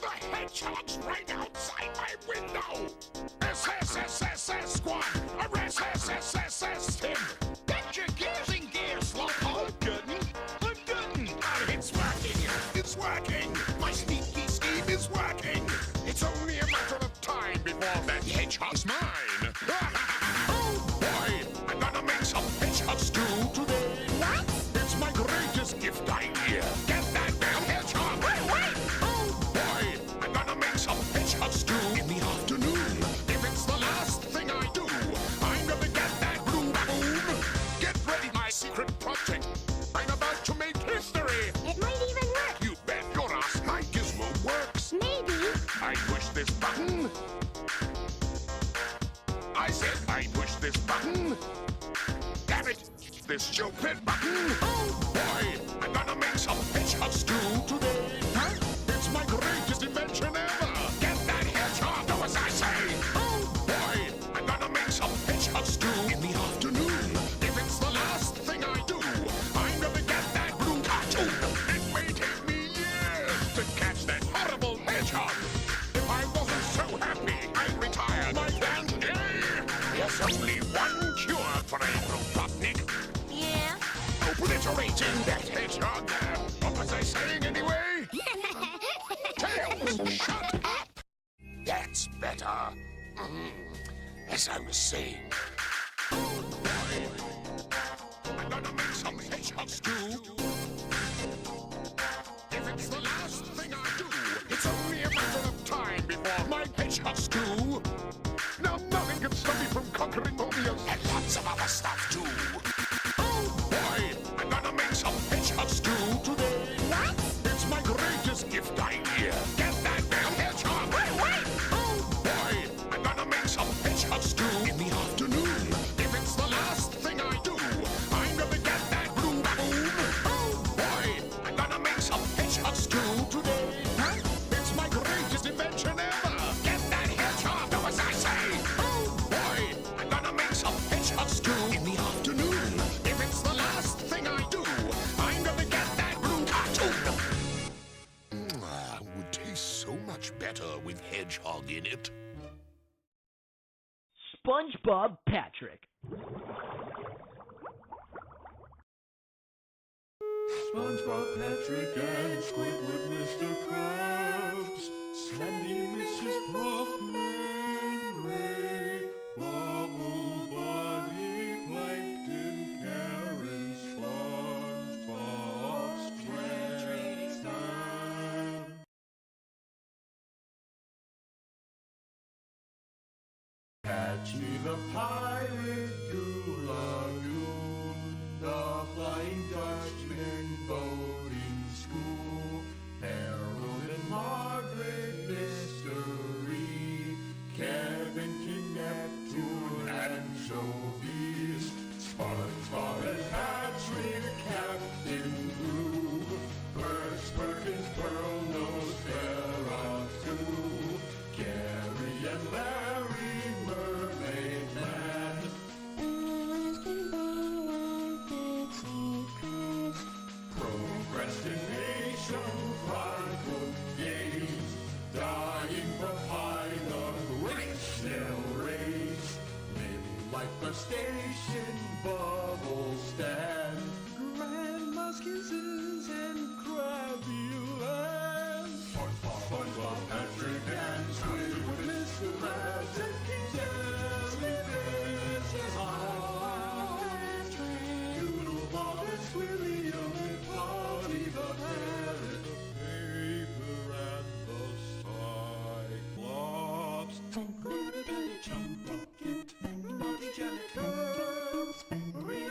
The hedgehog's right outside my window! SSSSS squad! Arrest SSSS Tim! Get your gears in gear, slowpoke! I'm getting! It's working! It's working! My sneaky scheme is working! It's only a matter of time before that hedgehog's mine! Oh boy! I'm gonna make some hedgehog stew today! What? It's my greatest gift idea! Get that damn hedgehog! Wait! Oh boy! I'm gonna make some hedgehog stew in the afternoon! If it's the last thing I do, I'm gonna get that blue boom! Get ready, my secret project! I'm about to make history! It might even work. You bet your ass my gizmo works! Maybe. I push this button. I said I push this button. Damn it! This stupid button! Oh boy! I'm gonna make some hedgehog stew today! Huh? It's my greatest invention ever! Get that hedgehog, do as I say! Oh boy! I'm gonna make some hedgehog stew in the afternoon! If it's the last thing I do, I'm gonna get that blue cartoon! It may take me years to catch that horrible hedgehog! If I wasn't so happy, I'd retire my plan today! There's only one cure for a Robotnik. Yeah? Obliterating that hedgehog. What was I saying anyway? Tails, shut up! That's better. As I was saying. Oh boy. I'm gonna make some hedgehog stew. If it's the last thing I do, it's only a matter of time before my hedgehog stew. Now nothing can stop me from conquering phobias. And lots of other stuff too. Oh boy, I'm gonna make some hedgehog stew today. What? It's my greatest gift idea. Get that damn hedgehog. Wait! Oh boy, I'm gonna make some hedgehog stew in the afternoon. If it's the last thing I do, I'm gonna get that blue boom. Oh boy, I'm gonna make some hedgehog stew today. Huh? It's my greatest invention ever. Get that hedgehog, do as I say. Oh boy, I'm gonna make some hedgehog stew in the afternoon. If it's the last thing I do, I'm gonna get that blue cartoon. Would taste so much better with hedgehog in it. SpongeBob Patrick. SpongeBob, Patrick, and Squidward, Mr. Krabs, Sandy, Mrs. Puffman, Ray, Bubble Buddy, Plankton, Karen, SpongeBob's Patrick's time. Patchy the Pirate, Goo-Lagoon, the Flying Dutchman boating school, Harold and Margaret Mystery, Kevin, Neptune, Anchovies, SpongeBob and Patrick, Captain Blue, Bert, Perkins, Pearl, Nose, Vera, too, Gary and Larry, Mermaid Man. Procrastination, prideful games, dying behind the great snail race, midlife crustacean, bubble stand, grandma's kisses and Krabby Land. SpongeBob, Patrick, and Squidward, Mr. Krabs, and jellyfish is on. Doodlebop and Squilliam and Polly the parrot, the paper and the Cyclops, and Gravity Jump Rocket, and Marty Janitor, and Green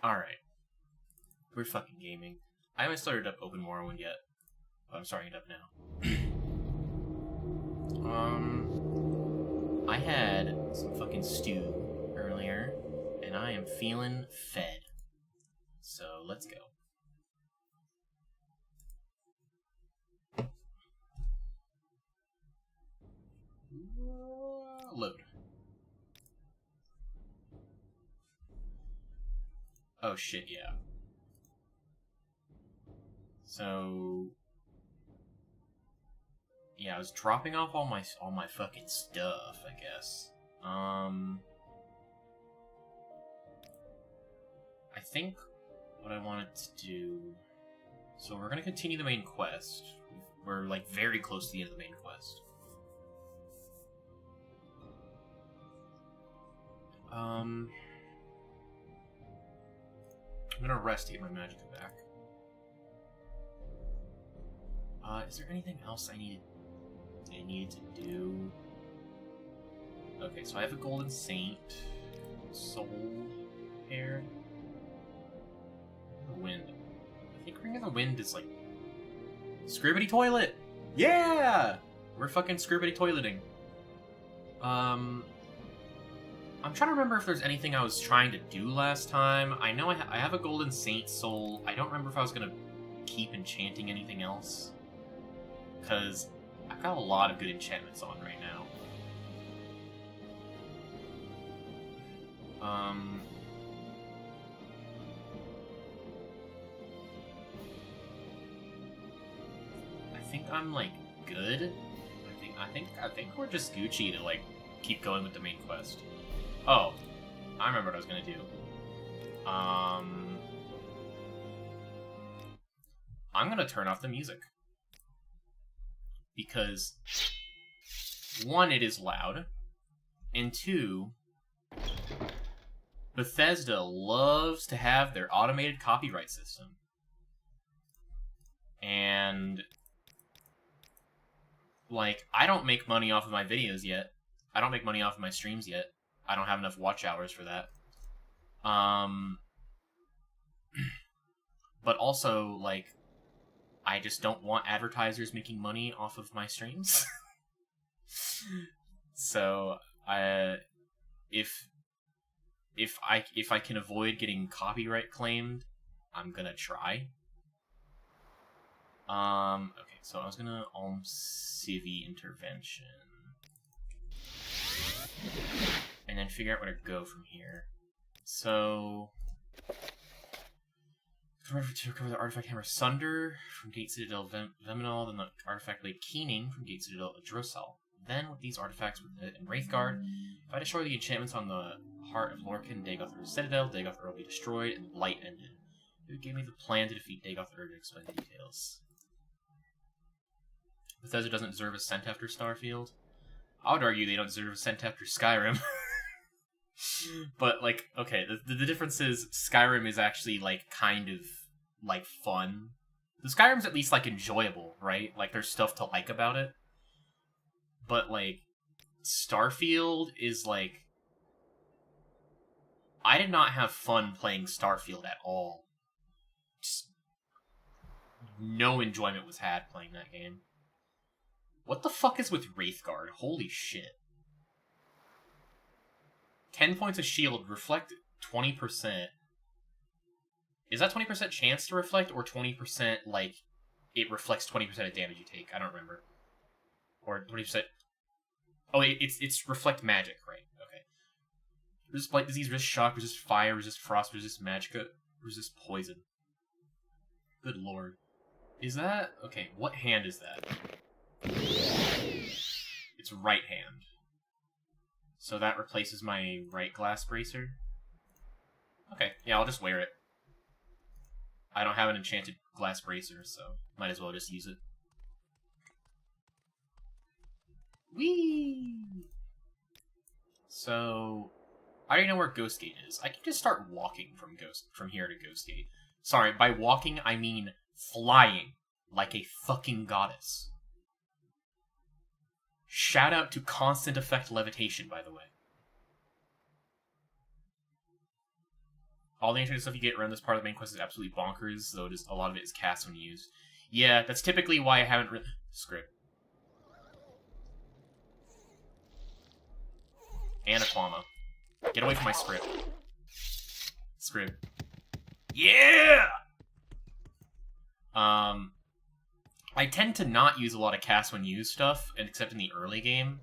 Alright. We're fucking gaming. I haven't started up Open Morrowind yet, but I'm starting it up now. I had some fucking stew earlier, and I am feeling fed. So, let's go. Load. Oh shit, yeah. So yeah, I was dropping off all my fucking stuff, I guess. I think what I wanted to do. So we're gonna continue the main quest. We're like very close to the end of the main quest. I'm gonna rest to get my magicka back. Is there anything else I needed to do? Okay, so I have a golden saint, soul hair, the wind. I think Ring of the Wind is like scribidi toilet. Yeah, we're fucking scribidi toileting. I'm trying to remember if there's anything I was trying to do last time. I know I have a golden saint soul. I don't remember if I was gonna keep enchanting anything else. Because I've got a lot of good enchantments on right now. I think I'm like good. I think we're just Gucci to like keep going with the main quest. Oh, I remember what I was gonna do. I'm gonna turn off the music. Because, one, it is loud, and two, Bethesda loves to have their automated copyright system. And, like, I don't make money off of my videos yet. I don't make money off of my streams yet. I don't have enough watch hours for that. But also, like, I just don't want advertisers making money off of my streams. So, if I can avoid getting copyright claimed, I'm gonna try. Okay, so I was gonna civi intervention. And then figure out where to go from here. So, to recover the artifact hammer Sunder from Gate Citadel Veminal, then the artifact blade Keening from Gate Citadel Adrosal. Then, with these artifacts and Wraithguard, if I destroy the enchantments on the Heart of Lorcan, Dagoth Ur Citadel, Dagoth Ur will be destroyed, and the Blight ended. Who gave me the plan to defeat Dagoth Ur to explain the details? Bethesda doesn't deserve a cent after Starfield. I would argue they don't deserve a cent after Skyrim. But, like, okay, the difference is Skyrim is actually, like, kind of, like, fun. The Skyrim's at least, like, enjoyable, right? Like, there's stuff to like about it. But, like, Starfield is, like... I did not have fun playing Starfield at all. Just no enjoyment was had playing that game. What the fuck is with Wraithguard? Holy shit. 10 points of shield, reflect 20%. Is that 20% chance to reflect, or 20% like it reflects 20% of damage you take? I don't remember. Or 20%. Oh, it's reflect magic, right? Okay. Resist blight disease, resist shock, resist fire, resist frost, resist magicka, resist poison. Good lord. Is that okay? What hand is that? It's right hand. So that replaces my right glass bracer? Okay, yeah, I'll just wear it. I don't have an enchanted glass bracer, so might as well just use it. Whee! So, I already know where Ghost Gate is. I can just start walking from here to Ghost Gate. Sorry, by walking, I mean flying like a fucking goddess. Shout out to Constant Effect Levitation, by the way. All the interesting stuff you get around this part of the main quest is absolutely bonkers, though a lot of it is cast when used. Yeah, that's typically why I haven't really... Script. Anaquama. Get away from my script. Script. Yeah! I tend to not use a lot of cast when used stuff, except in the early game.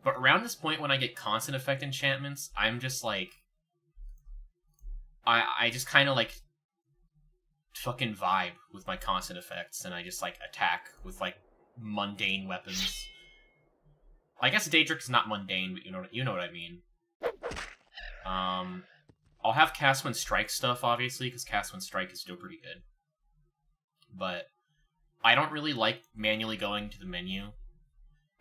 But around this point when I get constant effect enchantments, I'm just like... I just kind of like fucking vibe with my constant effects, and I just like attack with like mundane weapons. I guess Daedric is not mundane, but you know what I mean. I'll have cast when strike stuff, obviously, because cast when strike is still pretty good. But I don't really like manually going to the menu,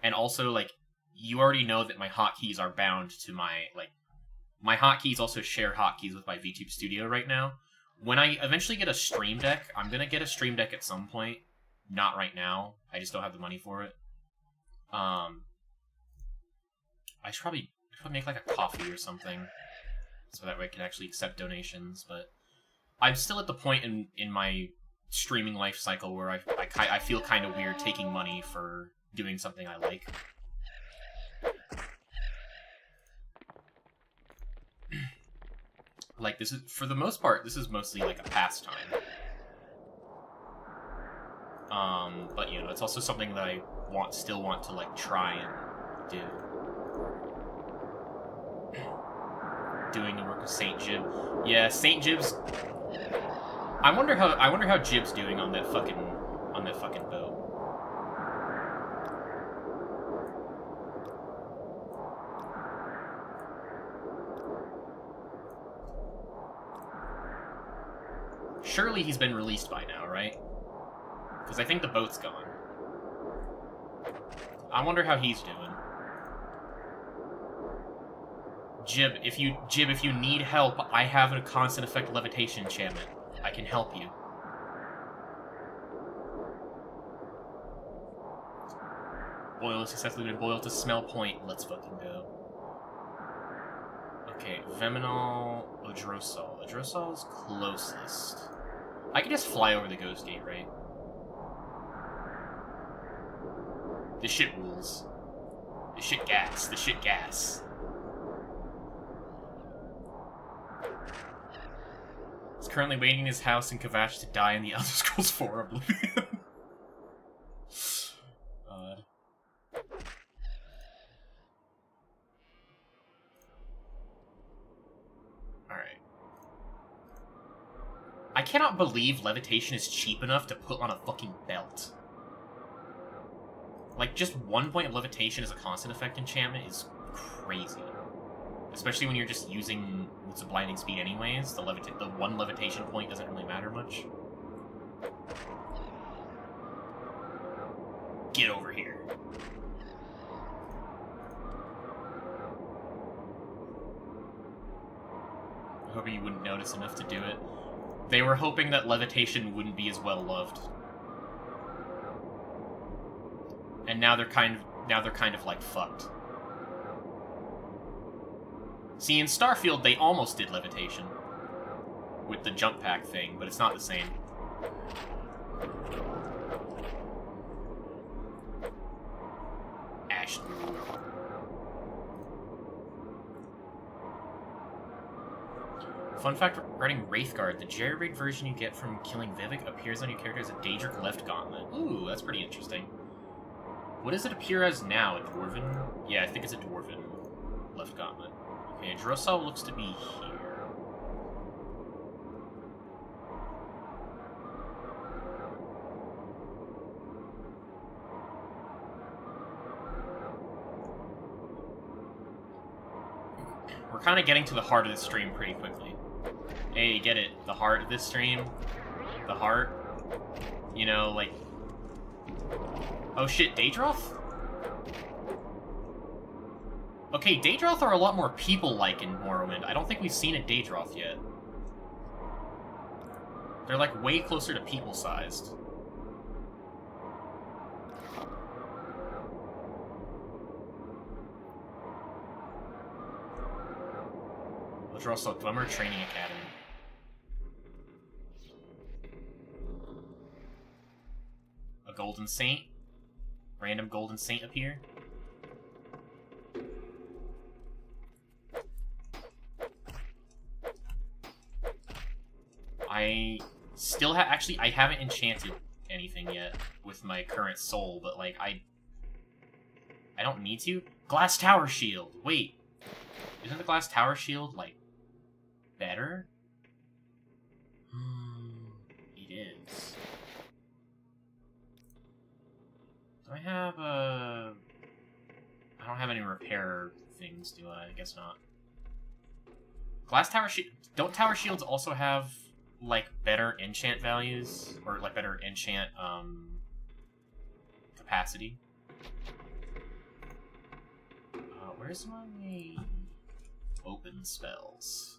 and also like you already know that my hotkeys are bound to my like. My hotkeys also share hotkeys with my VTube Studio right now. When I eventually get a Stream Deck, I'm gonna get a Stream Deck at some point. Not right now. I just don't have the money for it. I should probably make like a coffee or something, so that way I can actually accept donations. But I'm still at the point in my streaming life cycle where I feel kind of weird taking money for doing something I like. Like, this is, for the most part, this is mostly, like, a pastime. But, you know, it's also something that I still want to, like, try and do. Doing the work of Saint Jib. Yeah, Saint Jib's... I wonder how Jib's doing on that fucking boat. Surely he's been released by now, right? Because I think the boat's gone. I wonder how he's doing. Jib, if you need help, I have a constant effect levitation enchantment. I can help you. Oil is successfully been boiled to smell point. Let's fucking go. Okay, Veminal, Odrosol. Odrosol is closest. I can just fly over the Ghost Gate, right? This shit rules. This shit gas. This shit gas. He's currently waiting in his house in Kavash to die in the Elder Scrolls 4 Oblivion. Alright. I cannot believe levitation is cheap enough to put on a fucking belt. Like, just 1 point of levitation as a constant effect enchantment is crazy. Especially when you're just using Boots of Blinding Speed anyways. The one levitation point doesn't really matter much. Get over here. I hope you wouldn't notice enough to do it. They were hoping that levitation wouldn't be as well loved. And now they're kind of like fucked. See, in Starfield they almost did levitation with the jump pack thing, but it's not the same. Ash. Fun fact regarding Wraithguard, the jerry-rigged version you get from killing Vivek appears on your character as a Daedric left gauntlet. Ooh, that's pretty interesting. What does it appear as now? A Dwarven? Yeah, I think it's a Dwarven left gauntlet. Okay, Drossel looks to be here. We're kind of getting to the heart of the stream pretty quickly. Hey, get it? The heart of this stream? The heart? You know, like... Oh shit, Daedroth? Okay, Daedroth are a lot more people-like in Morrowind. I don't think we've seen a Daedroth yet. They're like way closer to people-sized. Let's also Dwemer Training Academy. Golden Saint. Random Golden Saint appear. I still actually, I haven't enchanted anything yet with my current soul, but, like, I don't need to. Glass Tower Shield! Wait. Isn't the Glass Tower Shield, like, better? It is. Do I have a... I don't have any repair things, do I? I guess not. Glass Tower Shield... Don't Tower Shields also have, like, better enchant values? Or, like, better enchant, capacity? Where's my... open spells?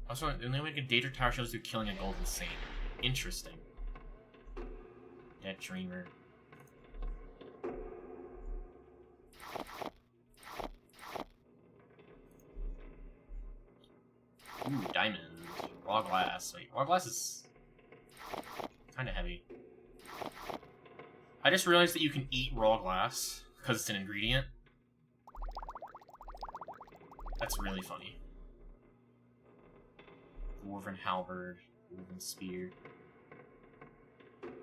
Also, the only way to get Daedric Tower Shields is through killing a Golden Saint. Interesting. Dead Dreamer. Ooh, diamond. Raw glass. Wait, raw glass is kind of heavy. I just realized that you can eat raw glass because it's an ingredient. That's really funny. Dwarven halberd, dwarven spear.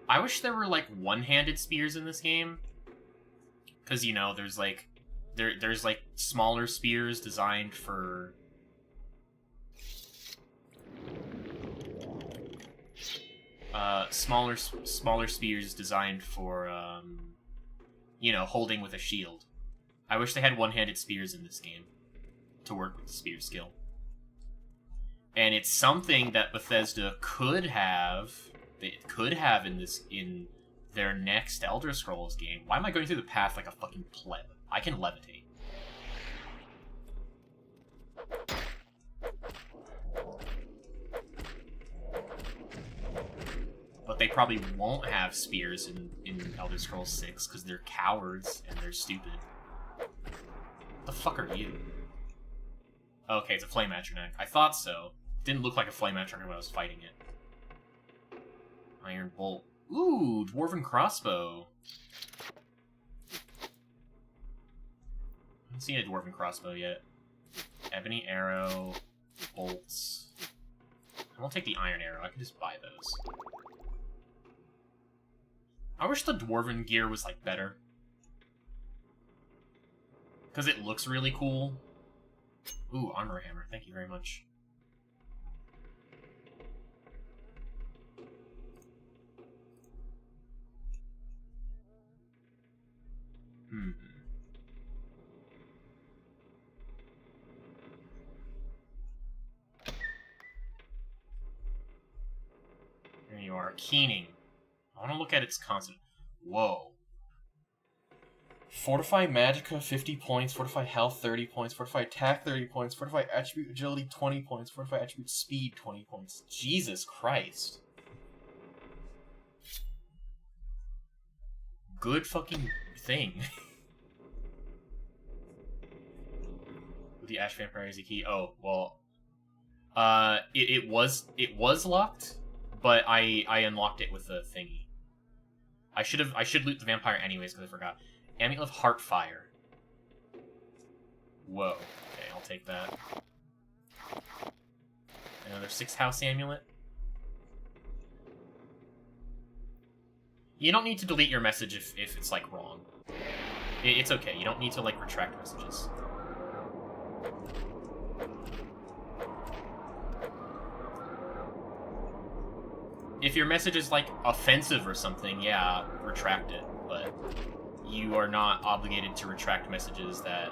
I wish there were, like, one-handed spears in this game. Because, you know, there's, like... There's, like, smaller spears designed for... smaller spears designed for, you know, holding with a shield. I wish they had one-handed spears in this game to work with the spear skill. And it's something that Bethesda could have in their next Elder Scrolls game. Why am I going through the path like a fucking pleb? I can levitate. But they probably won't have spears in Elder Scrolls 6 because they're cowards and they're stupid. What the fuck are you? Okay, it's a flame atronach. I thought so. Didn't look like a flame atronach when I was fighting it. Iron bolt. Ooh, dwarven crossbow. I haven't seen a dwarven crossbow yet. Ebony arrow, bolts. I won't take the iron arrow. I can just buy those. I wish the dwarven gear was, like, better. Because it looks really cool. Ooh, armor hammer. Thank you very much. There you are. Keening. I want to look at its constant. Whoa. Fortify Magicka 50 points, Fortify Health 30 points, Fortify Attack 30 points, Fortify Attribute Agility 20 points, Fortify Attribute Speed 20 points. Jesus Christ. Good fucking thing. With the Ash Vampire as a key. Oh, well. It was locked, but I unlocked it with the thingy. I should loot the vampire anyways because I forgot. Amulet of Heartfire. Whoa. Okay, I'll take that. Another 6th house amulet. You don't need to delete your message if it's, like, wrong. It's okay. You don't need to, like, retract messages. If your message is, like, offensive or something, yeah, retract it. But you are not obligated to retract messages that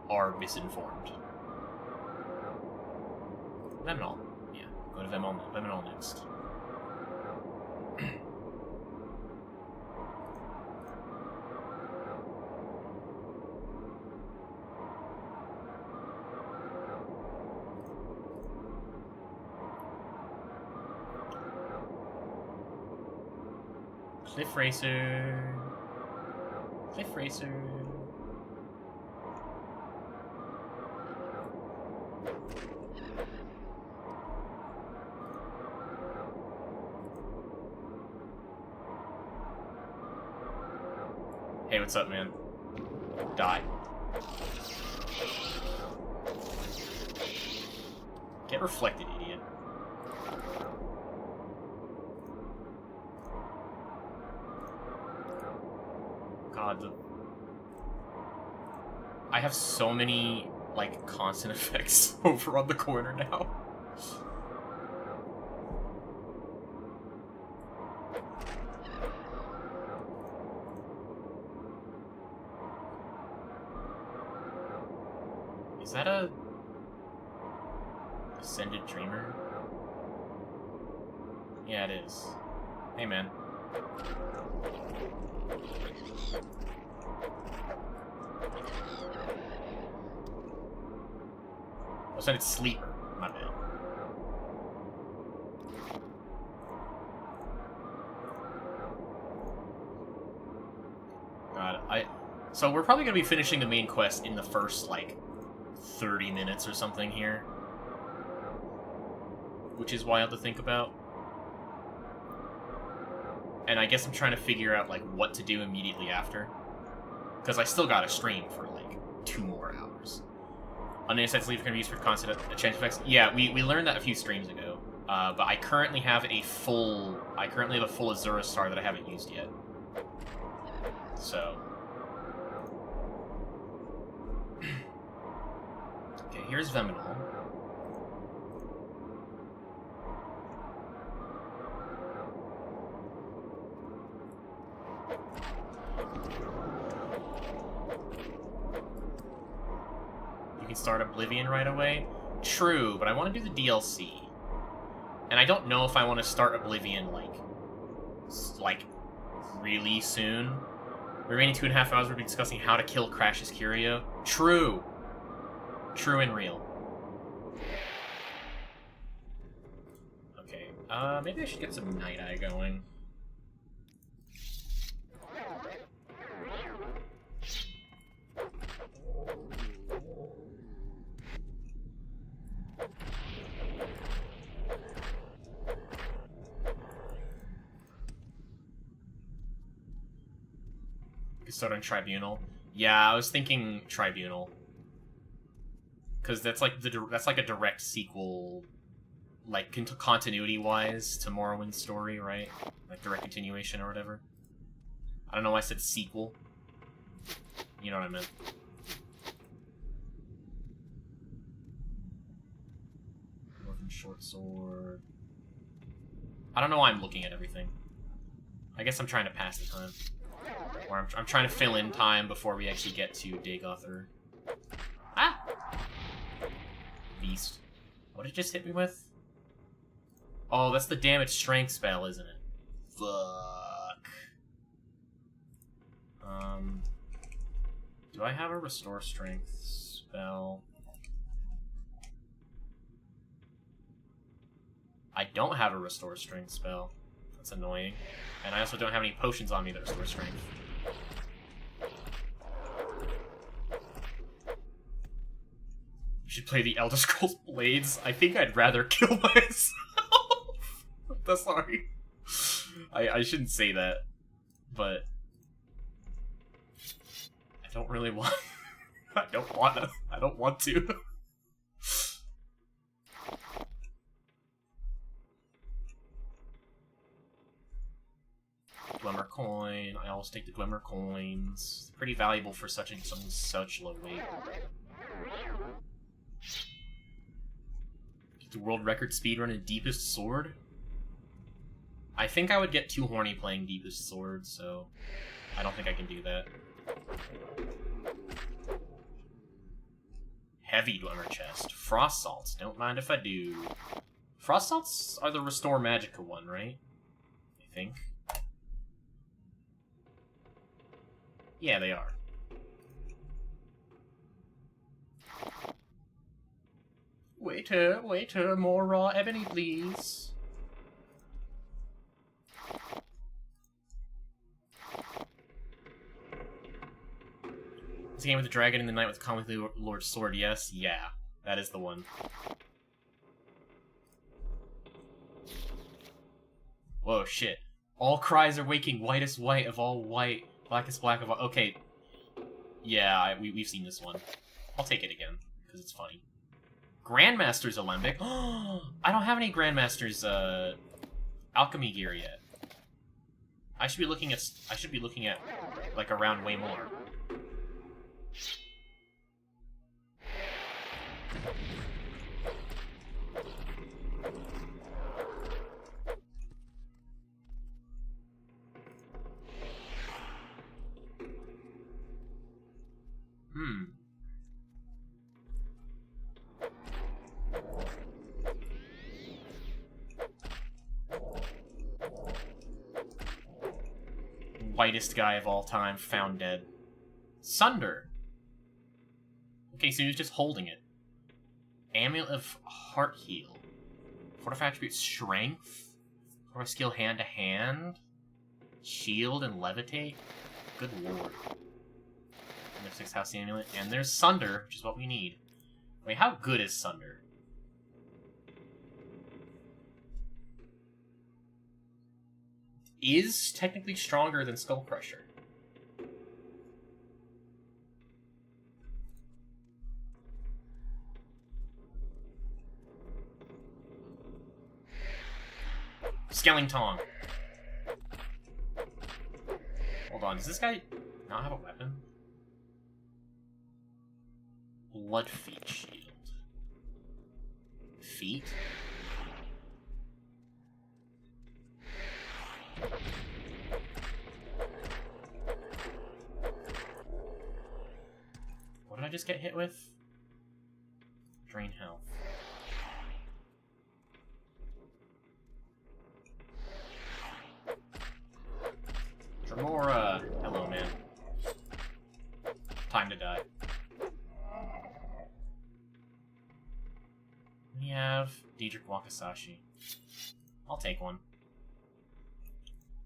are misinformed. Vemonol. Yeah, go to Vemonol next. Cliff Racer. Cliff Racer. Hey, what's up, man? Die. Get reflected, idiot. God, I have so many, like, constant effects over on the corner now. Is that a Ascended Dreamer? Yeah, it is. Hey, man. Ascended Sleeper. My bad. God, So we're probably gonna be finishing the main quest in the first, like, 30 minutes or something here. Which is wild to think about. And I guess I'm trying to figure out, like, what to do immediately after. Because I still gotta stream for, like, 2 more hours. Unintensive sleep can be used for constant chance effects. Yeah, we learned that a few streams ago. But I currently have a full... Azura Star that I haven't used yet. So... Okay, here's Veminol. You can start Oblivion right away. True, but I want to do the DLC. And I don't know if I want to start Oblivion, like, really soon. Remaining 2.5 hours, we'll be discussing how to kill Crash's Curio. True! True and real. Okay, maybe I should get some Night Eye going. Start on Tribunal. Yeah, I was thinking Tribunal, because that's like a direct sequel, like continuity-wise, to Morrowind's story, right? Like direct continuation or whatever. I don't know why I said sequel. You know what I meant. Northern Short Sword. I don't know why I'm looking at everything. I guess I'm trying to pass the time. Or I'm trying to fill in time before we actually get to Dagothur. Ah! Beast. What did it just hit me with? Oh, that's the damage strength spell, isn't it? Fuck. Do I have a restore strength spell? I don't have a restore strength spell. That's annoying. And I also don't have any potions on me that restore strength. You should play the Elder Scrolls Blades. I think I'd rather kill myself. That's sorry. I shouldn't say that, but I don't really want. I don't want to. Glimmer coin. I always take the Glimmer coins. Pretty valuable for something such low weight. Get the world record speedrun in Deepest Sword? I think I would get too horny playing Deepest Sword, so I don't think I can do that. Heavy Glimmer chest. Frost salts. Don't mind if I do. Frost salts are the Restore Magicka one, right? I think. Yeah, they are. Waiter, more raw ebony, please. It's a game with the dragon in the night with comically Lord Sword, yes? Yeah, that is the one. Whoa, shit. All cries are waking, whitest white of all white. Blackest black of all. Okay. Yeah, we've seen this one. I'll take it again, because it's funny. Grandmaster's Alembic. I don't have any Grandmaster's alchemy gear yet. I should be looking at like around way more. Whitest guy of all time found dead. Sunder. Okay, so he was just holding it. Amulet of Heart Heal. Fortify attribute Strength. Fortify skill hand to hand. Shield and Levitate. Good lord. And there's 6th house amulet. And there's Sunder, which is what we need. Wait, how good is Sunder? Is technically stronger than Skull Crusher. Skellington. Hold on, does this guy not have a weapon? Blood Feet Shield. Feet? What did I just get hit with? Drain health. Tremora! Hello, man. Time to die. We have Diedrich Wakasashi. I'll take one.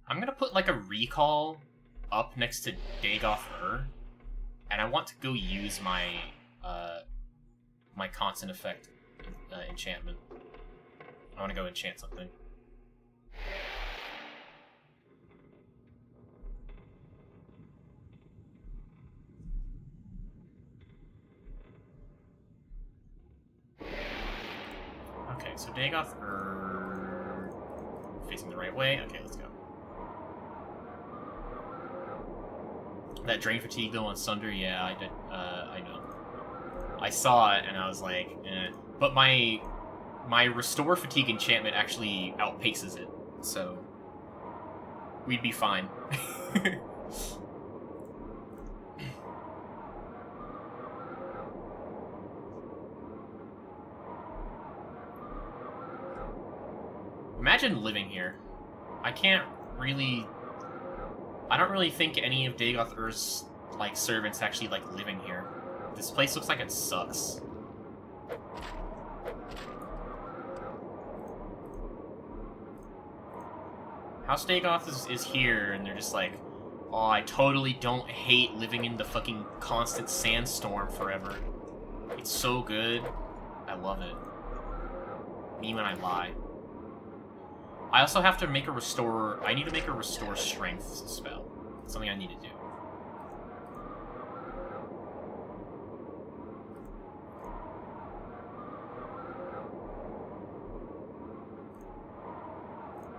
I'm gonna put, like, a recall up next to Dagoth and I want to go use my, my constant effect enchantment. I want to go enchant something. Okay, so Dagoth facing the right way. Okay, let's go. That drain fatigue though on Sunder, yeah, I did. I know. I saw it and I was like, eh. But my restore fatigue enchantment actually outpaces it, so we'd be fine. Imagine living here. I don't really think any of Dagoth Ur's, like, servants actually like living here. This place looks like it sucks. House Dagoth is here, and they're just like, oh, I totally don't hate living in the fucking constant sandstorm forever. It's so good. I love it. Me when I lie. I also have to make a restore... I need to make a restore strength spell. It's something I need to do.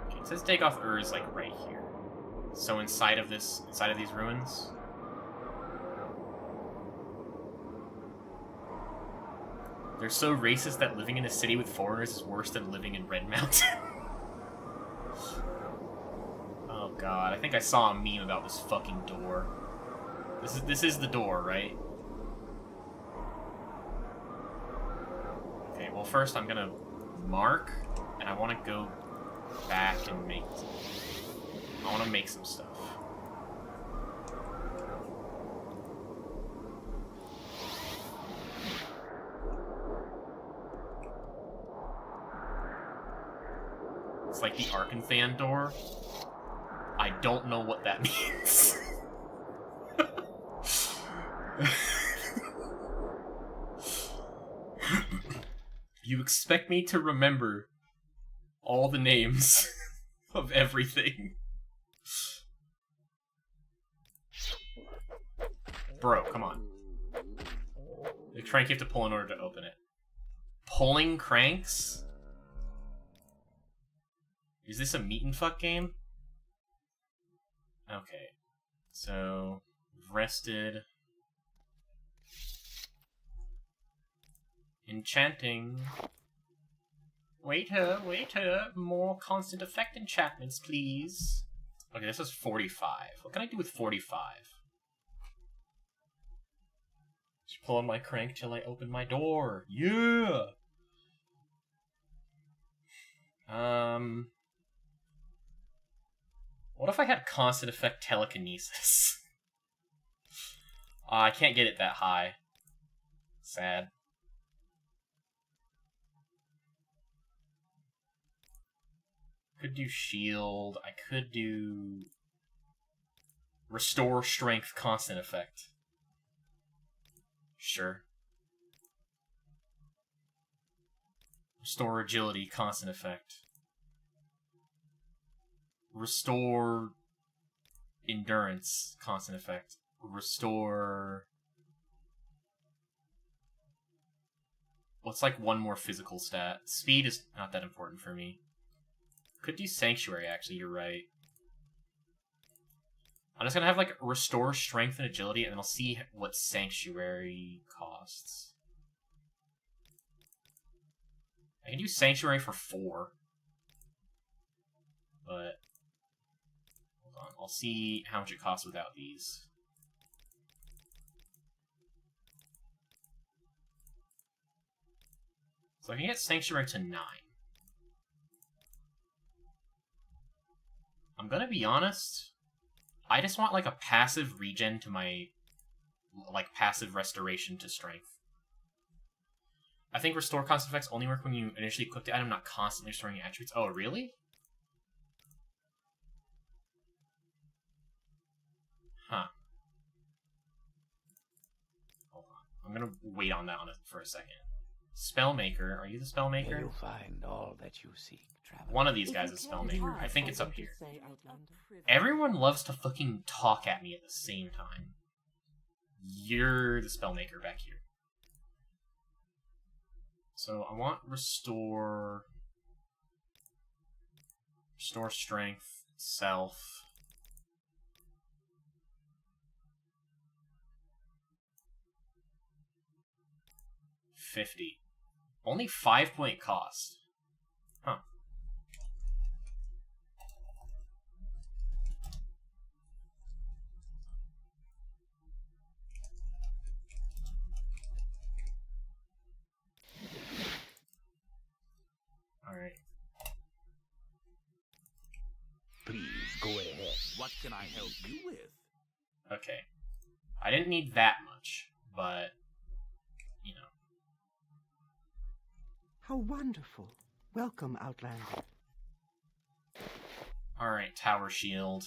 Okay, it says Dagoth Ur is, like, right here. So inside of these ruins... They're so racist that living in a city with foreigners is worse than living in Red Mountain. Oh god, I think I saw a meme about this fucking door. This is the door, right? Okay, well first I'm gonna mark, and I want to go back and make... I want to make some stuff. It's like the Arcanthan door. I don't know what that means. You expect me to remember all the names of everything. Bro, come on. The crank you have to pull in order to open it. Pulling cranks? Is this a meet and fuck game? Okay. So, we've rested. Enchanting. Waiter, more constant effect enchantments, please. Okay, this is 45. What can I do with 45? Just pull on my crank till I open my door. Yeah! What if I had constant effect telekinesis? I can't get it that high. Sad. Could do shield. I could do restore strength constant effect. Sure. Restore agility constant effect. Restore endurance constant effect. Restore... What's like one more physical stat? Speed is not that important for me. Could do Sanctuary, actually, you're right. I'm just gonna have, like, Restore Strength and Agility, and then I'll see what Sanctuary costs. I can do Sanctuary for 4. But... Hold on, I'll see how much it costs without these. So I can get Sanctuary to 9. I'm gonna be honest, I just want, like, a passive regen to my, like, passive restoration to strength. I think restore constant effects only work when you initially equip the item, not constantly restoring your attributes. Oh, really? Huh. Hold on. I'm gonna wait on that for a second. Spellmaker, are you the Spellmaker? You'll find all that you seek, traveler. One of these guys is Spellmaker. I think it's up here. Everyone loves to fucking talk at me at the same time. You're the Spellmaker back here. So I want restore strength, self. $50. Only 5-point cost. Huh. Alright. Please go ahead. What can I help you with? Okay. I didn't need that much, but, you know. How wonderful. Welcome, Outlander. Alright, Tower Shield.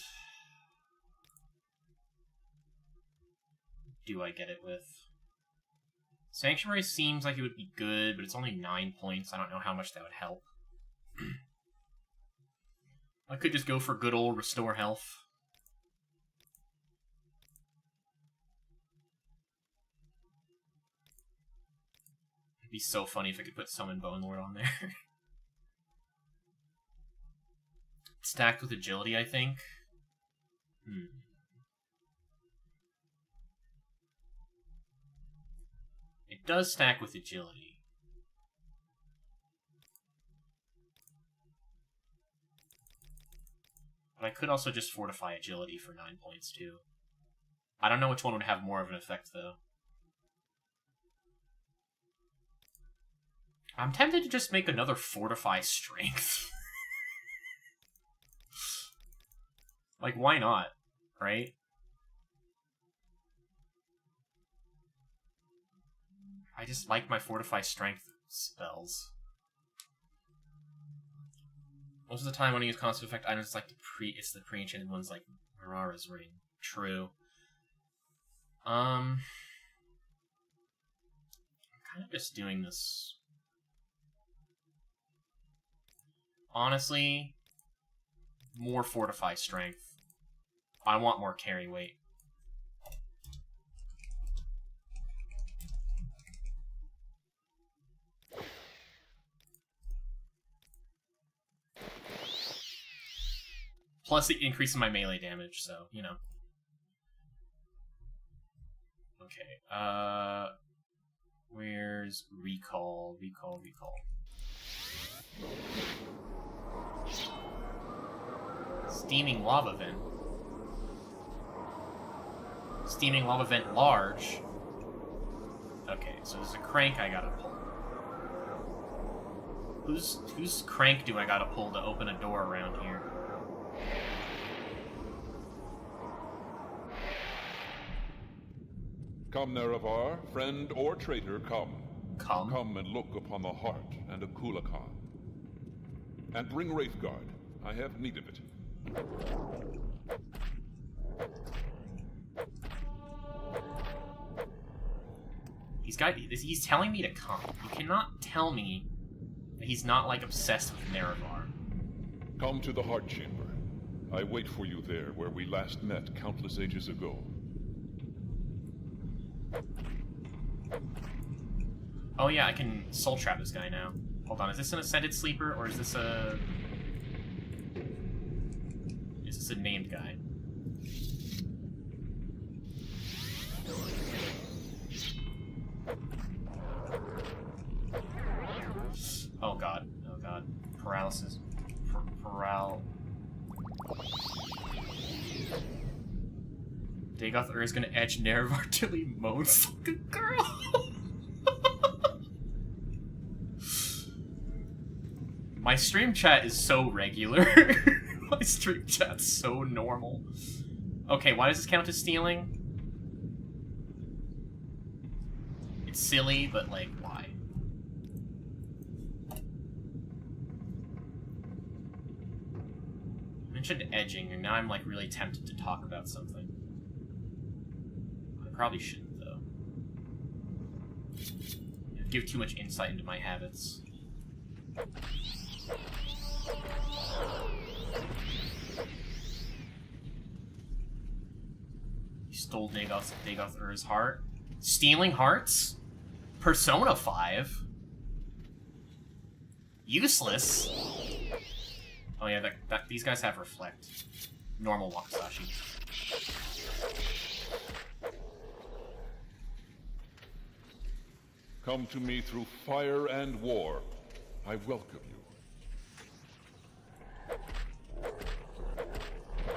Do I get it with? Sanctuary seems like it would be good, but it's only 9 points. I don't know how much that would help. I could just go for good old Restore Health. It'd be so funny if I could put Summon Bone Lord on there. Stacked with Agility, I think. It does stack with Agility. But I could also just Fortify Agility for 9 points, too. I don't know which one would have more of an effect, though. I'm tempted to just make another Fortify Strength. Like, why not? Right? I just like my Fortify Strength spells. Most of the time when I use constant effect items, it's like it's the pre-enchanted ones like Mirara's Ring. True. I'm kind of just doing this. Honestly, more Fortify Strength. I want more carry weight. Plus it increases my melee damage, so, you know. Okay, where's recall? Recall. Steaming lava vent. Steaming lava vent large. Okay, so there's a crank I gotta pull. Whose crank do I gotta pull to open a door around here? Come, Nerevar, friend or traitor, come. Come? Come and look upon the heart and a Kulakan. And bring Wraithguard. I have need of it. He's telling me to come. You cannot tell me that he's not, like, obsessed with Nerevar. Come to the Heart Chamber. I wait for you there, where we last met countless ages ago. Oh yeah, I can soul trap this guy now. Hold on, is this an Ascended Sleeper, or is this a... Is this a named guy? Oh god, oh god. Paralysis. Dagoth is gonna edge Nerevar till he moans like a girl! My stream chat is so regular. My stream chat's so normal. Okay, why does this count as stealing? It's silly, but like, why? I mentioned edging, and now I'm like really tempted to talk about something. I probably shouldn't, though. It'd give too much insight into my habits. He stole Dagoth Ur's heart. Stealing hearts? Persona 5? Useless? Oh yeah, these guys have reflect. Normal Wakizashi. Come to me through fire and war. I welcome you.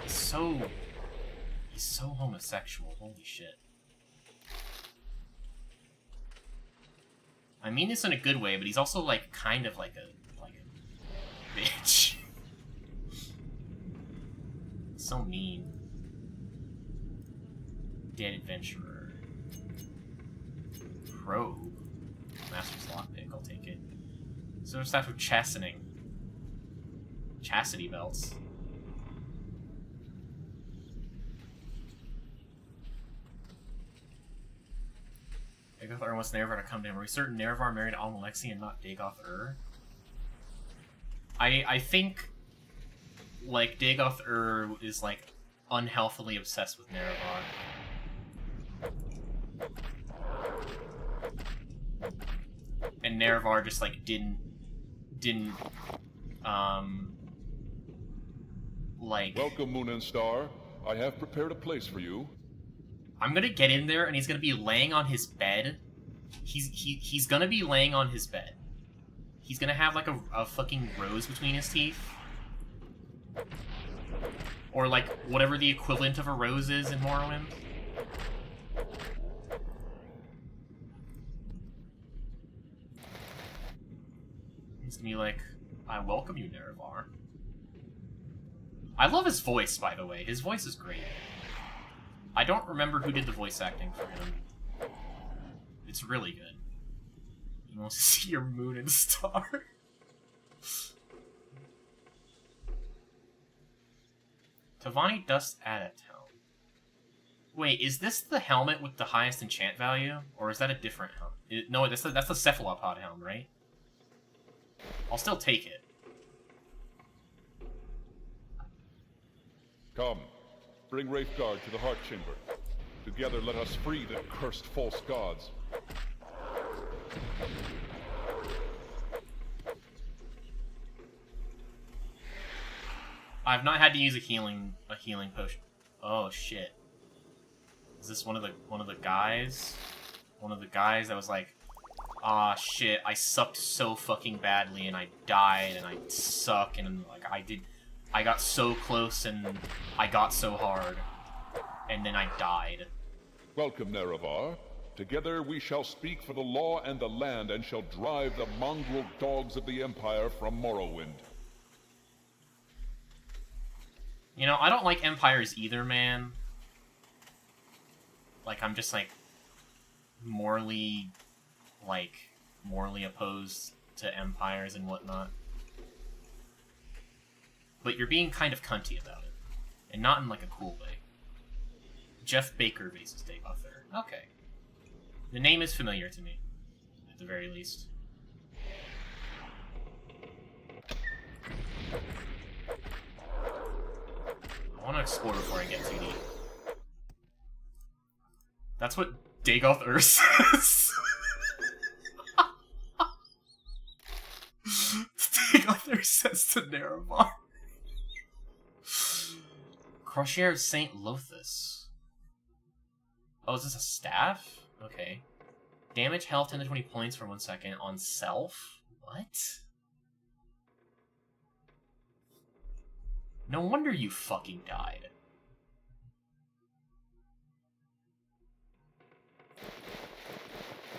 He's so homosexual, holy shit. I mean this in a good way, but he's also like kind of like a bitch. So mean. Dead adventurer. Probe. Master's lockpick, I'll take it. So it's after chastening. Chastity belts. Dagoth Ur wants Nerevar to come to him. Are we certain Nerevar married Almalexi and not Dagoth Ur? I think, like, Dagoth Ur is, like, unhealthily obsessed with Nerevar. And Nerevar just, like, didn't, like... Welcome, Moon and Star. I have prepared a place for you. I'm gonna get in there, and he's gonna be laying on his bed. He's gonna be laying on his bed. He's gonna have, like, a fucking rose between his teeth. Or, like, whatever the equivalent of a rose is in Morrowind. He's gonna be like, I welcome you, Nerevar. I love his voice, by the way. His voice is great. I don't remember who did the voice acting for him. It's really good. You want to see your Moon and Star? Tavani Dust Adat Helm. Wait, is this the helmet with the highest enchant value? Or is that a different helm? No, that's the Cephalopod helm, right? I'll still take it. Come, bring Wraithguard to the Heart Chamber. Together let us free the cursed false gods. I've not had to use a healing potion. Oh shit. Is this one of the guys? One of the guys that was like, ah shit, I sucked so fucking badly and I died and I suck and like I got so close and I got so hard and then I died. Welcome, Nerevar. Together we shall speak for the law and the land and shall drive the mongrel dogs of the Empire from Morrowind. You know, I don't like empires either, man. Like, I'm just, like, morally opposed to empires and whatnot. But you're being kind of cunty about it. And not in, like, a cool way. Jeff Baker faces Dagoth there. Okay. The name is familiar to me, at the very least. I want to explore before I get too deep. That's what Dagoth says. Dagoth says to Nerevar. Crocier Saint Lothus. Oh, is this a staff? Okay. Damage health 10 to 20 points for 1 second on self? What? No wonder you fucking died.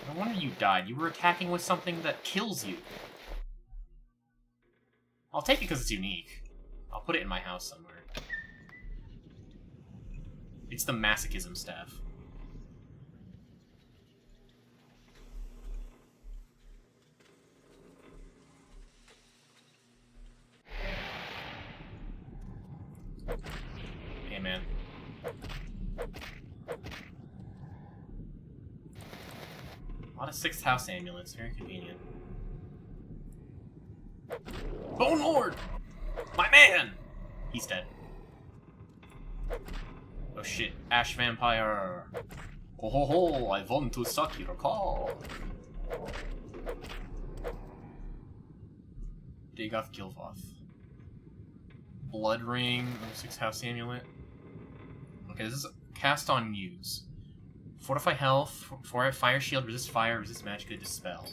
No wonder you died. You were attacking with something that kills you. I'll take it because it's unique. I'll put it in my house somewhere. It's the masochism staff. Hey, man. A lot of 6th house amulets, very convenient. Bone Lord! My man! He's dead. Oh shit, Ash Vampire! Ho ho ho, I want to suck your call! Dagoth Gilvoth. Blood Ring, 6th house amulet. Okay, this is cast on use. Fortify health, fire shield, resist fire, resist magic, dispel.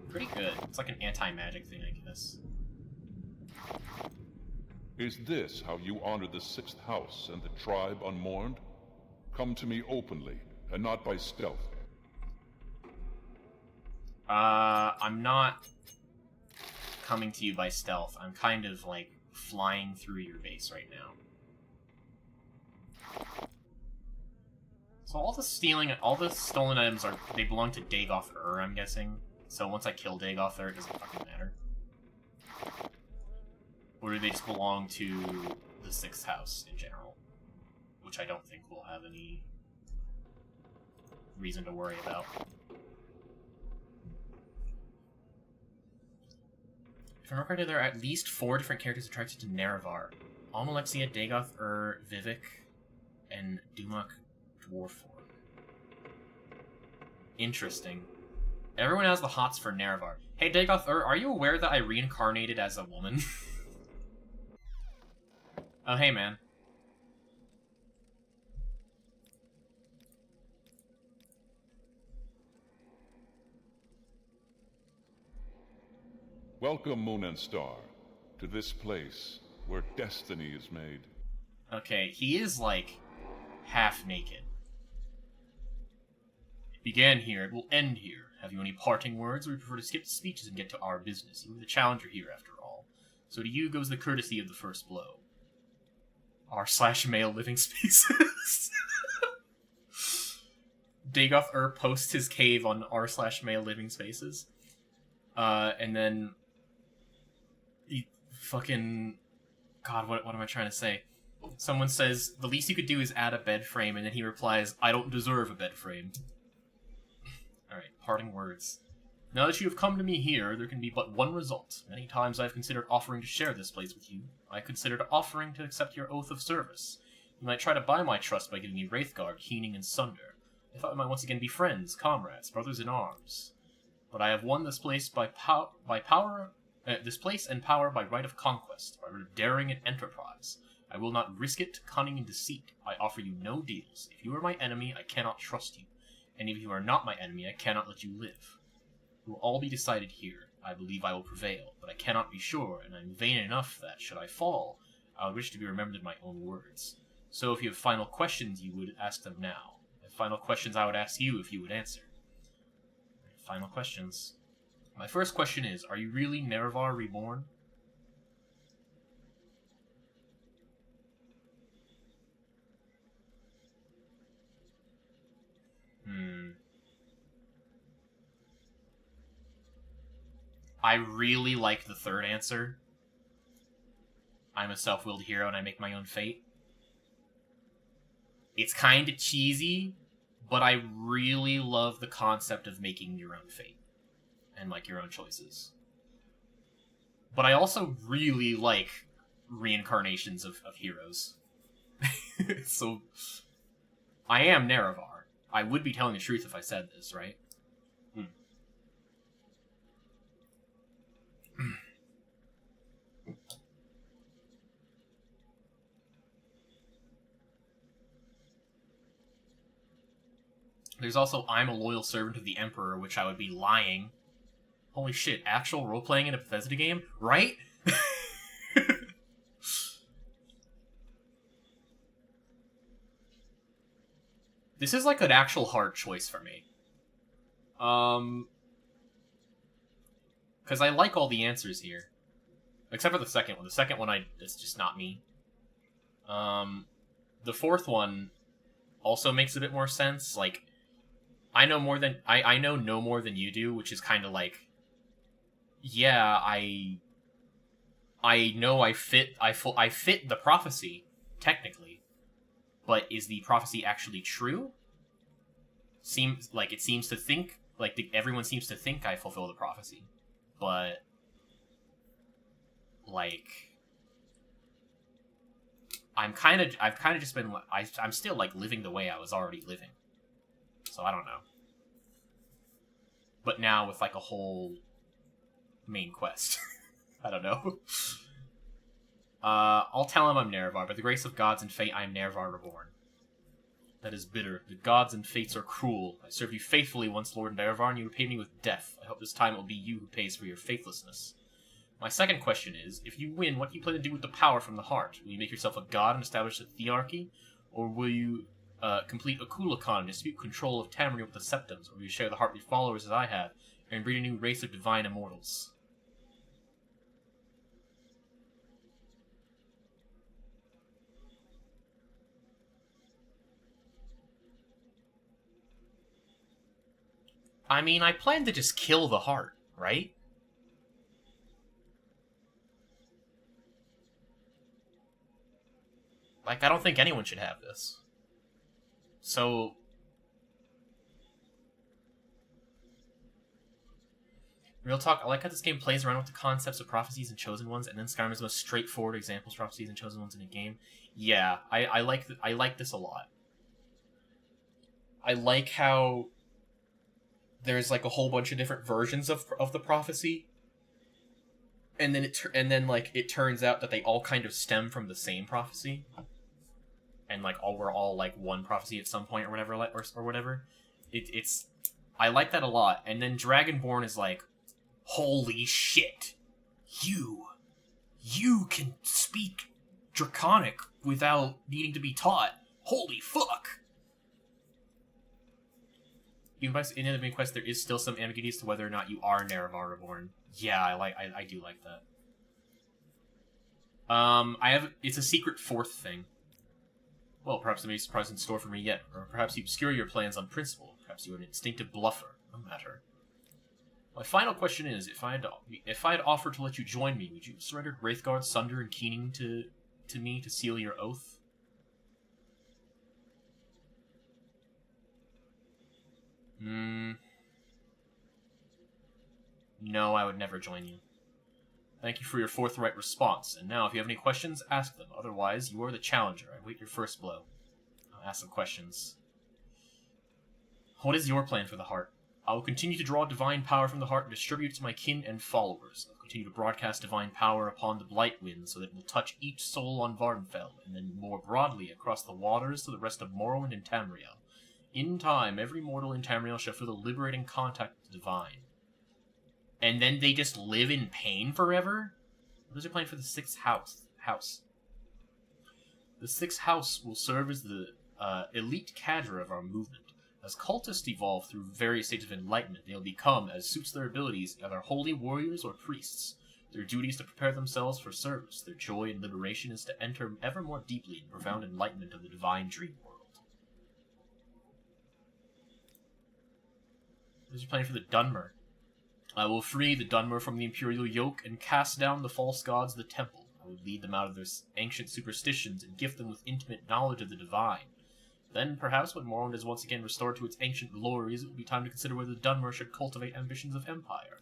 Pretty good. It's like an anti-magic thing, I guess. Is this how you honor the 6th house and the tribe unmourned? Come to me openly, and not by stealth. I'm not coming to you by stealth. I'm kind of, like, flying through your base right now. So all the stolen items they belong to Dagoth I'm guessing. So once I kill Dagoth it doesn't fucking matter. Or do they just belong to the 6th house in general? Which I don't think we'll have any reason to worry about. If I remember correctly, there are at least 4 different characters attracted to Nerevar. Almalexia, Dagoth Vivek, and Dumak Dwarforg. Interesting. Everyone has the hots for Nerevar. Hey Dagoth are you aware that I reincarnated as a woman? Oh hey man. Welcome, Moon and Star, to this place where destiny is made. Okay, he is like half naked. It began here, it will end here. Have you any parting words, or we prefer to skip the speeches and get to our business? You were the challenger here, after all. So to you goes the courtesy of the first blow. r/male living spaces. Dagoth posts his cave on r/male living spaces. And then he fucking... God, what am I trying to say? Someone says, the least you could do is add a bed frame, and then he replies, I don't deserve a bed frame. Alright, parting words. Now that you have come to me here, there can be but one result. Many times I've considered offering to share this place with you. I considered offering to accept your oath of service. You might try to buy my trust by giving me Wraithguard, Keening, and Sunder. I thought we might once again be friends, comrades, brothers in arms. But I have won this place by power This place and power by right of conquest, by daring and enterprise. I will not risk it to cunning and deceit. I offer you no deals. If you are my enemy, I cannot trust you. And if you are not my enemy, I cannot let you live. It will all be decided here. I believe I will prevail, but I cannot be sure, and I am vain enough that, should I fall, I would wish to be remembered in my own words. So if you have final questions, you would ask them now. And final questions I would ask you if you would answer. Final questions. My first question is, are you really Nerevar Reborn? I really like the third answer. I'm a self-willed hero and I make my own fate. It's kind of cheesy, but I really love the concept of making your own fate. And, like, your own choices. But I also really like reincarnations of heroes. So, I am Nerevar. I would be telling the truth if I said this, right? There's also I'm a loyal servant of the Emperor, which I would be lying. Holy shit, actual role-playing in a Bethesda game? Right? This is like an actual hard choice for me. Because I like all the answers here. Except for the second one. The second one, it's just not me. The fourth one also makes a bit more sense. Like, I know more than... I know no more than you do, which is kind of like... Yeah, I know I fit the prophecy, technically. But is the prophecy actually true? It seems to think... everyone seems to think I fulfill the prophecy. But... like... I've kind of just been... I'm still, living the way I was already living. So, I don't know. But now with, a whole main quest. I don't know. I'll tell him I'm Nerevar. By the grace of gods and fate, I am Nerevar Reborn. That is bitter. The gods and fates are cruel. I served you faithfully once, Lord Nerevar, and you repaid me with death. I hope this time it will be you who pays for your faithlessness. My second question is, if you win, what do you plan to do with the power from the heart? Will you make yourself a god and establish a thearchy? Or will you complete a Kulakon and dispute control of Tamriel with the Septums? Or will you share the heart with your followers as I have, and breed a new race of divine immortals? I mean, I plan to just kill the heart, right? I don't think anyone should have this. So... Real talk, I like how this game plays around with the concepts of prophecies and chosen ones, and then Skyrim is the most straightforward examples of prophecies and chosen ones in a game. Yeah, I like this a lot. I like how there's a whole bunch of different versions of the prophecy, and then it turns out that they all kind of stem from the same prophecy, and we're all one prophecy at some point or whatever, or whatever. It's I like that a lot. And then Dragonborn is holy shit, you can speak Draconic without needing to be taught. Holy fuck. In the main quest, there is still some ambiguity as to whether or not you are Nerevar Reborn. Yeah, I do like that. It's a secret fourth thing. Well, perhaps there may be a surprise in store for me yet, or perhaps you obscure your plans on principle. Perhaps you are an instinctive bluffer. No matter. My final question is, if I had offered to let you join me, would you have surrendered Wraithguard, Sunder, and Keening to me to seal your oath? No, I would never join you. Thank you for your forthright response, and now if you have any questions, ask them. Otherwise, you are the challenger. I wait your first blow. I'll ask some questions. What is your plan for the heart? I will continue to draw divine power from the heart and distribute it to my kin and followers. I will continue to broadcast divine power upon the Blight Wind so that it will touch each soul on Vardenfell, and then more broadly across the waters to the rest of Morrowind and Tamriel. In time, every mortal in Tamriel shall feel the liberating contact with the divine. And then they just live in pain forever? What is your plan for the sixth house? The sixth house will serve as the elite cadre of our movement. As cultists evolve through various stages of enlightenment, they will become, as suits their abilities, either holy warriors or priests. Their duty is to prepare themselves for service. Their joy in liberation is to enter ever more deeply in profound enlightenment of the divine dream world. What is your plan for the Dunmer? I will free the Dunmer from the imperial yoke and cast down the false gods of the temple. I will lead them out of their ancient superstitions and gift them with intimate knowledge of the divine. Then, perhaps, when Morrowind is once again restored to its ancient glories, it will be time to consider whether the Dunmer should cultivate ambitions of empire.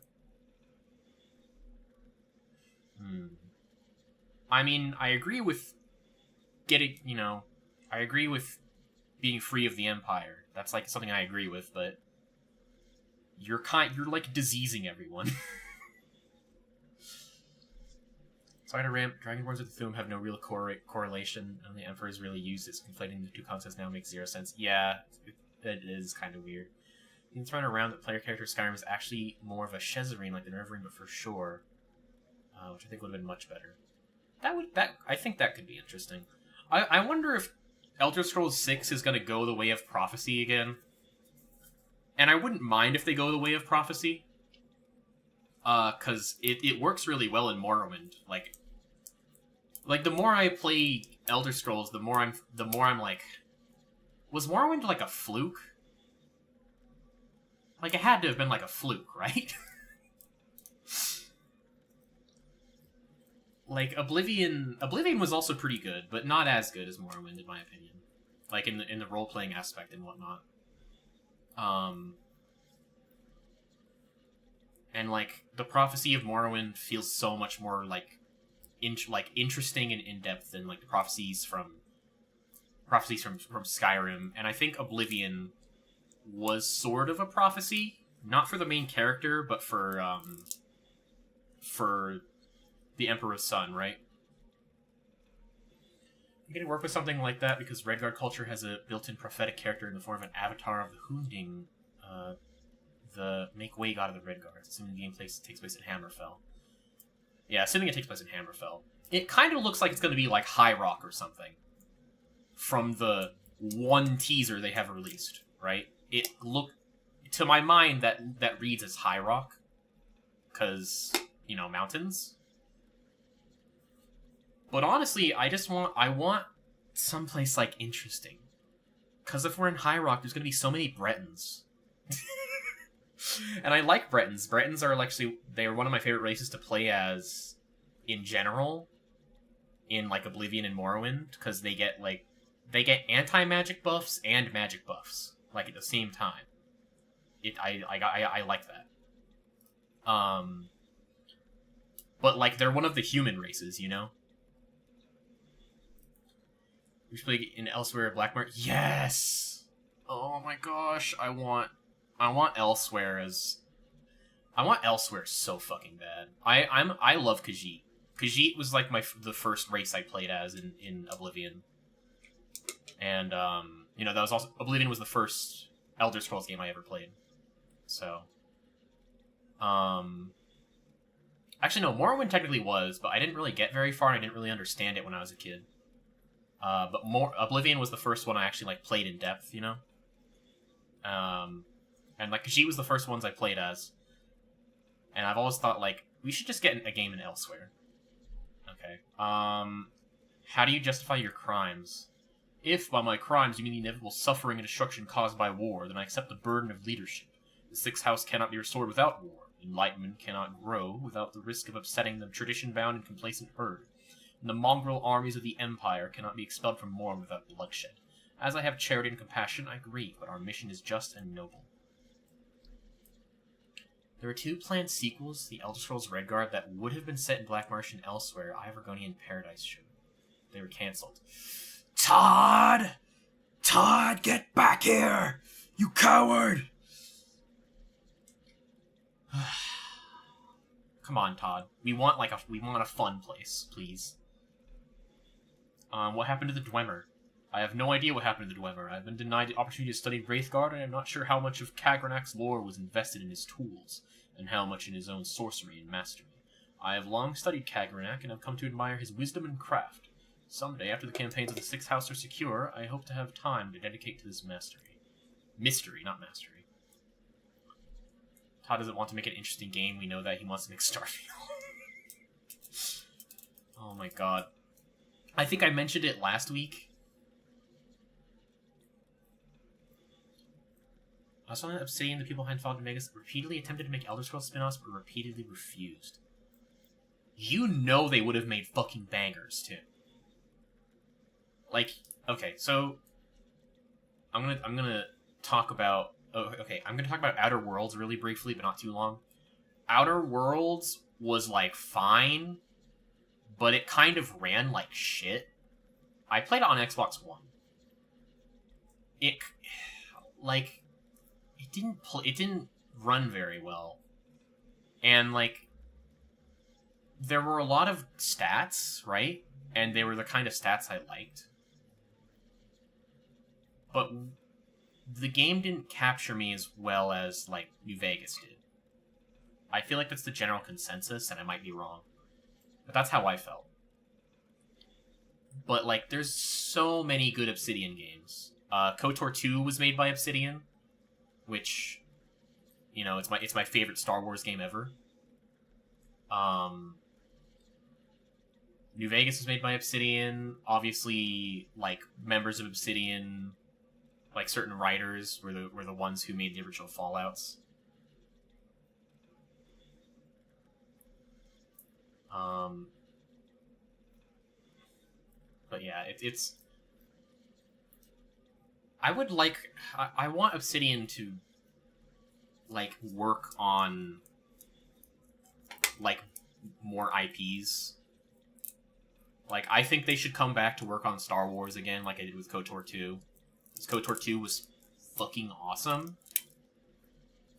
I mean, I agree with I agree with being free of the empire. That's, like, something I agree with, but you're like, diseasing everyone. Spider Ramp, Dragonborns of the Thu'um have no real correlation, and the Emperor is really used as conflating the two concepts now makes zero sense. Yeah, it is kind of weird. You can throw it around that player character Skyrim is actually more of a Shezarene like the Neverwing, but for sure. Which I think would have been much better. I think that could be interesting. I wonder if Elder Scrolls 6 is going to go the way of prophecy again. And I wouldn't mind if they go the way of prophecy. Cause it works really well in Morrowind. Like the more I play Elder Scrolls, the more I'm like, was Morrowind like a fluke? Like, it had to have been like a fluke, right? Like, Oblivion was also pretty good, but not as good as Morrowind, in my opinion. Like, in the role-playing aspect and whatnot. And, like, the prophecy of Morrowind feels so much more, like, interesting and in-depth than, like, the prophecies from Skyrim. And I think Oblivion was sort of a prophecy, not for the main character, but for the Emperor's son, right? You can work with something like that because Redguard culture has a built-in prophetic character in the form of an avatar of the Hunding, the make-way god of the Redguards, assuming the game takes place in Hammerfell. Yeah, assuming it takes place in Hammerfell. It kind of looks like it's going to be like High Rock or something. From the one teaser they have released, right? To my mind, that reads as High Rock. Because, mountains. But honestly, I want someplace, like, interesting. Because if we're in High Rock, there's going to be so many Bretons. And I like Bretons. Bretons are actually, they are one of my favorite races to play as in general. In, like, Oblivion and Morrowind. Because they get anti-magic buffs and magic buffs. Like, at the same time. I like that. But, like, they're one of the human races, We should play in Elsewhere Blackmore. Yes! Oh my gosh, I want Elsewhere so fucking bad. I love Khajiit. Khajiit was like the first race I played as in Oblivion. And that was also Oblivion was the first Elder Scrolls game I ever played. So actually no, Morrowind technically was, but I didn't really get very far and I didn't really understand it when I was a kid. But Oblivion was the first one I actually, like, played in depth, And, like, she was the first ones I played as. And I've always thought, like, we should just get a game in Elsewhere. Okay. How do you justify your crimes? If, by my crimes, you mean the inevitable suffering and destruction caused by war, then I accept the burden of leadership. The Sixth House cannot be restored without war. Enlightenment cannot grow without the risk of upsetting the tradition-bound and complacent herd. And the mongrel armies of the Empire cannot be expelled from Morrowind without bloodshed. As I have charity and compassion, I grieve, but our mission is just and noble. There were 2 planned sequels to the Elder Scrolls Redguard that would have been set in Black Marsh and elsewhere. Ivergonian Paradise show. They were cancelled. Todd! Todd, get back here! You coward! Come on, Todd. We want a fun place, please. What happened to the Dwemer? I have no idea what happened to the Dwemer. I've been denied the opportunity to study Wraithguard, and I'm not sure how much of Kagranak's lore was invested in his tools, and how much in his own sorcery and mastery. I have long studied Kagranak, and have come to admire his wisdom and craft. Someday, after the campaigns of the Sixth House are secure, I hope to have time to dedicate to this mastery. Mystery, not mastery. Todd doesn't want to make an interesting game. We know that. He wants to make Starfield. Oh my god. I think I mentioned it last week. I saw Obsidian, the people behind Fallout New Vegas, repeatedly attempted to make Elder Scrolls spin-offs, but repeatedly refused. You know they would have made fucking bangers, too. Like, okay, so... I'm gonna talk about... Oh, okay, I'm gonna talk about Outer Worlds really briefly, but not too long. Outer Worlds was, like, fine, but it kind of ran like shit. I played it on Xbox One. It didn't run very well. And, like, there were a lot of stats, right? And they were the kind of stats I liked. But the game didn't capture me as well as, like, New Vegas did. I feel like that's the general consensus, and I might be wrong. But that's how I felt. But, like, there's so many good Obsidian games. KOTOR 2 was made by Obsidian, which, you know, it's my favorite Star Wars game ever. New Vegas was made by Obsidian. Obviously, like, members of Obsidian, like certain writers, were the ones who made the original Fallouts. But yeah, it's. I want Obsidian to, like, work on, like, more IPs. Like, I think they should come back to work on Star Wars again, like I did with KOTOR 2. Because KOTOR 2 was fucking awesome.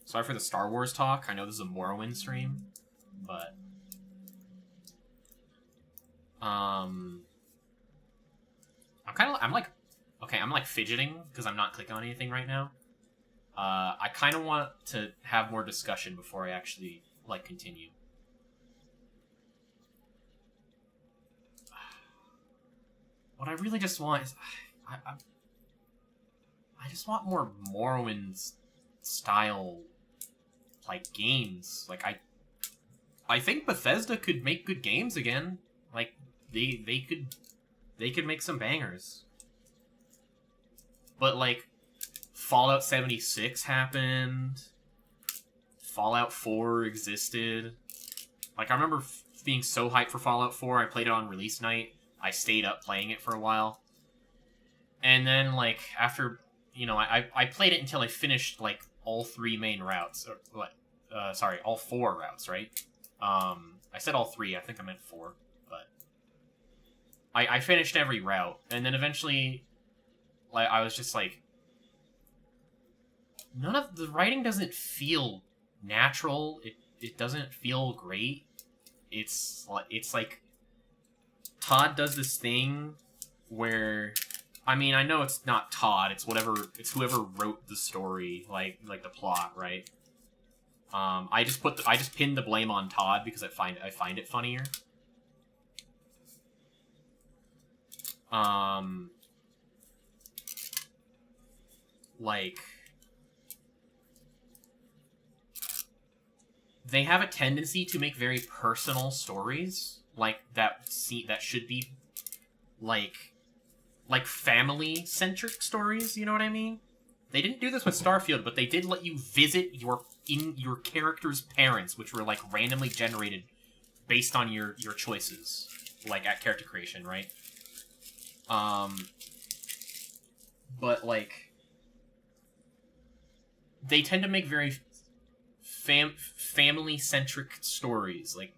Sorry for the Star Wars talk. I know this is a Morrowind stream, but I'm fidgeting because I'm not clicking on anything right now. I kind of want to have more discussion before I actually, like, continue. What I really just want is, I just want more Morrowind style, like, games. Like, I think Bethesda could make good games again. Like, they could make some bangers. But, like, Fallout 76 happened. Fallout 4 existed. Like, I remember being so hyped for Fallout 4, I played it on release night. I stayed up playing it for a while. And then, like, after, you know, I played it until I finished, like, all 3 main routes. Or, what? Sorry, all 4 routes, right? I said all 3, I think I meant 4. But I finished every route. And then eventually, like, I was just like, none of the writing doesn't feel natural. It doesn't feel great. It's like Todd does this thing where, I mean, I know it's not Todd, it's whoever wrote the story, like the plot, right? I just pinned the blame on Todd because I find it funnier. Like, they have a tendency to make very personal stories, like that should be like family-centric stories, you know what I mean? They didn't do this with Starfield, but they did let you visit your character's parents, which were, like, randomly generated based on your choices, like, at character creation, right? But, like, they tend to make very family-centric stories. Like,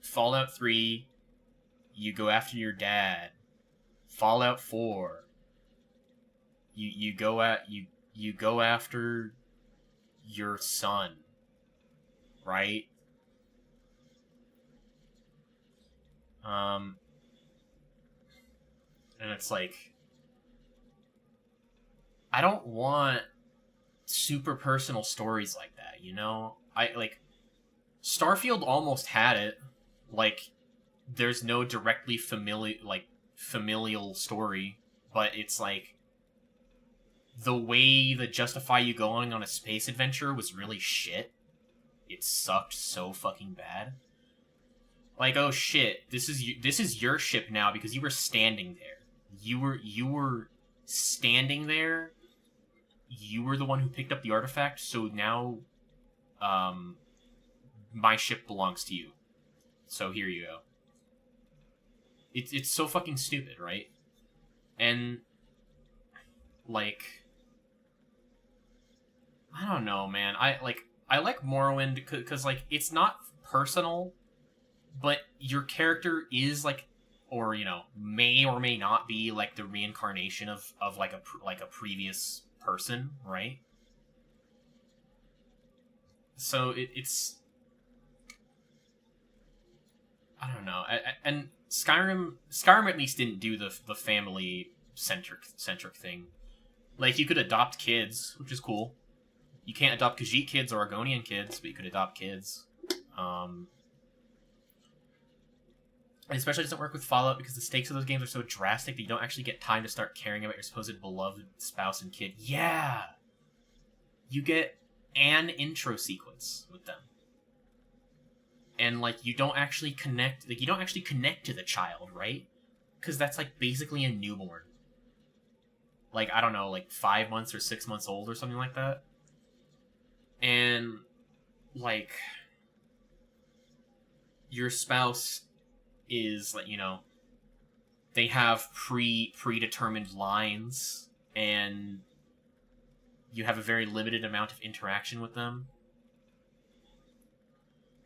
Fallout 3, you go after your dad. Fallout 4, you go after your son. right? And it's like, I don't want super personal stories like that, you know? Starfield almost had it. Like, there's no directly familial story, but it's like, the way that justify you going on a space adventure was really shit. It sucked so fucking bad. Like, oh shit, this is your ship now because you were standing there. You were standing there. You were the one who picked up the artifact, so now my ship belongs to you. So here you go. It's so fucking stupid, right? And like, I don't know, man. I like Morrowind because like, it's not personal, but your character is like, or you know, may or may not be like the reincarnation of like a previous person, right? So it's I don't know. And Skyrim at least didn't do the family centric thing. Like, you could adopt kids, which is cool. You can't adopt Khajiit kids or Argonian kids, but you could adopt kids. And especially doesn't work with Fallout because the stakes of those games are so drastic that you don't actually get time to start caring about your supposed beloved spouse and kid. Yeah! You get an intro sequence with them. And, like, you don't actually connect to the child, right? Because that's, like, basically a newborn. Like, I don't know, like 5 months or 6 months old or something like that. And, like, your spouse is, like, you know, they have predetermined lines, and you have a very limited amount of interaction with them.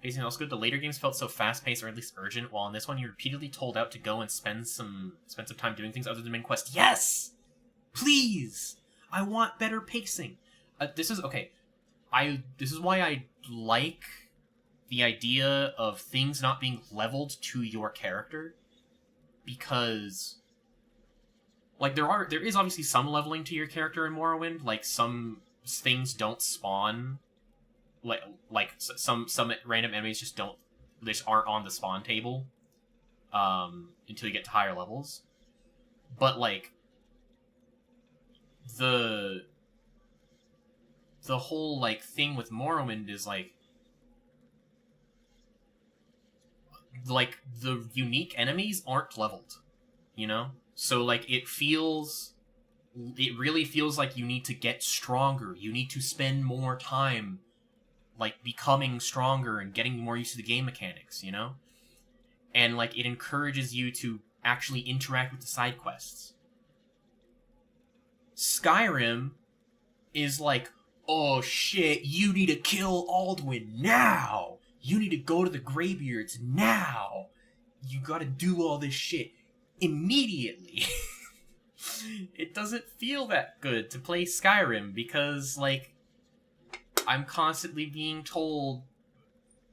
Anything else good? The later games felt so fast-paced, or at least urgent, while in this one you're repeatedly told out to go and spend some time doing things other than main quest. Yes! Please! I want better pacing. This is why I like the idea of things not being leveled to your character, because like there is obviously some leveling to your character in Morrowind. Like, some things don't spawn, like some random enemies just aren't on the spawn table until you get to higher levels. But like the whole like thing with Morrowind is like the unique enemies aren't leveled, you know? So like it really feels like you need to get stronger. You need to spend more time like becoming stronger and getting more used to the game mechanics, you know? And like it encourages you to actually interact with the side quests. Skyrim is like, oh shit, you need to kill Alduin now! You need to go to the Greybeards now! You gotta do all this shit immediately. It doesn't feel that good to play Skyrim because, like, I'm constantly being told,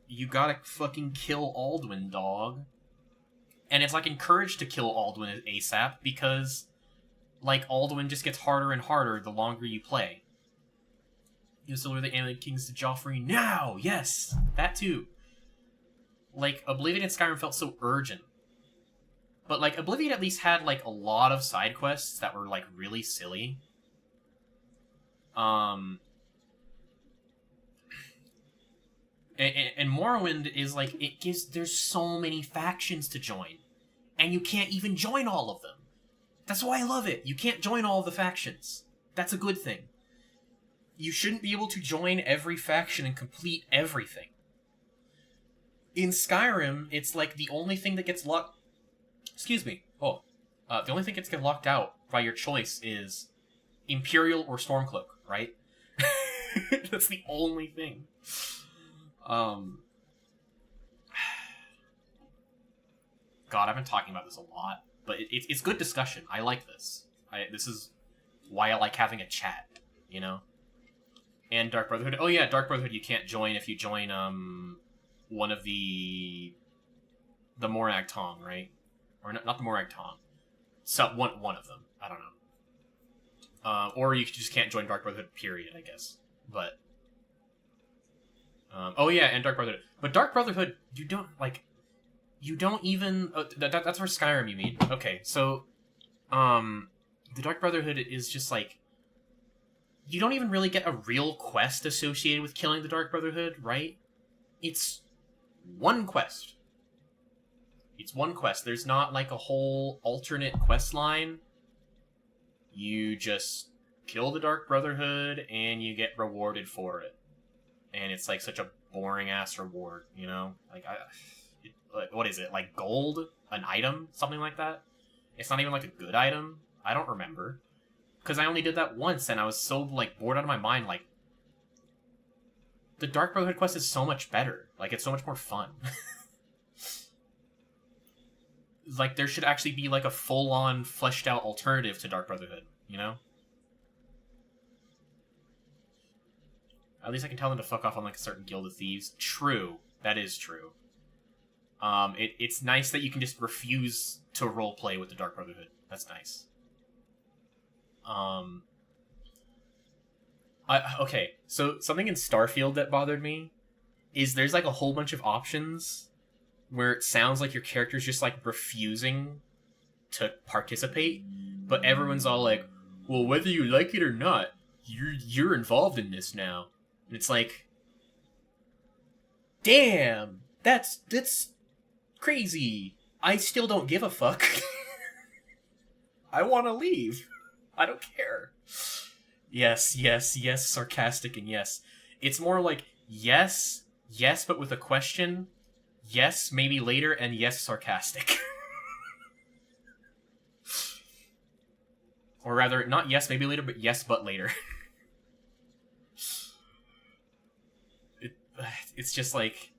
you gotta fucking kill Alduin, dog. And it's, like, encouraged to kill Alduin ASAP because, like, Alduin just gets harder and harder the longer you play. You deliver the Alien Kings to Joffrey now! Yes! That too. Like, Oblivion and Skyrim felt so urgent. But, like, Oblivion at least had, like, a lot of side quests that were, like, really silly. And Morrowind is, like, there's so many factions to join. And you can't even join all of them. That's why I love it. You can't join all of the factions. That's a good thing. You shouldn't be able to join every faction and complete everything. In Skyrim, it's like the only thing that gets locked... Excuse me. The only thing that gets locked out by your choice is Imperial or Stormcloak, right? That's the only thing. God, I've been talking about this a lot, but it's good discussion. I like this. This is why I like having a chat, you know? And Dark Brotherhood. Oh yeah, Dark Brotherhood you can't join if you join one of the Morag Tong, right? Or not the Morag Tong. So one of them. I don't know. Or you just can't join Dark Brotherhood, period, I guess. But oh yeah, and Dark Brotherhood. But Dark Brotherhood, you don't even that's for Skyrim, you mean? Okay, so the Dark Brotherhood is just like, you don't even really get a real quest associated with killing the Dark Brotherhood, right? It's one quest. It's one quest. There's not like a whole alternate quest line. You just kill the Dark Brotherhood and you get rewarded for it. And it's like such a boring ass reward, you know? Like, what is it? Like gold? An item? Something like that? It's not even like a good item? I don't remember. Because I only did that once and I was so like bored out of my mind. Like, the Dark Brotherhood quest is so much better. Like, it's so much more fun. Like, there should actually be like a full-on fleshed out alternative to Dark Brotherhood, you know? At least I can tell them to fuck off on like a certain guild of thieves. True. That is true. It's nice that you can just refuse to roleplay with the Dark Brotherhood. That's nice. Okay, so something in Starfield that bothered me is there's like a whole bunch of options where it sounds like your character's just like refusing to participate, but everyone's all like, well, whether you like it or not, you're involved in this now. And it's like, damn, that's crazy. I still don't give a fuck. I want to leave. I don't care. Yes, sarcastic and yes. It's more like, yes, but with a question. Yes, maybe later, and yes, sarcastic. Or rather, not yes, maybe later, but yes, but later. It's just like,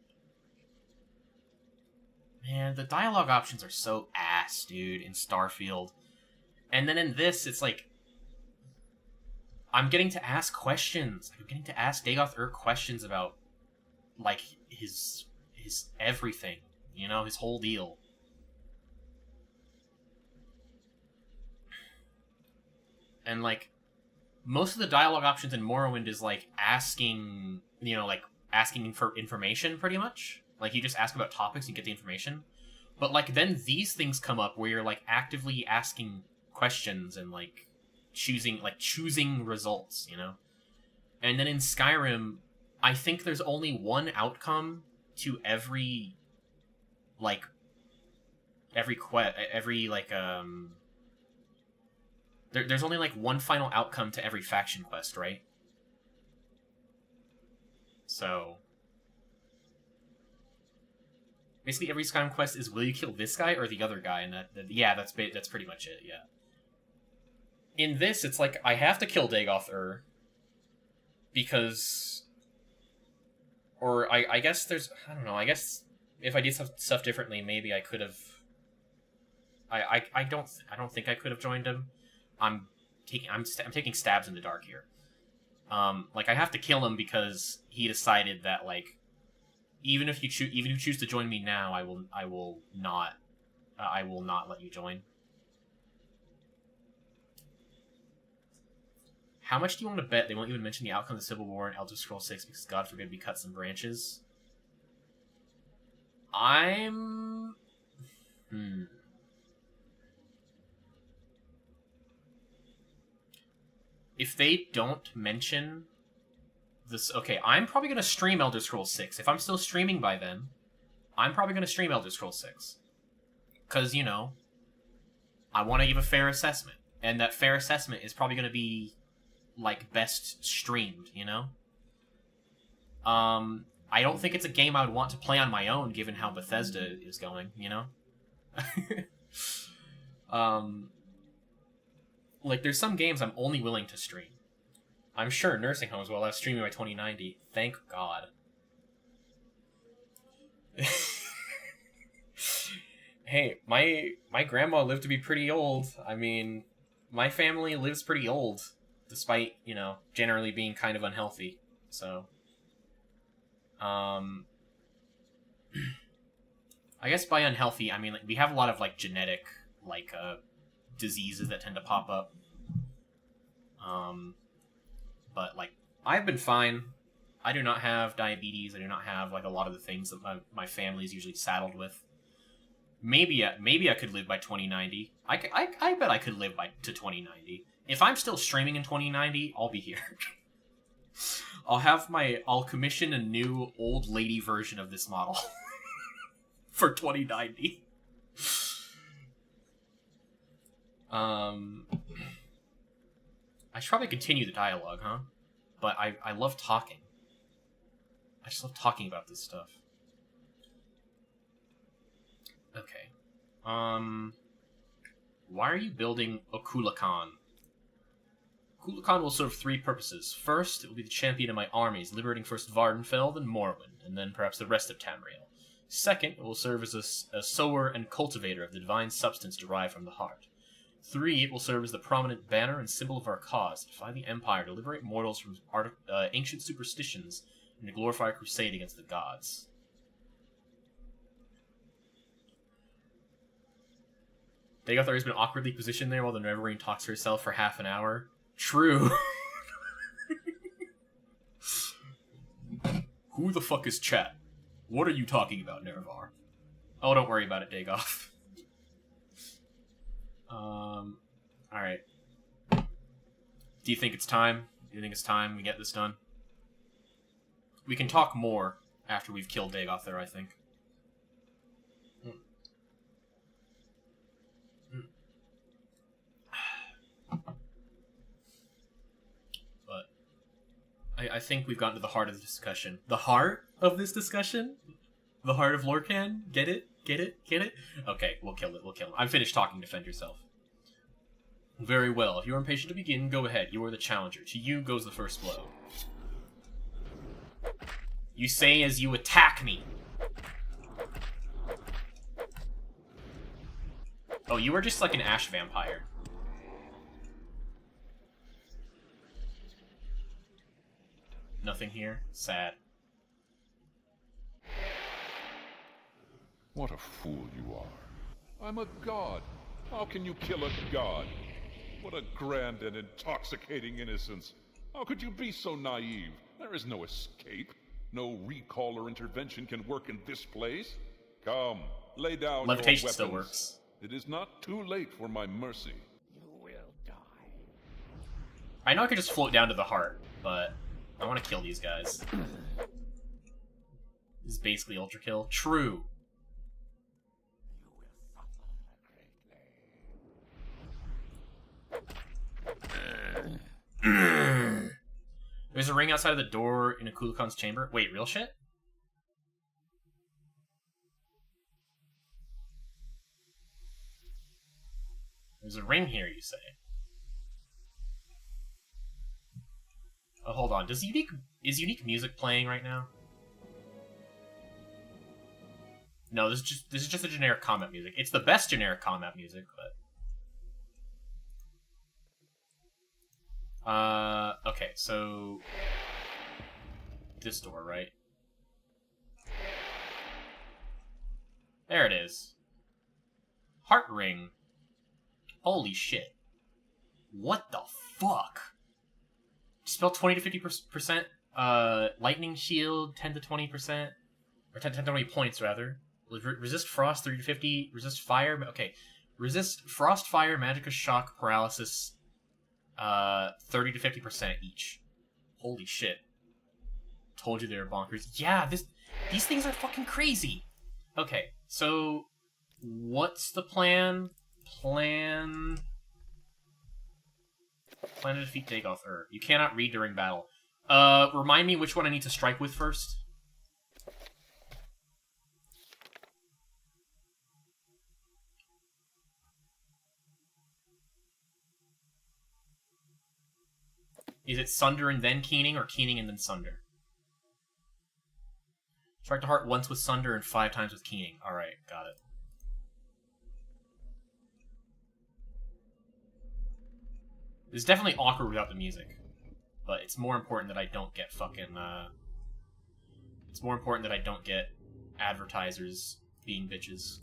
man, the dialogue options are so ass, dude, in Starfield. And then in this, it's like, I'm getting to ask questions. I'm getting to ask Dagoth questions about, like, his everything, you know, his whole deal. And, like, most of the dialogue options in Morrowind is, like, asking, you know, like, asking for information, pretty much. Like, you just ask about topics and get the information. But, like, then these things come up where you're, like, actively asking questions and, like, choosing results, you know? And then in Skyrim, I think there's only one outcome to every there's only like one final outcome to every faction quest, right? So basically every Skyrim quest is, will you kill this guy or the other guy? And that's pretty much it, yeah. In this, it's like, I have to kill Dagoth because, or I guess there's, I don't know, I guess if I did stuff differently, maybe I could have, I don't think I could have joined him. I'm taking stabs in the dark here. Like, I have to kill him because he decided that, like, even if you choose to join me now, I will not let you join. How much do you want to bet they won't even mention the outcome of the Civil War in Elder Scrolls 6 because, God forbid, we cut some branches? If they don't mention this... Okay, I'm probably going to stream Elder Scrolls 6. If I'm still streaming by then, I'm probably going to stream Elder Scrolls 6. Because, you know, I want to give a fair assessment. And that fair assessment is probably going to be, like, best streamed, you know? I don't think it's a game I would want to play on my own, given how Bethesda is going, you know? Like, there's some games I'm only willing to stream. I'm sure Nursing Homes will have streaming by 2090. Thank God. Hey, my grandma lived to be pretty old. I mean, my family lives pretty old, despite, you know, generally being kind of unhealthy. So, I guess by unhealthy, I mean, like, we have a lot of, like, genetic, like, diseases that tend to pop up. But, like, I've been fine. I do not have diabetes. I do not have, like, a lot of the things that my family is usually saddled with. Maybe I could live by 2090. I bet I could live to 2090. If I'm still streaming in 2090, I'll be here. I'll commission a new old lady version of this model for 2090. I should probably continue the dialogue, huh? But I love talking. I just love talking about this stuff. Okay. Why are you building Okulakan? Okulakan will serve 3 purposes. First, it will be the champion of my armies, liberating first Vardenfell, then Morrowind, and then perhaps the rest of Tamriel. Second, it will serve as a sower and cultivator of the divine substance derived from the heart. 3, it will serve as the prominent banner and symbol of our cause, defy the Empire to liberate mortals from ancient superstitions and to glorify a crusade against the gods. Dagothar has been awkwardly positioned there while the Neverwing talks to herself for half an hour. True. Who the fuck is chat? What are you talking about, Nerevar? Oh, don't worry about it, Dagoth. Alright. Do you think it's time? Do you think it's time we get this done? We can talk more after we've killed Dagothar, I think. But I think we've gotten to the heart of the discussion. The heart of this discussion? The heart of Lorcan? Get it? Get it? Get it? Okay, we'll kill it. We'll kill him. I'm finished talking. Defend yourself. Very well. If you are impatient to begin, go ahead. You are the challenger. To you goes the first blow. You say as you attack me. Oh, you are just like an ash vampire. Nothing here? Sad. What a fool you are. I'm a god. How can you kill a god? What a grand and intoxicating innocence. How could you be so naive? There is no escape. No recall or intervention can work in this place. Come, lay down Levitation your weapons. still works. It is not too late for my mercy. You will die. I know I could just float down to the heart, but I want to kill these guys. This is basically ultra kill. True. There's a ring outside of the door in Akulakan's chamber. Wait, real shit? There's a ring here, you say? Oh, hold on. Is unique music playing right now? No, this is just a generic combat music. It's the best generic combat music, but okay, so this door, right? There it is. Heart ring. Holy shit. What the fuck? Spell 20 to 50%. Lightning shield 10 to 20%. Or 10 to 20 points, rather. Resist frost 30 to 50. Resist fire. Okay. Resist frost, fire, magicka, shock, paralysis. 30 to 50% each. Holy shit. Told you they were bonkers. Yeah, these things are fucking crazy. Okay, so what's the plan? Plan to defeat Dagoth. You cannot read during battle. Remind me which one I need to strike with first. Is it Sunder and then Keening, or Keening and then Sunder? Strike the heart once with Sunder and 5 times with Keening. Alright, got it. It's definitely awkward without the music. but it's more important that I don't get fucking, it's more important that I don't get advertisers being bitches.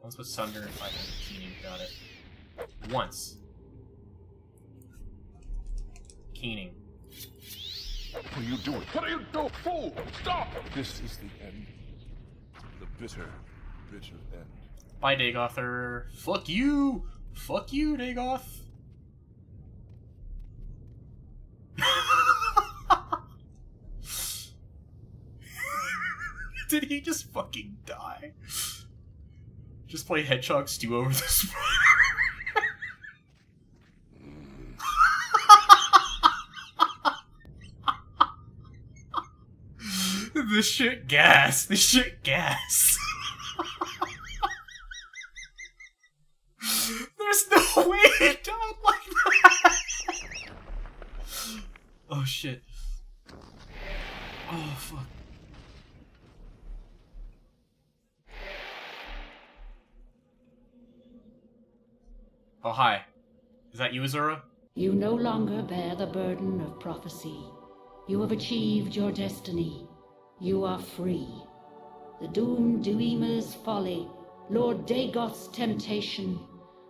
Once with Sunder and 500 Keening, got it. Once. Keening. What are you doing? What are you doing? Fool! Stop! This is the end. The bitter, bitter end. Bye, Dagother. Fuck you! Fuck you, Dagoth! Did he just fucking die? Just play Hedgehog Stew over this. This shit gas. This shit gas. There's no way it died like that. Oh shit. Oh fuck. Oh hi. Is that you, Azura? You no longer bear the burden of prophecy. You have achieved your destiny. You are free. The Doom Duima's folly, Lord Dagoth's temptation,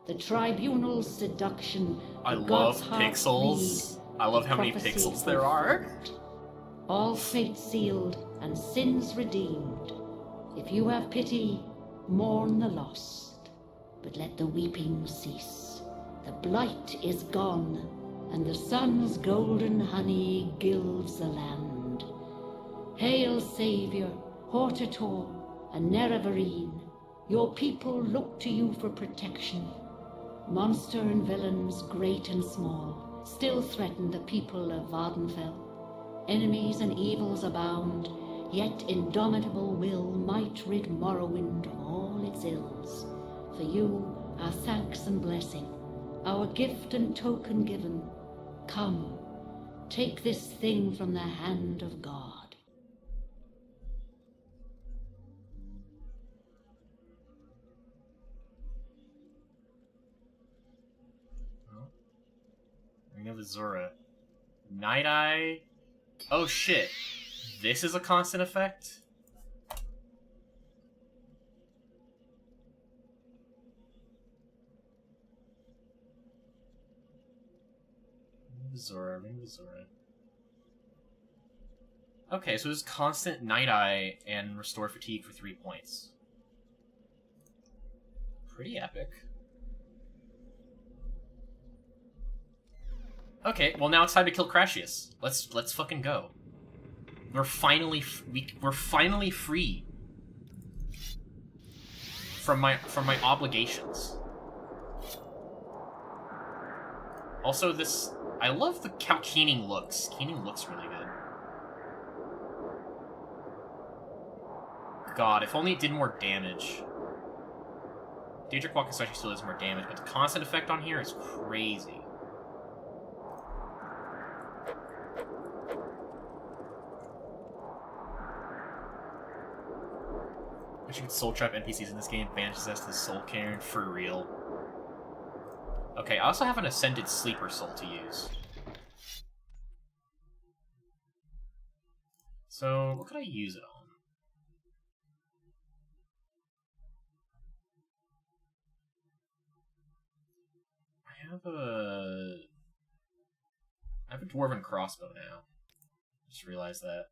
the Tribunal's seduction, I the love God's heart's pixels. greed, I love how many prophecy pixels there are. fulfilled. All fate sealed and sins redeemed. If you have pity, mourn the lost, but let the weeping cease. The blight is gone, and the sun's golden honey gilds the land. Hail, Saviour, Hortator, and Nerevarine. Your people look to you for protection. Monster and villains, great and small, still threaten the people of Vardenfell. Enemies and evils abound, yet indomitable will might rid Morrowind of all its ills. For you, our thanks and blessing, our gift and token given. Come, take this thing from the hand of God. Ring of Azura. Night Eye. Oh shit. This is a constant effect? Ring of Azura, Ring of Azura. Okay, so it's constant Night Eye and restore fatigue for 3 points. Pretty epic. Okay, well now it's time to kill Crashius. Let's fucking go. We're finally free from my obligations. Also, I love how Keening looks. Keening looks really good. God, if only it did more damage. Daedric Wakizashi still does more damage, but the constant effect on here is crazy. Wish you could soul trap NPCs in this game, banishes us to the soul cairn for real. Okay, I also have an Ascended Sleeper Soul to use. So, what could I use it on? I have a Dwarven Crossbow now. Just realized that.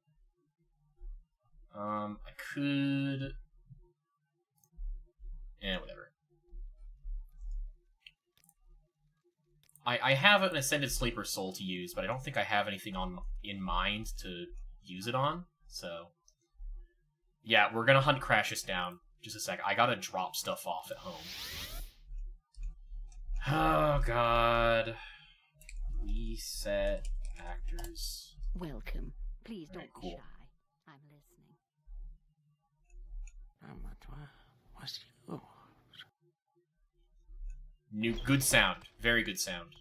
I could... whatever. I have an Ascended Sleeper Soul to use, but I don't think I have anything in mind to use it on, so... Yeah, we're gonna hunt Crashius down. Just a sec. I gotta drop stuff off at home. Oh, God. Reset actors. Welcome. Please don't Cool. be shy. I'm listening. New, good sound. Very good sound.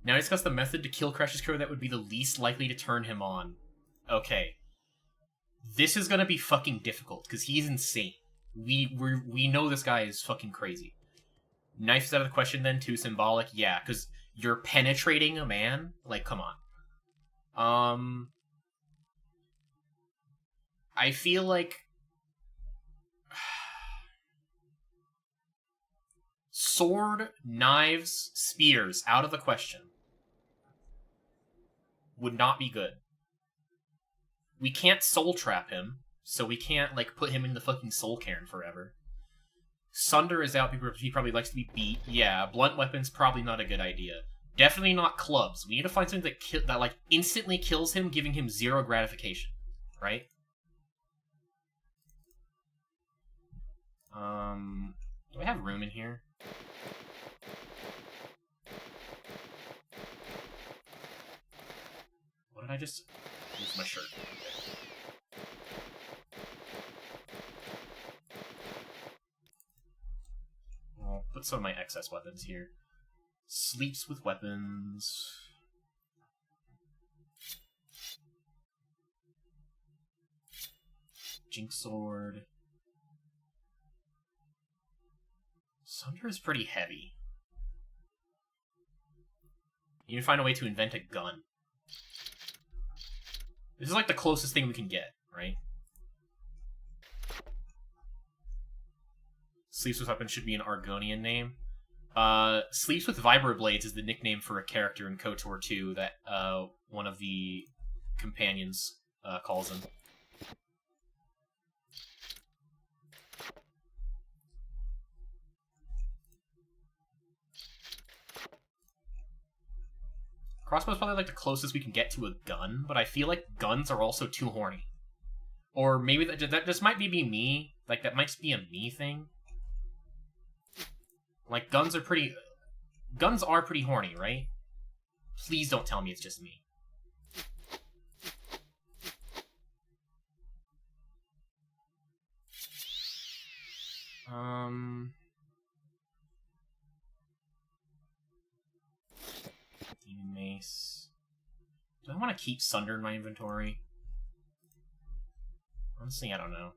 Now discuss the method to kill Crash's Crow that would be the least likely to turn him on. Okay. This is gonna be fucking difficult, because he's insane. We know this guy is fucking crazy. Knife's out of the question then, too symbolic. Yeah, because you're penetrating a man? Like, come on. I feel like... sword, knives, spears, out of the question. Would not be good. We can't soul trap him, so we can't, like, put him in the fucking soul cairn forever. Sunder is out because he probably likes to be beat. Yeah, blunt weapons, probably not a good idea. Definitely not clubs. We need to find something that like, instantly kills him, giving him 0 gratification. Right? Do I have room in here? What did I just... lose my shirt. I'll put some of my excess weapons here. Sleeps with weapons. Jinx sword. Sunder is pretty heavy. You need to find a way to invent a gun. This is like the closest thing we can get, right? Sleeps with Weapons should be an Argonian name. Sleeps with Vibroblades is the nickname for a character in KOTOR 2 that one of the companions calls him. Crossbow's probably like the closest we can get to a gun, but I feel like guns are also too horny. Or maybe that just might be me. Like, that might be a me thing. Like, guns are pretty horny, right? Please don't tell me it's just me. Demon Mace. Do I want to keep Sunder in my inventory? Honestly, I don't know.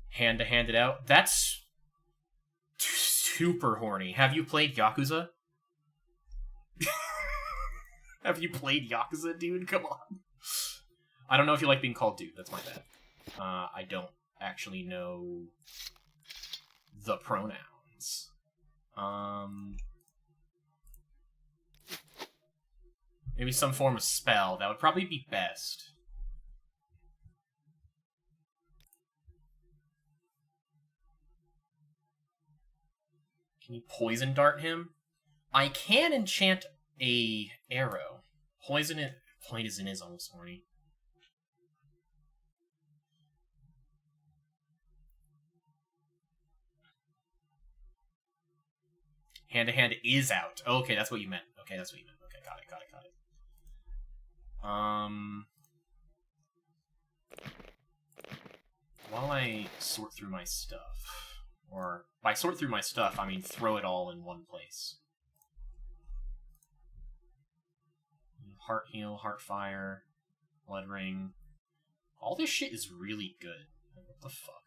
Hand to hand it out. That's super horny. Have you played Yakuza? Have you played Yakuza, dude? Come on. I don't know if you like being called dude. That's my bad. I don't actually know the pronouns. Maybe some form of spell. That would probably be best. Can you poison dart him? I can enchant a arrow. Poison is almost horny. Hand to hand is out. Oh, okay, that's what you meant. Okay, that's what you meant. Okay, got it. While I sort through my stuff, or by sort through my stuff, I mean throw it all in one place. Heart heal, heart fire, blood ring. All this shit is really good. What the fuck?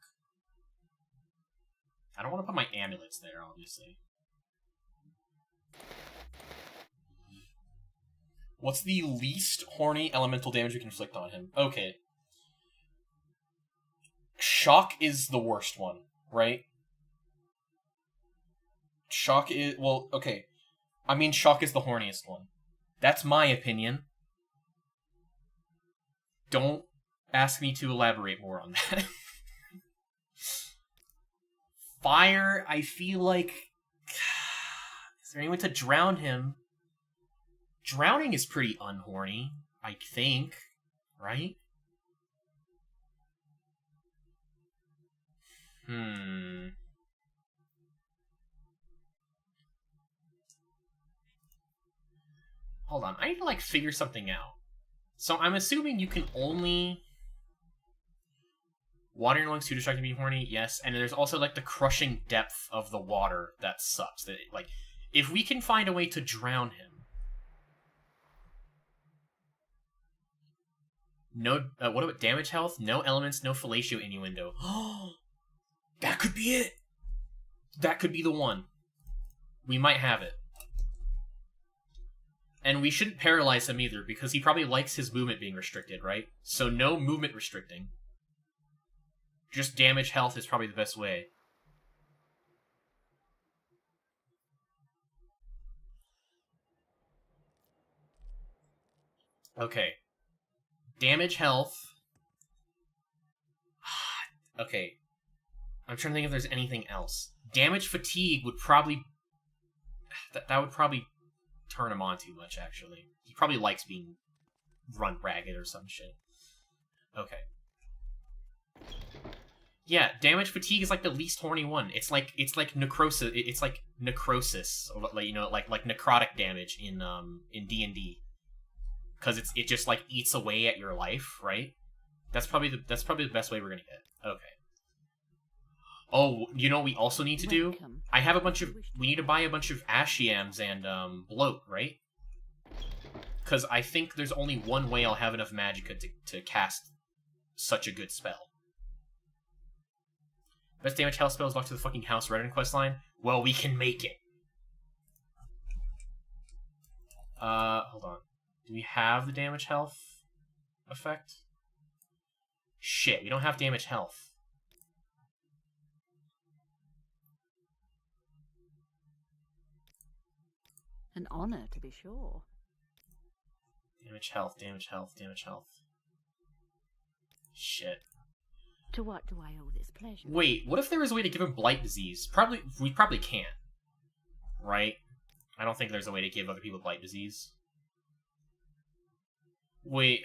I don't want to put my amulets there, obviously. What's the least horny elemental damage we can inflict on him? Okay. Shock is the worst one, right? Shock is... well, okay. I mean, Shock is the horniest one. That's my opinion. Don't ask me to elaborate more on that. Fire, I feel like... is there any way to drown him? Drowning is pretty unhorny, I think. Right? Hold on, I need to, like, figure something out. So I'm assuming you can only... water your lungs too distracting to be horny, yes. And there's also, like, the crushing depth of the water that sucks. That, like, if we can find a way to drown him... No, what about damage health? No elements, no fellatio innuendo. That could be it! That could be the one. We might have it. And we shouldn't paralyze him either, because he probably likes his movement being restricted, right? So no movement restricting. Just damage health is probably the best way. Okay. Damage health. Okay. I'm trying to think if there's anything else. Damage fatigue would probably... That would probably turn him on too much, actually. He probably likes being run ragged or some shit. Okay. Yeah, damage fatigue is like the least horny one. It's like necrosis. It's like necrosis, or like, you know, like necrotic damage in D&D, because it just like eats away at your life, right? That's probably the best way we're gonna get. Okay. Oh, you know what we also need to do? I have a bunch of... We need to buy a bunch of ashiams and bloat, right? Because I think there's only one way I'll have enough magicka to cast such a good spell. Best damage health spell is locked to the fucking House Redden questline. Well, we can make it. Hold on. Do we have the damage health effect? Shit, we don't have damage health. An honor, to be sure. Damage health, damage health, damage health. Shit. To what do I owe this pleasure? Wait, what if there was a way to give him blight disease? We probably can't. Right? I don't think there's a way to give other people blight disease. Wait,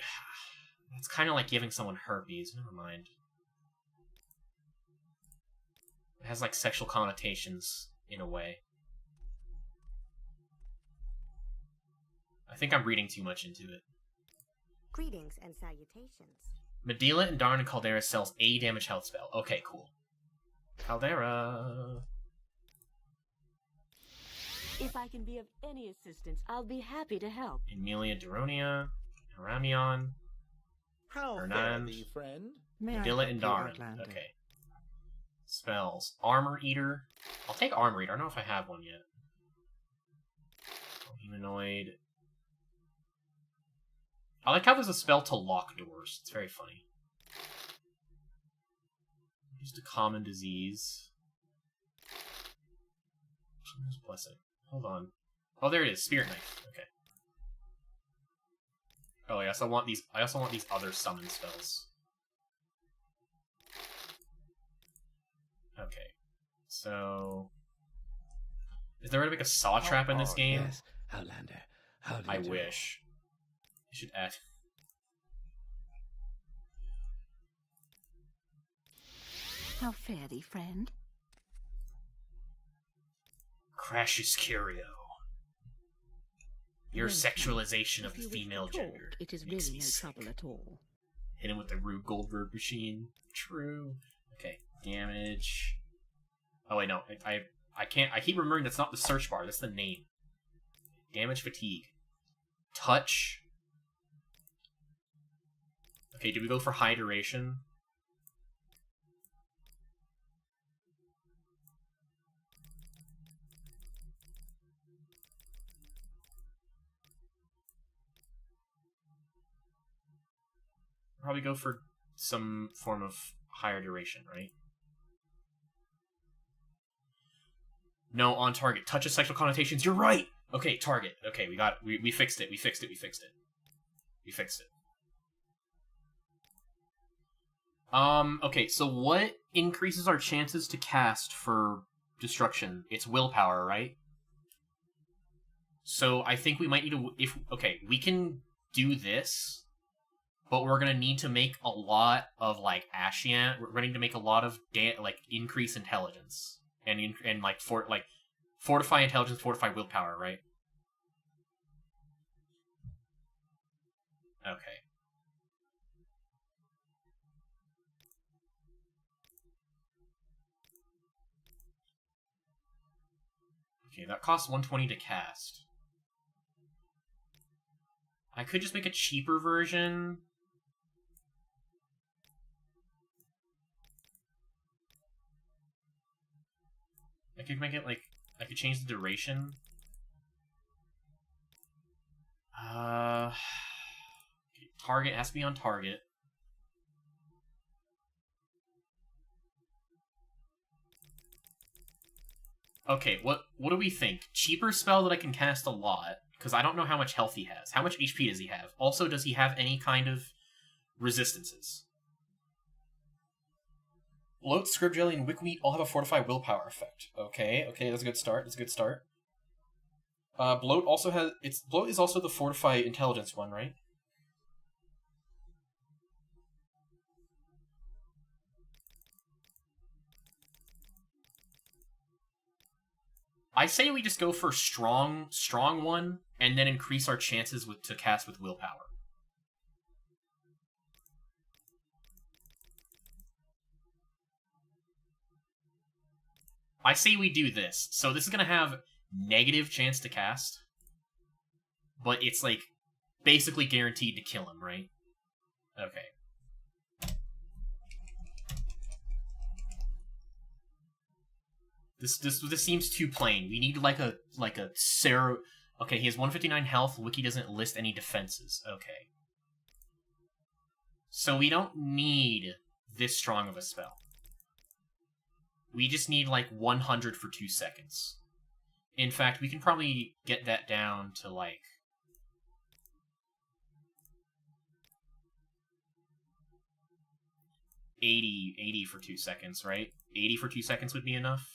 it's kind of like giving someone herpes. Never mind. It has like sexual connotations in a way. I think I'm reading too much into it. Greetings and salutations. Medela and Darn and Caldera sells a damage health spell. Okay, cool. Caldera. If I can be of any assistance, I'll be happy to help. Emilia Duronia, Haramion, How Hernan, fare thee, friend? May I Medela help and you, Darn. Outlander? Okay. Spells. Armor Eater. I'll take Armor Eater. I don't know if I have one yet. Humanoid. I like how there's a spell to lock doors. It's very funny. Used a common disease. Blessing. Hold on. Oh, there it is. Spirit Knife. Okay. Oh, yes. I also want these other summon spells. Okay. So, is there a way to make a saw trap in this game? Yes, Outlander. How do you I do? wish. I should add. How fare thee, friend? Crashes Curio. Your Well, sexualization of If the you wish female to talk, gender. it is makes really me no sick. trouble at all. Hit him with the Rube Goldberg machine. True. Okay, damage. Oh wait, no, I can't. I keep remembering that's not the search bar. That's the name. Damage fatigue. Touch. Okay, do we go for high duration? Probably go for some form of higher duration, right? No, on target. Touch of sexual connotations. You're right! Okay, target. Okay, we fixed it. We fixed it. We fixed it. We fixed it. Okay, so what increases our chances to cast for destruction? It's willpower, right? So I think we might need to... Okay, we can do this, but we're gonna need to make a lot of, like, Ashian. We're gonna need to make a lot of, increase intelligence. And fortify intelligence, fortify willpower, right? Okay. Okay, that costs 120 to cast. I could just make a cheaper version. I could make it like I could change the duration. Target has to be on target. Okay, what do we think? Cheaper spell that I can cast a lot, because I don't know how much health he has. How much HP does he have? Also, does he have any kind of resistances? Bloat, Scrib Jelly, and Wickweed all have a Fortify Willpower effect. Okay, that's a good start. Bloat also has... Bloat is also the Fortify Intelligence one, right? I say we just go for strong one, and then increase our chances to cast with willpower. I say we do this. So this is gonna have negative chance to cast, but it's like basically guaranteed to kill him, right? Okay. This seems too plain. We need like a Sarah. Okay, he has 159 health. Wiki doesn't list any defenses. Okay. So we don't need this strong of a spell. We just need like 100 for 2 seconds. In fact, we can probably get that down to like 80 for 2 seconds, right? 80 for 2 seconds would be enough.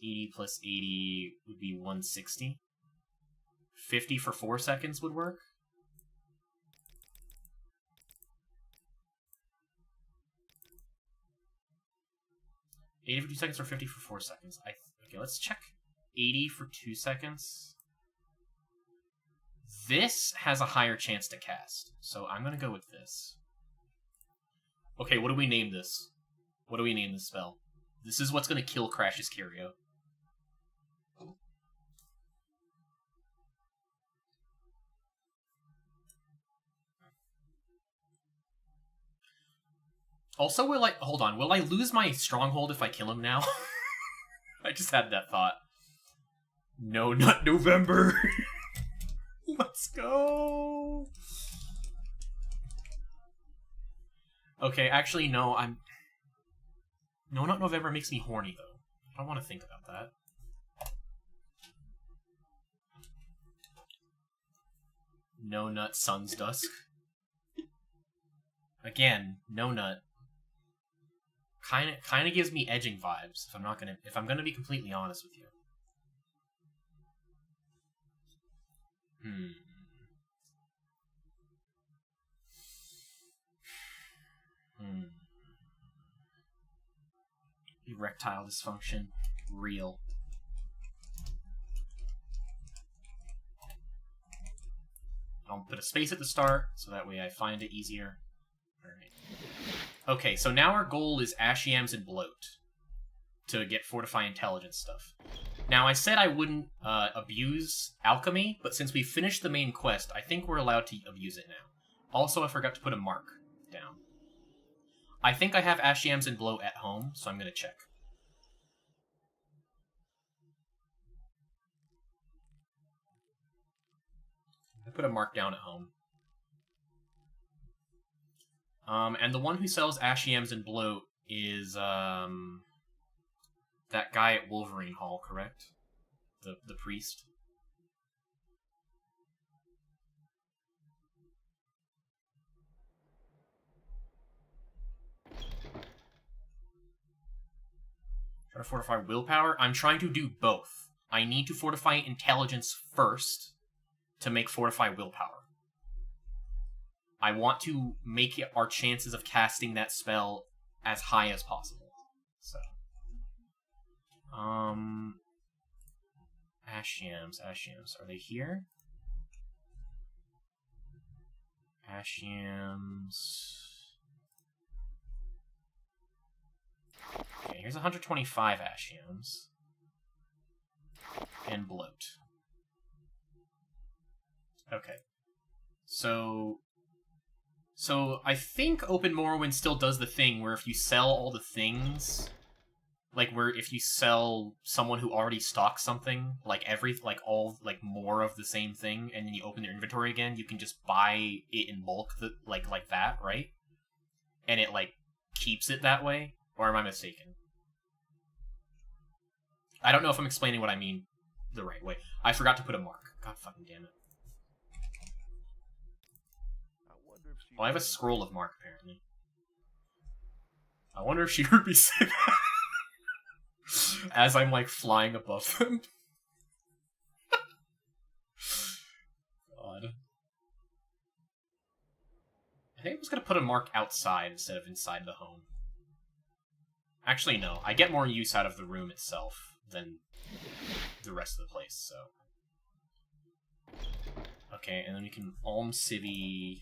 80 plus 80 would be 160. 50 for 4 seconds would work. $80 for 2 seconds or 50 for 4 seconds? Okay, let's check 80 for 2 seconds. This has a higher chance to cast, so I'm gonna go with this. Okay, what do we name this? What do we name this spell? This is what's gonna kill Crash's Curio. Also, will I lose my stronghold if I kill him now? I just had that thought. No, not November! Let's go! Okay, actually, no, No, not November makes me horny, though. I don't want to think about that. No Nut Sun's Dusk. Again, No Nut. Kind of gives me edging vibes. If I'm gonna be completely honest with you. Erectile dysfunction, real. I'll put a space at the start so that way I find it easier. All right. Okay, so now our goal is Ashiams and Bloat to get Fortify Intelligence stuff. Now, I said I wouldn't abuse Alchemy, but since we finished the main quest, I think we're allowed to abuse it now. Also, I forgot to put a mark down. I think I have Ashiams and Bloat at home, so I'm going to check. I put a mark down at home. And the one who sells Ashiams and Bloat is, that guy at Wolverine Hall, correct? The priest? Try to fortify willpower? I'm trying to do both. I need to fortify intelligence first to make fortify willpower. I want to make our chances of casting that spell as high as possible. So, Ashiams, are they here? Ashiams. Okay, here's 125 Ashiams. And Bloat. Okay. So I think Open Morrowind still does the thing where if you sell all the things, Like, where if you sell someone who already stocks something, like more of the same thing, and then you open their inventory again, you can just buy it in bulk, like that, right? And it, like, keeps it that way? Or am I mistaken? I don't know if I'm explaining what I mean the right way. I forgot to put a mark. God fucking damn it. Oh, I have a scroll of mark, apparently. I wonder if she heard me say that. As I'm, like, flying above them. God. I think I was gonna put a mark outside instead of inside the home. Actually, no. I get more use out of the room itself than the rest of the place, so... Okay, and then we can almsivvy...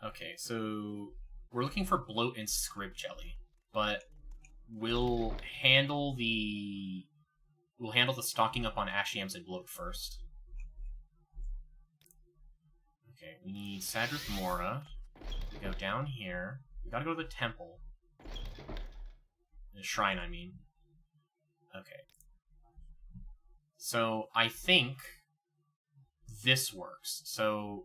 Okay, so... We're looking for bloat and scrib jelly, but we'll handle the stocking up on ashiams and bloat first. Okay, we need Sadrith Mora. We go down here. We gotta go to the temple. The shrine, I mean. Okay. So, I think this works. So,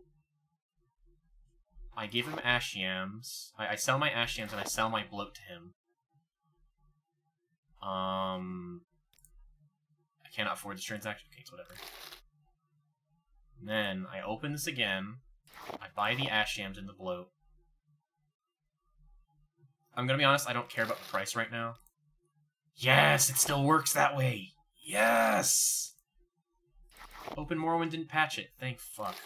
I give him ashiams. I sell my ashiams and I sell my bloat to him. I cannot afford this transaction. Okay, it's whatever. And then I open this again. I buy the ashiams and the bloat. I'm gonna be honest, I don't care about the price right now. Yes, it still works that way. Yes! Open Morrowind didn't patch it. Thank fuck.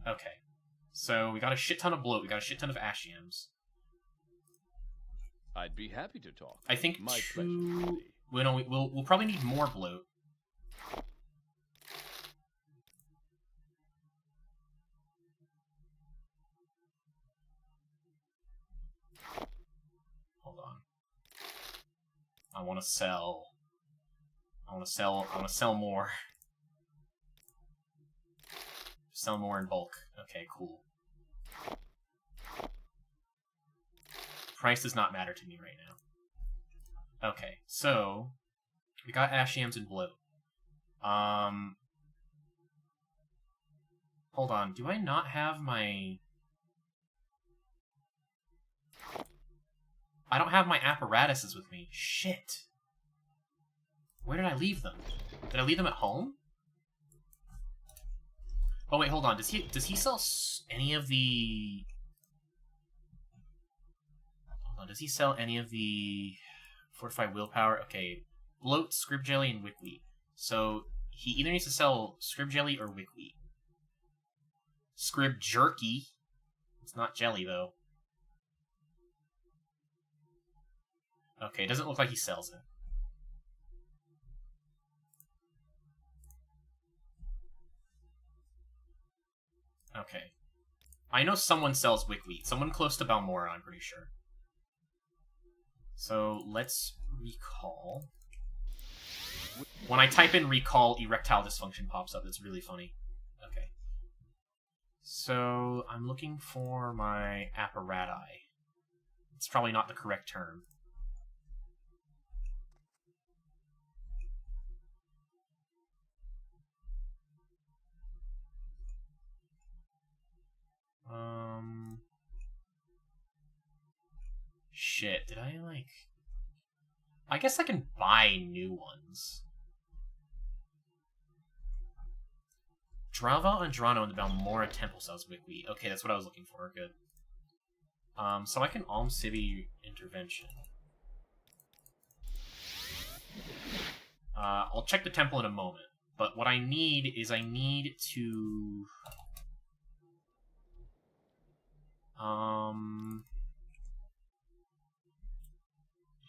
Okay. So, we got a shit ton of bloat. We got a shit ton of ashiams. I'd be happy to talk. I think My pleasure. we'll probably need more bloat. Hold on. I want to sell more. Sell more in bulk. Okay, cool. Price does not matter to me right now. Okay, so we got ashiams and bloat. Hold on, do I not have my... I don't have my apparatuses with me. Shit. Where did I leave them? Did I leave them at home? Oh wait, hold on. Does he sell any of the... Hold on, does he sell any of the fortified willpower? Okay, bloat, scrib jelly, and wickwheat. So he either needs to sell scrib jelly or wickwheat. Scrib jerky. It's not jelly though. Okay, it doesn't look like he sells it. Okay. I know someone sells wickwheat. Someone close to Balmora, I'm pretty sure. So, let's recall. When I type in recall, erectile dysfunction pops up. It's really funny. Okay. So, I'm looking for my apparati. It's probably not the correct term. Shit, did I, like... I guess I can buy new ones. Drava Andrano in the Balmora Temple sells wickwheat. Okay, that's what I was looking for. Good. So I can almsivvy intervention. I'll check the temple in a moment. But what I need is I need to...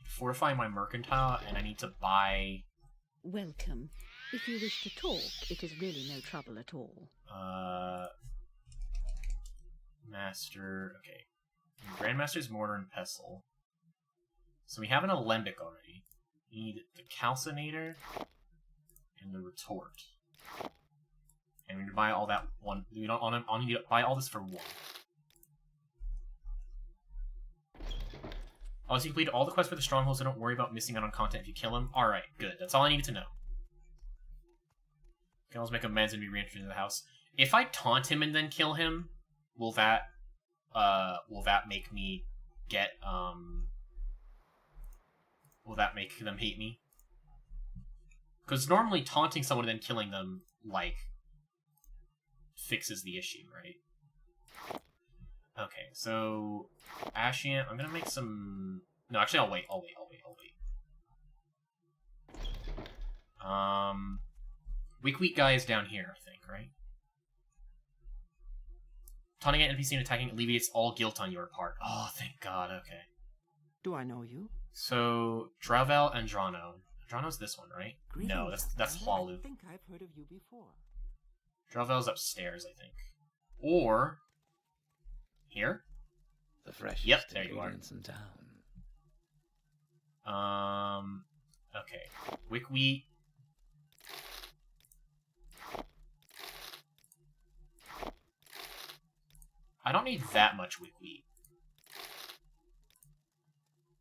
fortify my mercantile, and I need to buy... Welcome. If you wish to talk, it is really no trouble at all. Master... Okay. Grandmaster's Mortar and Pestle. So we have an Alembic already. We need the Calcinator and the retort. And we need to buy all that one. We don't want to need to buy all this for 1. Oh, so you complete all the quests for the strongholds, so don't worry about missing out on content if you kill him. Alright, good. That's all I needed to know. Can always make amends and be reintroduced into the house. If I taunt him and then kill him, will that make me get, will that make them hate me? Because normally taunting someone and then killing them, like, fixes the issue, right? Okay, so Ashian, I'm gonna make some... No, actually, I'll wait. Weak guy is down here, I think, right? Taunting an NPC and attacking alleviates all guilt on your part. Oh, thank God, okay. Do I know you? So, Dravel and Drano. Drano's this one, right? Greetings, No, that's Hlalu. I think I've heard of you before. Dravel's upstairs, I think. Or... Here? The freshest yep, there you are. ingredients in town. Okay. Wickwheat. I don't need that much wickwheat.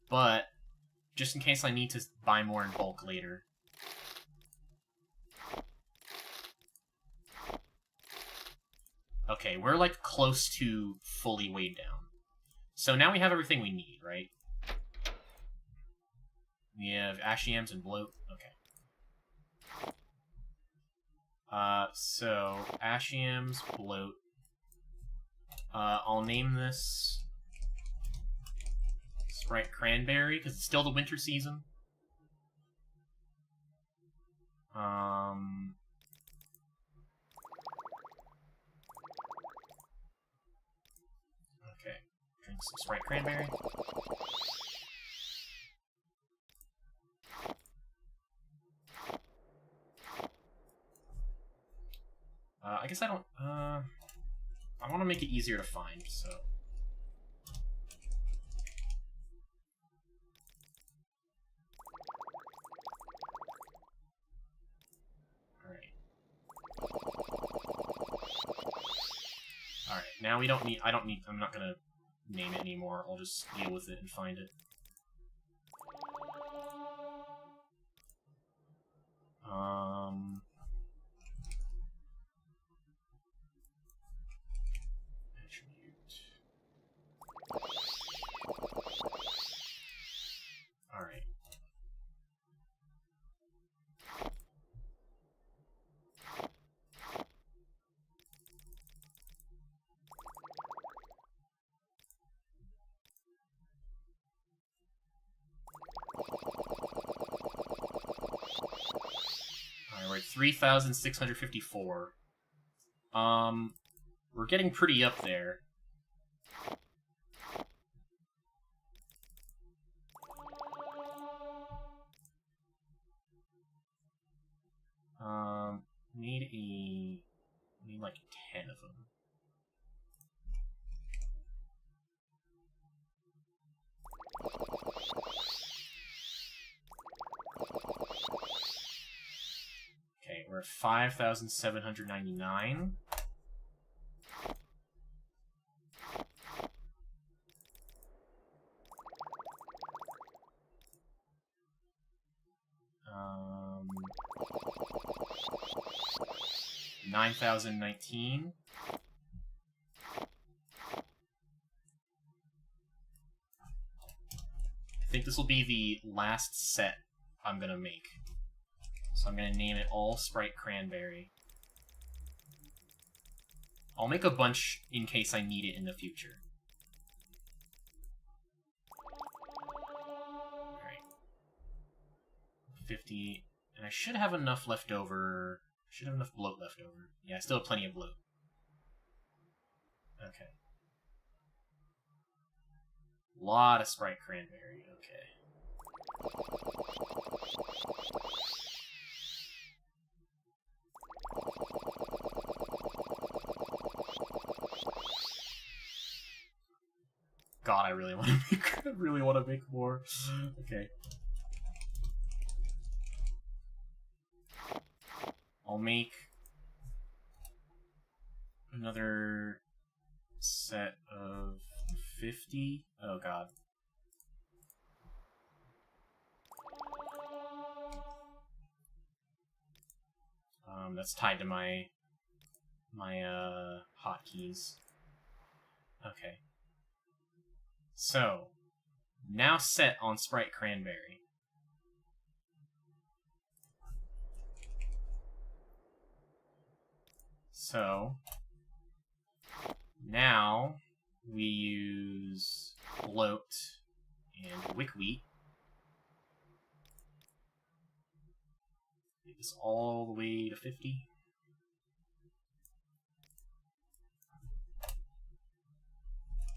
But, just in case I need to buy more in bulk later. Okay, we're like close to fully weighed down. So now we have everything we need, right? We have Ashiams and bloat. Okay. So Ashiams, bloat. I'll name this Sprite Cranberry because it's still the winter season. Okay, drink some Sprite Cranberry. I guess I don't, I want to make it easier to find, so... Alright, now we don't need, I'm not gonna name it anymore, I'll just deal with it and find it. Attribute. Alright. Alright, we're at 3,654. We're getting pretty up there. Need like 10 of them. Okay, we're at 5,799. Um, 9,019. I think this will be the last set I'm gonna make. So I'm gonna name it all Sprite Cranberry. I'll make a bunch in case I need it in the future. Alright. 50, and I should have enough left over. Should have enough bloat left over. Yeah, I still have plenty of bloat. Okay. Lot of Sprite Cranberry, okay. God, I really want to make more. Okay. I'll make another set of 50. Oh god. That's tied to my hotkeys. Okay. So, now set on Sprite Cranberry. So, now we use bloat and wickwheat. Get this all the way to 50.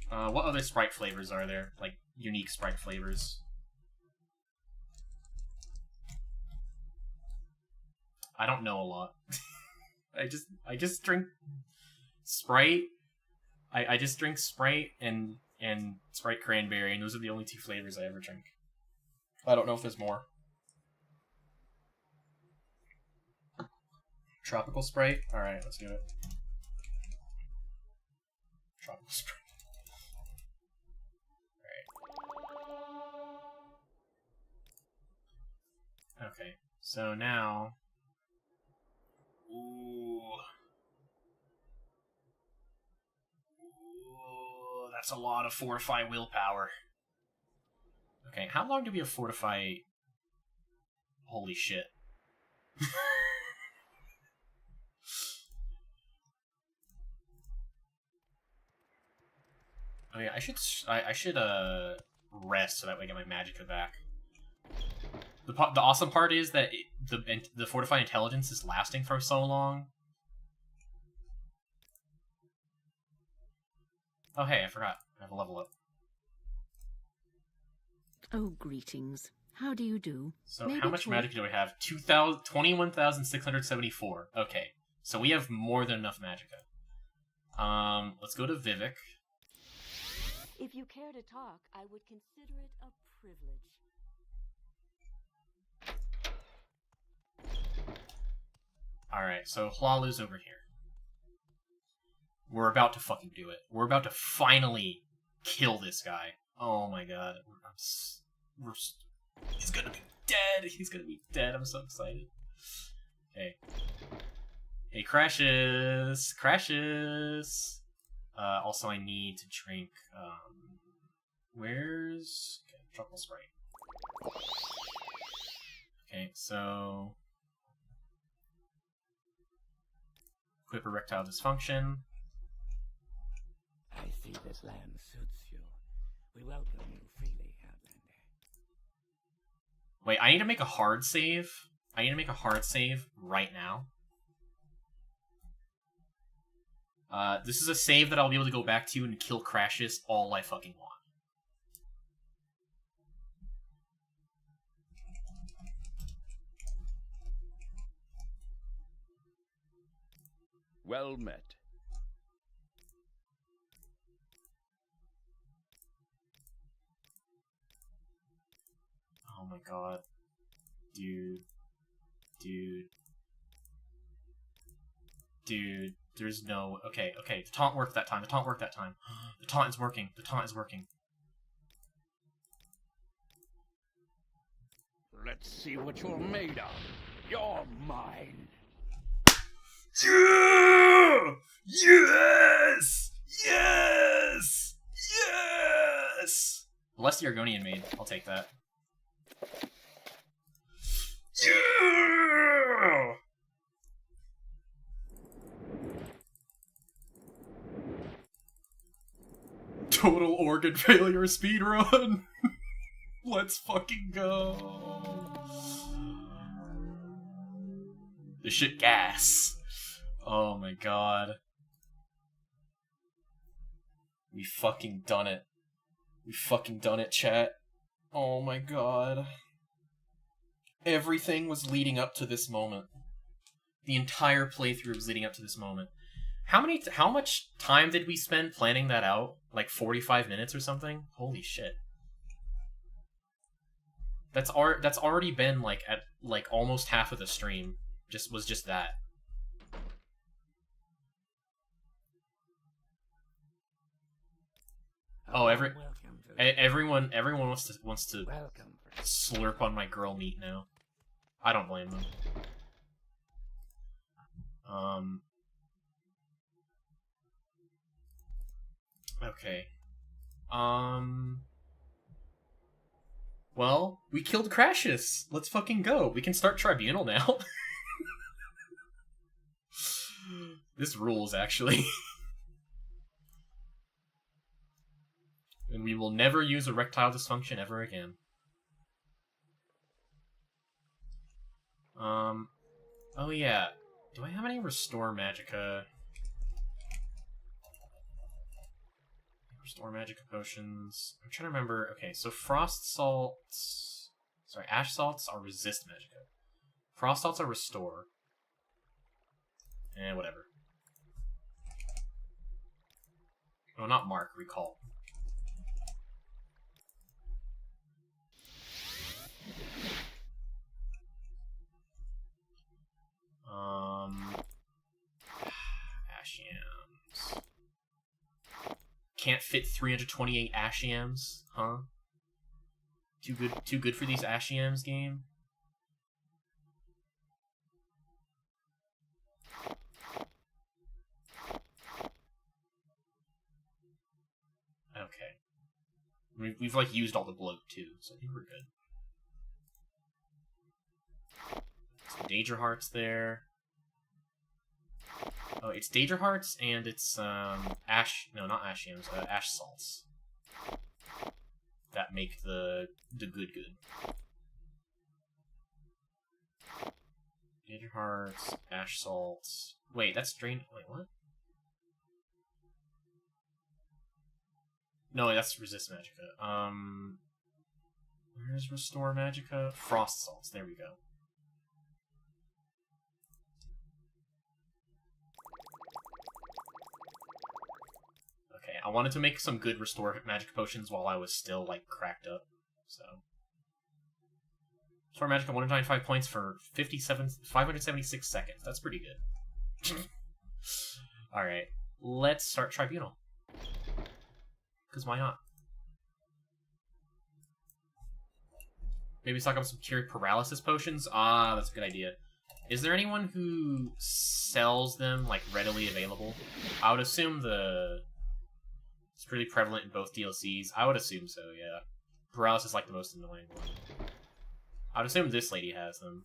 What other Sprite flavors are there? Like, unique Sprite flavors? I don't know a lot. I just drink Sprite. I just drink Sprite and Sprite Cranberry, and those are the only two flavors I ever drink. I don't know if there's more. Tropical Sprite? Alright, let's do it. Tropical Sprite. Alright. Okay, so now... Ooh, that's a lot of fortify willpower. Okay, how long do we have fortify? Holy shit. Oh yeah, I should rest so that way I get my magicka back. The awesome part is that the fortified intelligence is lasting for so long. Oh hey, I forgot. I have a level up. Oh, greetings. How do you do? So how much magicka do I have? 21,674. Okay, so we have more than enough magicka. Let's go to Vivek. If you care to talk, I would consider it a privilege. Alright, so Hlalu's over here. We're about to fucking do it. We're about to finally kill this guy. Oh my god. He's gonna be dead! He's gonna be dead, I'm so excited. Okay. Hey, Crashes! Crashes! Also I need to drink, where's... Okay, Tropical Sprite. Okay, so... Equip erectile dysfunction. I see this land suits you. We welcome you freely, Outlander. Wait, I need to make a hard save. I need to make a hard save right now. This is a save that I'll be able to go back to and kill Crashes all I fucking want. Well met. Oh my god. Dude. Dude, there's no... Okay, the taunt worked that time, the taunt is working, Let's see what you're made of. You're mine. Yeah! Yes! Yes! Yes! Bless the Argonian Maid. I'll take that. Yeah! Total organ failure speedrun! Let's fucking go! This shit gas. Oh my god. We fucking done it. We fucking done it, chat. Oh my god. Everything was leading up to this moment. The entire playthrough was leading up to this moment. How much time did we spend planning that out? Like 45 minutes or something? Holy shit. That's already been like at like almost half of the stream. was just that. Oh, everyone wants to slurp on my girl meat now. I don't blame them. Okay. Well, we killed Crassus. Let's fucking go. We can start Tribunal now. This rules, actually. And we will never use erectile dysfunction ever again. Oh yeah. Do I have any Restore Magicka? Restore Magicka potions. I'm trying to remember. Okay, so Frost Salts... Sorry, Ash Salts are Resist Magicka. Frost Salts are Restore. And whatever. Oh, not Mark, Recall. Ashiams. Can't fit 328 Ashiams, huh? Too good for these Ashiams game? Okay. We've like used all the bloat too, so I think we're good. Some Daedra Hearts there. Oh, it's Daedra Hearts and it's Ash. No, not Ashiams. Ash Salts. That make the good. Daedra Hearts, Ash Salts. Wait, that's Drain. Wait, what? No, that's Resist Magicka. Where's Restore Magicka? Frost Salts. There we go. Okay, I wanted to make some good Restore Magic potions while I was still, like, cracked up, so... Restore Magic 195 points for 576 seconds. That's pretty good. Alright, let's start Tribunal. Because why not? Maybe stock up some Cured Paralysis potions? Ah, that's a good idea. Is there anyone who sells them, like, readily available? I would assume it's pretty prevalent in both DLCs. I would assume so, yeah. Paralysis is like the most annoying one. I would assume this lady has them.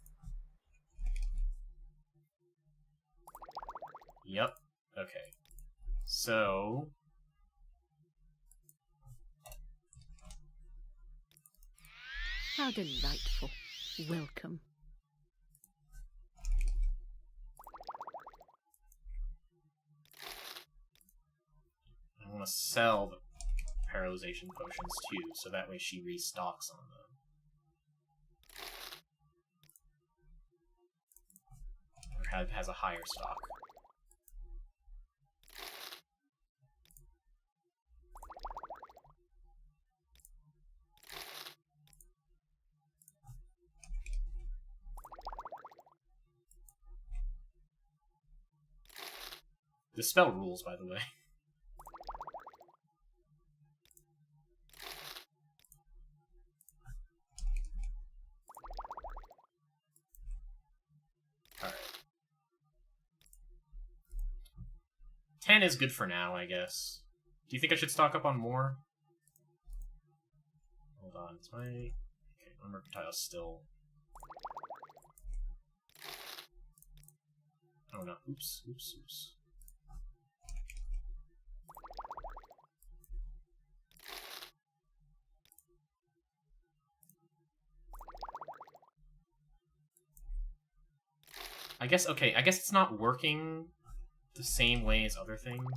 Yep. Okay. So... How delightful. Welcome. I want to sell the paralyzation potions too, so that way she restocks on them. Or has a higher stock. The spell rules, by the way. Alright. 10 is good for now, I guess. Do you think I should stock up on more? Hold on, it's my... Okay, one mercantile still... Oh no, oops. I guess it's not working the same way as other things.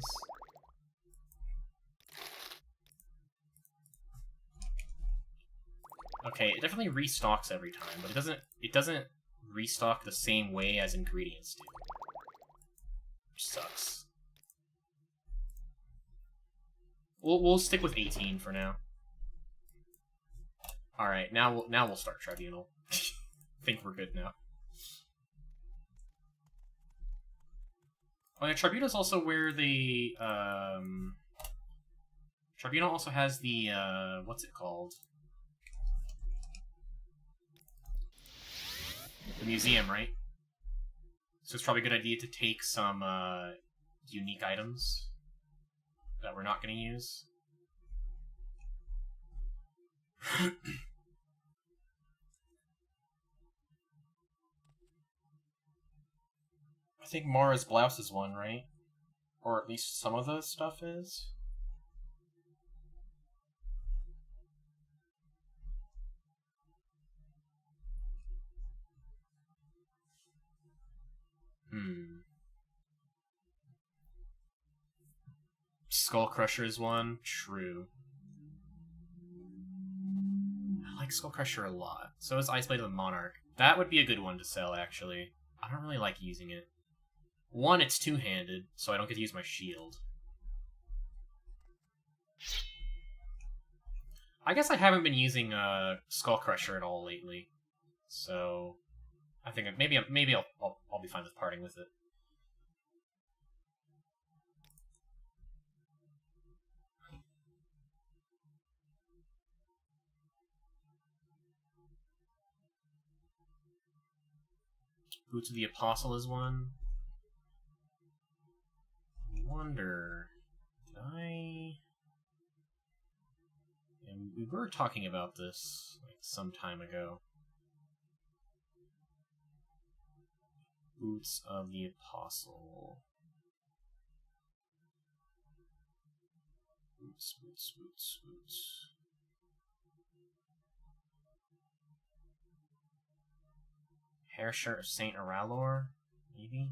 Okay, it definitely restocks every time, but it doesn't restock the same way as ingredients do. Which sucks. We'll stick with 18 for now. Alright, now we'll start Tribunal. I think we're good now. Oh, yeah, Tribunal's also where the, Tribunal also has the, what's it called? The museum, right? So it's probably a good idea to take some, unique items that we're not going to use. I think Mara's blouse is one, right? Or at least some of the stuff is. Skull Crusher is one. True. I like Skull Crusher a lot. So is Ice Blade of the Monarch. That would be a good one to sell, actually. I don't really like using it. One, it's two-handed, so I don't get to use my shield. I guess I haven't been using Skull Crusher at all lately, so I think maybe I'll be fine with parting with it. Boots of the Apostle is one. I wonder, did I? And we were talking about this like some time ago. Boots of the Apostle. Boots. Hair shirt of Saint Aralor, maybe?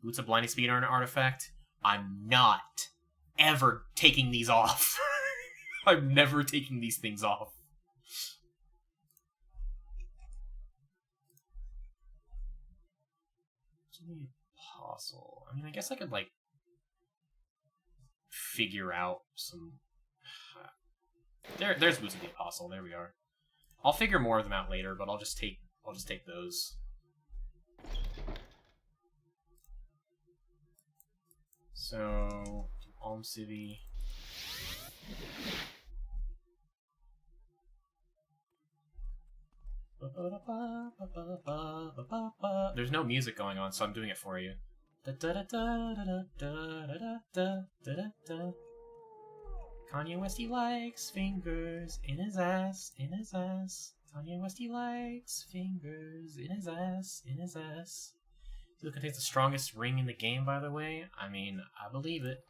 Boots of Blinding Speed are an artifact. I'm not ever taking these off. I'm never taking these things off. The Apostle. I mean, I guess I could, like, figure out some... There's Boots of the Apostle. There we are. I'll figure more of them out later, but I'll just take those. So, Alm Civvy. There's no music going on, so I'm doing it for you. Kanye West, he likes fingers in his ass, in his ass. Kanye West, he likes fingers in his ass, in his ass. It contains the strongest ring in the game, by the way. I mean, I believe it.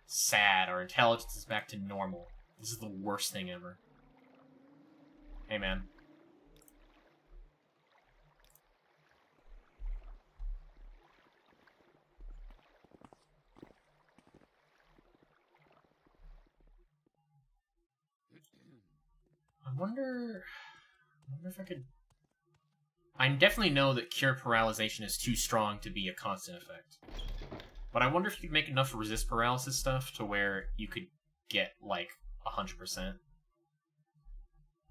Sad. Our intelligence is back to normal. This is the worst thing ever. Hey, man. I wonder if I could... I definitely know that Cure Paralyzation is too strong to be a constant effect. But I wonder if you could make enough resist paralysis stuff to where you could get, like, 100%.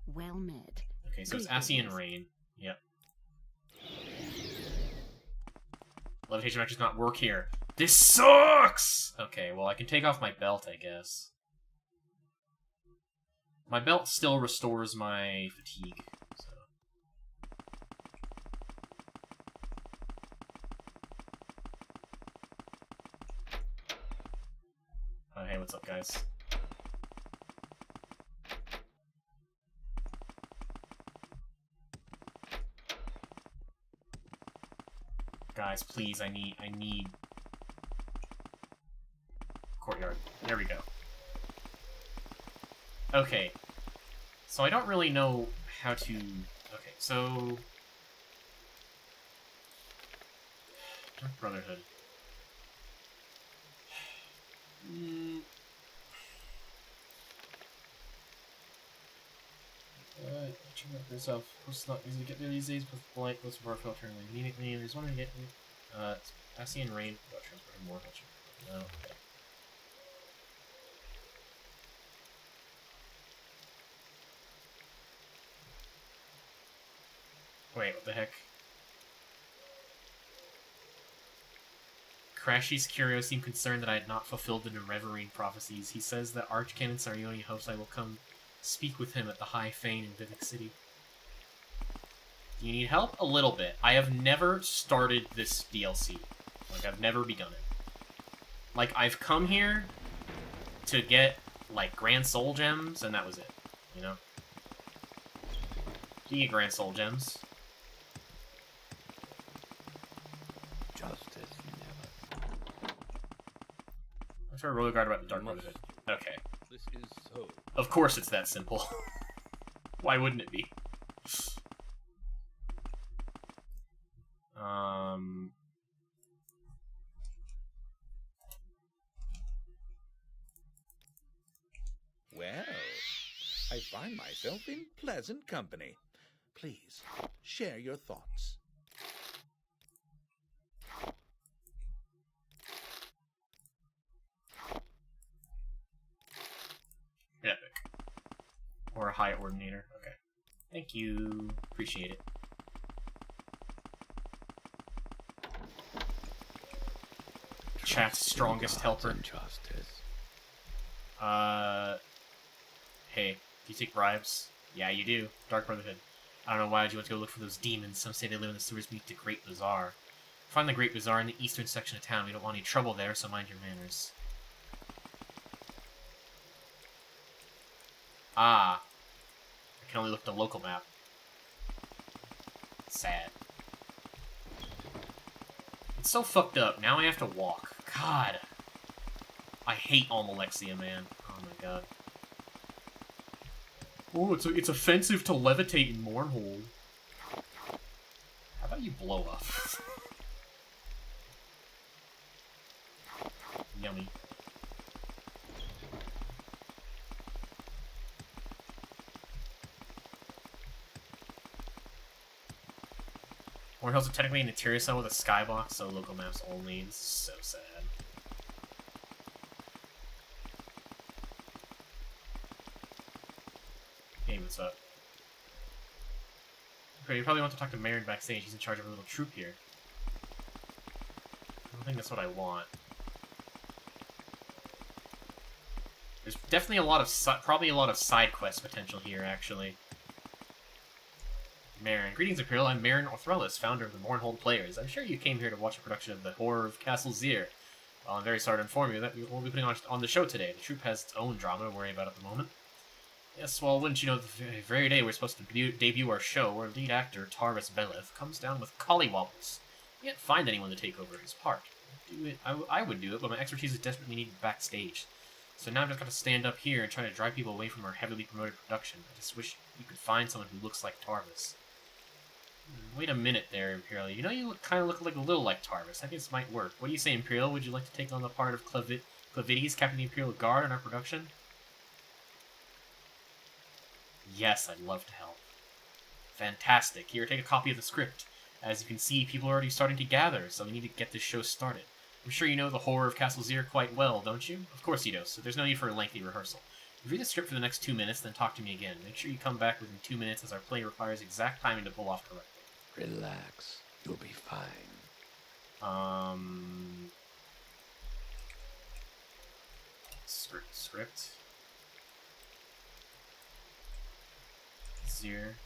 Well met. Okay, so it's Ascian Rain. Yep. Levitation might just not work here. This sucks! Okay, well, I can take off my belt, I guess. My belt still restores my fatigue, so... Oh, hey, what's up, guys? Guys, please, I need... Courtyard. There we go. Okay. So I don't really know how to... Okay, so... Dark Brotherhood. Check out yourself. It's not easy to get there these days with light, close to bar filtering immediately. There's one to get Ascian Rain without transporting more filter. No, okay. Wait, what the heck? Crashy's Curio seemed concerned that I had not fulfilled the Nerevarine prophecies. He says that Archcanon Sarioni hopes I will come speak with him at the High Fane in Vivek City. Do you need help? A little bit. I have never started this DLC. Like, I've never begun it. Like, I've come here to get, like, Grand Soul Gems, and that was it. You know? You get Grand Soul Gems. Justice never. I'm sure Royal Guard about the Dark Brotherhood. Okay. This is so. Of course it's that simple. Why wouldn't it be? Well, I find myself in pleasant company. Please, share your thoughts. Epic. Or a High Ordinator. Okay. Thank you. Appreciate it. Chat's strongest helper. Justice. Hey, do you take bribes? Yeah, you do. Dark Brotherhood. I don't know why you want to go look for those demons. Some say they live in the sewers beneath the Great Bazaar. Find the Great Bazaar in the eastern section of town. We don't want any trouble there, so mind your manners. Ah. I can only look at the local map. Sad. It's so fucked up. Now I have to walk. God. I hate Almalexia, man. Oh my god. Oh, it's offensive to levitate in Mournhold. How about you blow up? Yummy. Mournhold's technically an interior cell with a skybox, so local maps only. This is so sad. Hey, what's up? Okay, you probably want to talk to Marin backstage. He's in charge of a little troop here. I don't think that's what I want. There's definitely a lot of probably a lot of side quest potential here, actually. Marin. Greetings, Imperial. I'm Marin Orthrellis, founder of the Mournhold Players. I'm sure you came here to watch a production of The Horror of Castle Zir. Well, I'm very sorry to inform you that we won't be putting on the show today. The troupe has its own drama to worry about at the moment. Yes, well, wouldn't you know, the very day we're supposed to debut our show, our lead actor, Tarvis Beleth, comes down with collywobbles. We can't find anyone to take over his part. I would do it, but my expertise is desperately needed backstage. So now I've just got to stand up here and try to drive people away from our heavily promoted production. I just wish you could find someone who looks like Tarvis. Wait a minute there, Imperial. You know you kind of look like a little like Tarvis. I think this might work. What do you say, Imperial? Would you like to take on the part of Clavides, Captain of the Imperial Guard, in our production? Yes, I'd love to help. Fantastic. Here, take a copy of the script. As you can see, people are already starting to gather, so we need to get this show started. I'm sure you know The Horror of Castle Zir quite well, don't you? Of course you do, so there's no need for a lengthy rehearsal. Read the script for the next 2 minutes, then talk to me again. Make sure you come back within 2 minutes, as our play requires exact timing to pull off correctly. Relax. You'll be fine. Script. Zir.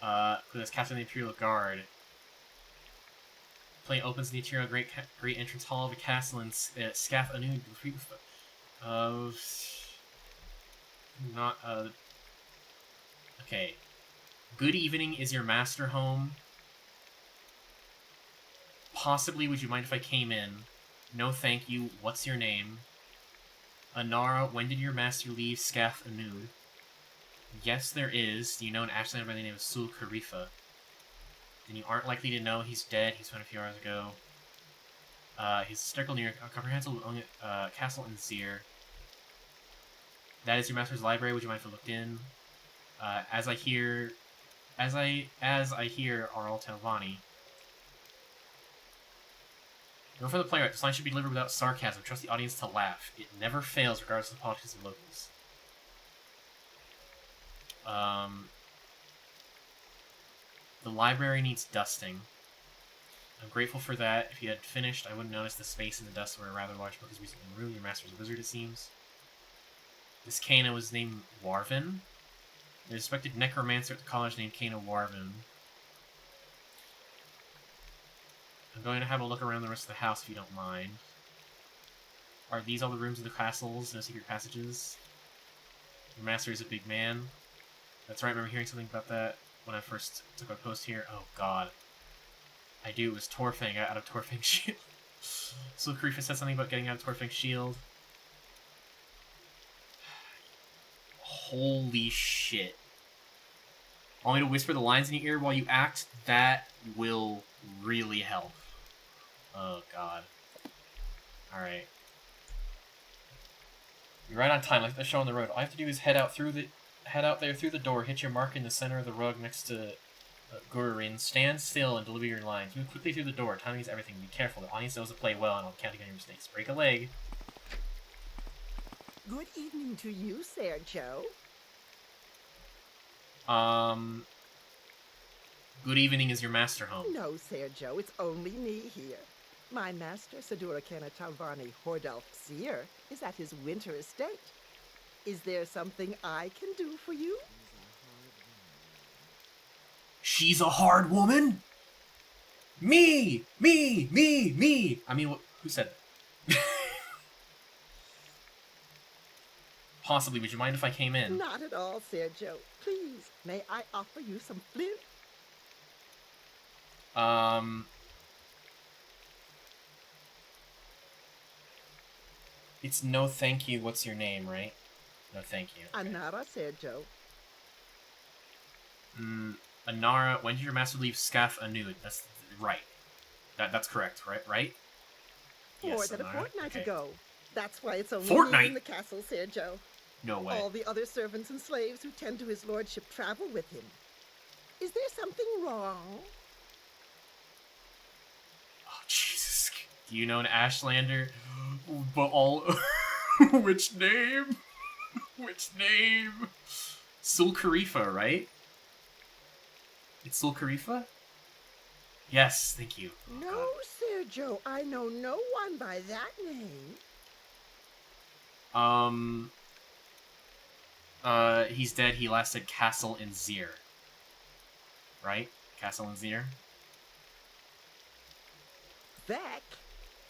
As Captain of the Imperial Guard. Play opens the interior great entrance hall of a castle in Scath Anud. Okay. Good evening, is your master home? Possibly, would you mind if I came in? No thank you, what's your name? Anara, when did your master leave Scath Anud? Yes, there is. Do you know an Ashlander by the name of Sul Karifa? Then you aren't likely to know he's dead. He's found a few hours ago. He's circled near a comprehensive castle in Zir. That is your master's library. Would you mind if I looked in? As I hear, are all Telvanni. Go for the playwright. This line should be delivered without sarcasm. Trust the audience to laugh. It never fails, regardless of the politics of locals. The library needs dusting. I'm grateful for that. If you had finished, I wouldn't notice the space in the dust where a rather large book is recently ruined. Your master's a wizard, it seems. This Kana was named Warvin. A respected necromancer at the college named Kana Warvin. I'm going to have a look around the rest of the house if you don't mind. Are these all the rooms of the castles? No secret passages? Your master is a big man. That's right, I remember hearing something about that when I first took my post here. Oh god. I do, it was Torfang. I got out of Torfang's shield. So Karifa said something about getting out of Torfang's shield. Holy shit. Want me to whisper the lines in your ear while you act? That will really help. Oh god. Alright. You're right on time, like the show on the road. All I have to do is head out there through the door, hit your mark in the center of the rug next to Gurin, stand still and deliver your lines. Move quickly through the door. Timing is everything. Be careful. The audience knows to play well and I'll count on your mistakes. Break a leg. Good evening to you, Sergio. Good evening, is your master home? No, Sergio, it's only me here. My master, Sadura Kana Talvani Hordalf Seer, is at his winter estate. Is there something I can do for you? She's a hard woman? Me! I mean, who said that? Possibly, would you mind if I came in? Not at all, Sergio. Please, may I offer you some flint? It's no thank you, what's your name, right? No thank you. Okay. Anara, Sergio. Anara, when did your master leave Scath Anud? That's right. That's correct, right? More Yes, than Anara. a fortnight Okay. ago. That's why it's only Fortnight? me in the castle, Sergio. No way. All the other servants and slaves who tend to his lordship travel with him. Is there something wrong? Oh, Jesus. Do you know an Ashlander? But all... Which name? Which name? Sulkarifa, right? It's Sulkarifa? Yes, thank you. Oh, No, Sergio, I know no one by that name. He's dead. He last said Castle in Zir. Right? Castle in Zir? Beck?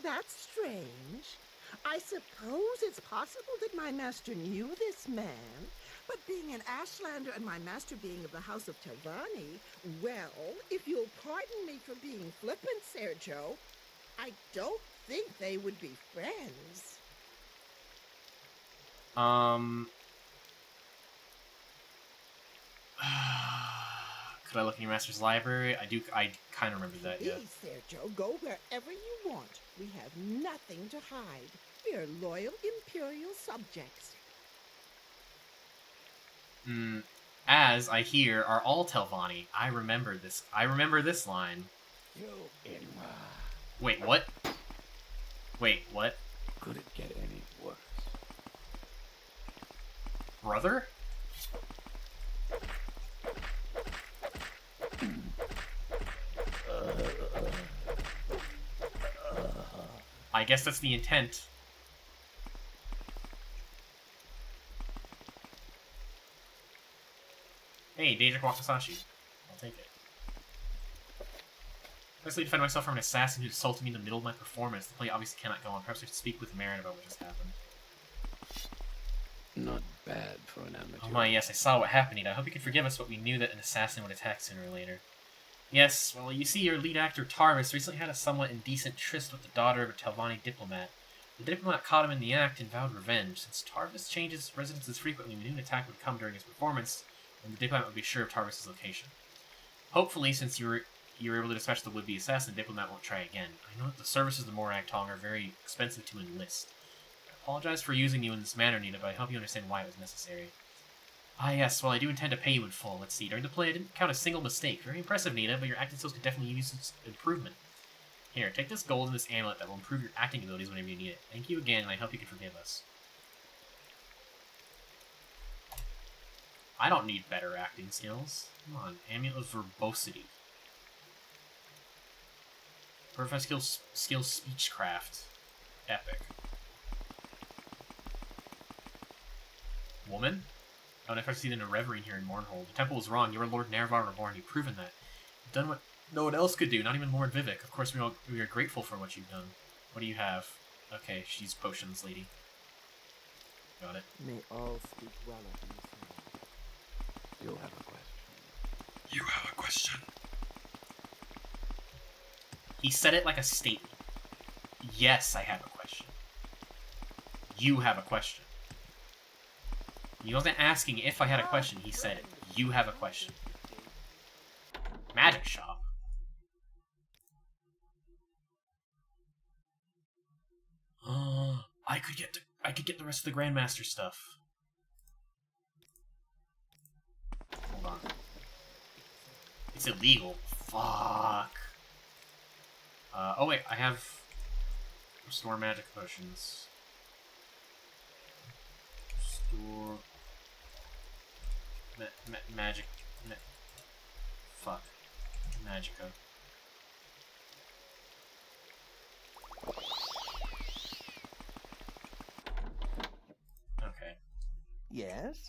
That's strange. I suppose it's possible that my master knew this man, but being an Ashlander and my master being of the House of Telvanni, well, if you'll pardon me for being flippant, Sergio, I don't think they would be friends. Could I look in your master's library? I kind of remember that, yeah. Please, Sergio, go wherever you want. We have nothing to hide. We are loyal Imperial subjects. As I hear are all Telvanni. I remember this line. You Inma. Wait, what? Wait, what? Could it get any worse? Brother? I guess that's the intent. Hey, Daedric Wakasashi. I'll take it. I just need to defend myself from an assassin who assaulted me in the middle of my performance. The play obviously cannot go on. Perhaps I should speak with Marin about what just happened. Not bad for an amateur. Oh my, yes, I saw what happened, Nita. I hope you can forgive us, but we knew that an assassin would attack sooner or later. Yes, well, you see, your lead actor, Tarvis, recently had a somewhat indecent tryst with the daughter of a Telvanni diplomat. The diplomat caught him in the act and vowed revenge. Since Tarvis changes residences frequently, we knew an attack would come during his performance, and the diplomat would be sure of Tarvis' location. Hopefully, since you were able to dispatch the would-be assassin, the diplomat won't try again. I know that the services of the Morag Tong are very expensive to enlist. I apologize for using you in this manner, Nita, but I hope you understand why it was necessary. Ah, yes, well, I do intend to pay you in full. Let's see, during the play I didn't count a single mistake. Very impressive, Nita, but your acting skills could definitely use some improvement. Here, take this gold and this amulet that will improve your acting abilities whenever you need it. Thank you again, and I hope you can forgive us. I don't need better acting skills. Come on, amulet of verbosity. Professional skills speechcraft. Epic. Woman? Oh, and if I've seen in a reverie here in Mournhold. The temple was wrong. You are Lord Nervar Reborn. You've proven that. You've done what no one else could do, not even Lord Vivek. Of course, we are grateful for what you've done. What do you have? Okay, she's potions lady. Got it. May all speak well of you. You have a question. You have a question. He said it like a statement. Yes, I have a question. You have a question. He wasn't asking if I had a question, he said it. You have a question. Magic shop? I could get the rest of the Grandmaster stuff. Hold on. It's illegal. Fuck. Oh wait, I have restore magic potions. Restore magic. Fuck. Magica. Okay. Yes?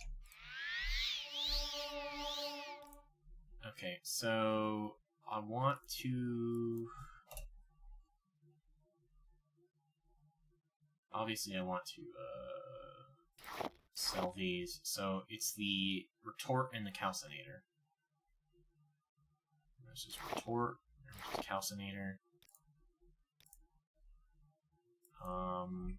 Okay, so I want to... Obviously I want to sell these. So it's the retort and the calcinator. There's this retort, there's this calcinator. Alright.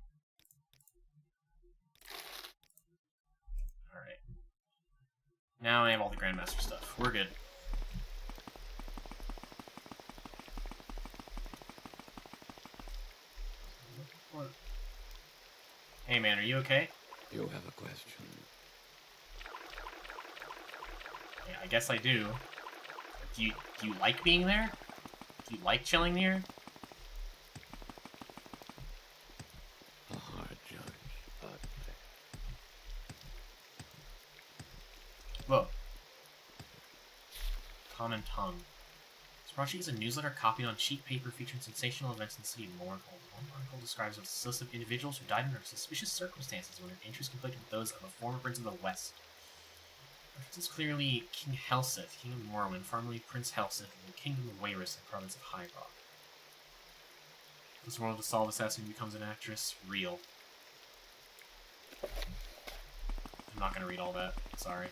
Now I have all the Grandmaster stuff. We're good. Hey man, are you okay? You have a question. Yeah, I guess I do. Do you like being there? Do you like chilling here? A hard judge, but fair. Whoa. Common tongue. This project is a newsletter copied on cheap paper featuring sensational events in the city of Mournhold. One article describes a list of individuals who died under suspicious circumstances when their interests conflicted with those of a former prince of the West. References clearly King Helseth, King of Morrowind, formerly Prince Helseth, of the Kingdom of Wayrus in the province of High Rock. This world to solve assassin becomes an actress. Real. I'm not gonna read all that. Sorry.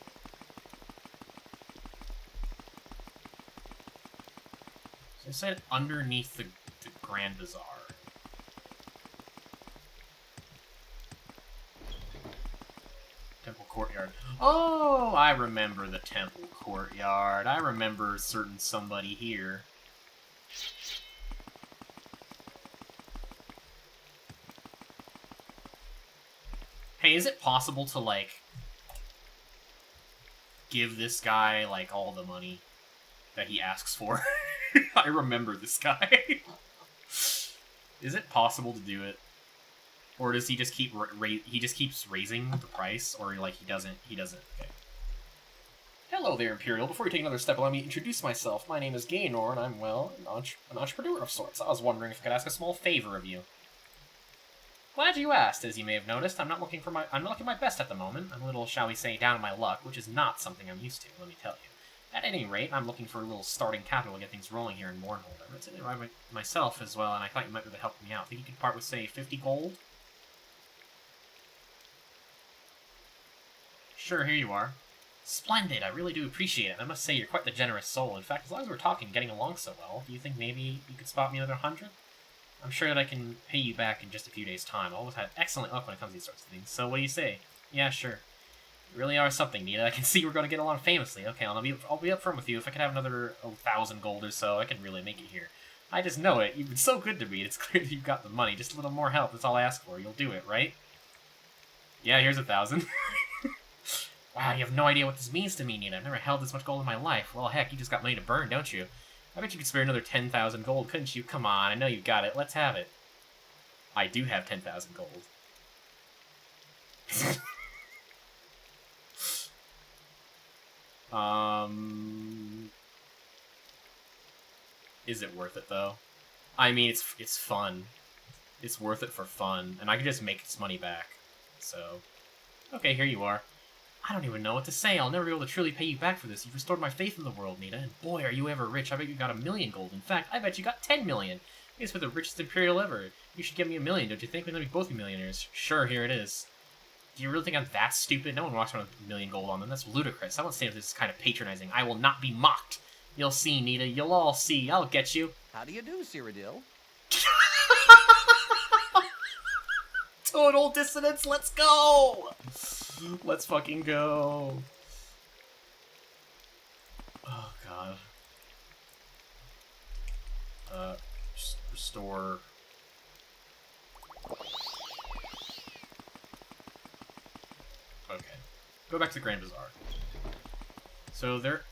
So I said underneath the Grand Bazaar. Temple Courtyard. Oh, I remember the Temple Courtyard. I remember certain somebody here. Hey, is it possible to, like, give this guy, like, all the money that he asks for? I remember this guy. Is it possible to do it? Or does he just keep he just keeps raising the price, or like he doesn't? Okay. Hello there, Imperial. Before we take another step, let me introduce myself. My name is Gaynor, and I'm an entrepreneur of sorts. I was wondering if I could ask a small favor of you. Glad you asked. As you may have noticed, I'm not looking my best at the moment. I'm a little, shall we say, down on my luck, which is not something I'm used to. Let me tell you. At any rate, I'm looking for a little starting capital to get things rolling here in Mournhold. I read something about myself as well, and I thought you might be able to help me out. Think you could part with, say, 50 gold? Sure, here you are. Splendid, I really do appreciate it. I must say you're quite the generous soul. In fact, as long as we're talking and getting along so well, do you think maybe you could spot me another 100? I'm sure that I can pay you back in just a few days' time. I always had excellent luck when it comes to these sorts of things. So what do you say? Yeah, sure. You really are something, Nita. I can see we're going to get along famously. Okay, I'll be upfront with you. If I could have another 1,000 gold or so, I can really make it here. I just know it. You've been so good to me. It's clear that you've got the money. Just a little more help. That's all I ask for. You'll do it, right? Yeah, here's 1,000. Wow, you have no idea what this means to me, Nita. I've never held this much gold in my life. Well, heck, you just got money to burn, don't you? I bet you could spare another 10,000 gold, couldn't you? Come on, I know you've got it. Let's have it. I do have 10,000 gold. Is it worth it, though? I mean, it's fun. It's worth it for fun, and I can just make this money back. So, okay, here you are. I don't even know what to say. I'll never be able to truly pay you back for this. You've restored my faith in the world, Nita, and boy, are you ever rich. I bet you got 1,000,000 gold. In fact, I bet you got 10 million. I guess we're the richest Imperial ever. You should give me 1,000,000, don't you think? We'd both be millionaires. Sure, here it is. Do you really think I'm that stupid? No one walks around with 1,000,000 gold on them. That's ludicrous. I won't stand this kind of patronizing. I will not be mocked. You'll see, Nita. You'll all see. I'll get you. How do you do, Cyrodiil? Total dissonance. Let's go. Let's fucking go. Oh, God. Just restore. Okay. Go back to the Grand Bazaar. So there...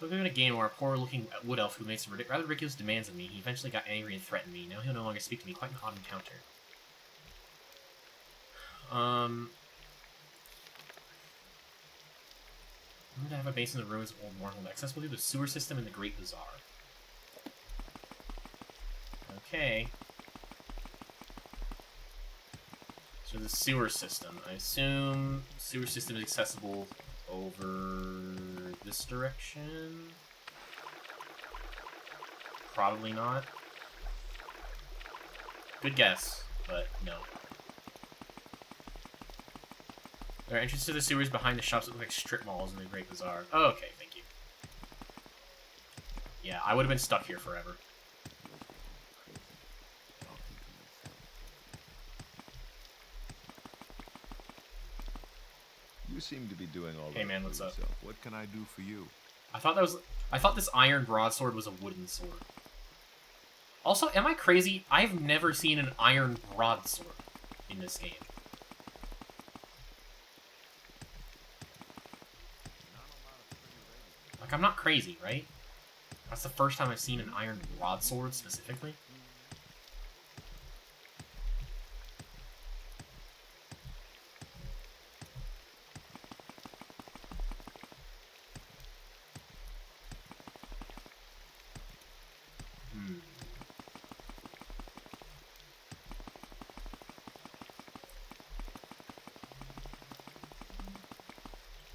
We're in a game where a poor-looking wood elf who makes rather ridiculous demands of me. He eventually got angry and threatened me. Now he'll no longer speak to me. Quite an odd encounter. I'm gonna have a base in the ruins of Old Morrowind, accessible through the sewer system in the Great Bazaar. Okay. So the sewer system. I assume the sewer system is accessible over this direction? Probably not. Good guess, but no. There are entrances to the sewers behind the shops that look like strip malls in the Great Bazaar. Oh, okay, thank you. Yeah, I would have been stuck here forever. You seem to be doing all right. Hey man, what's up? What can I do for you? I thought this iron broadsword was a wooden sword. Also, am I crazy? I've never seen an iron broadsword in this game. Like, I'm not crazy, right? That's the first time I've seen an iron broadsword, specifically.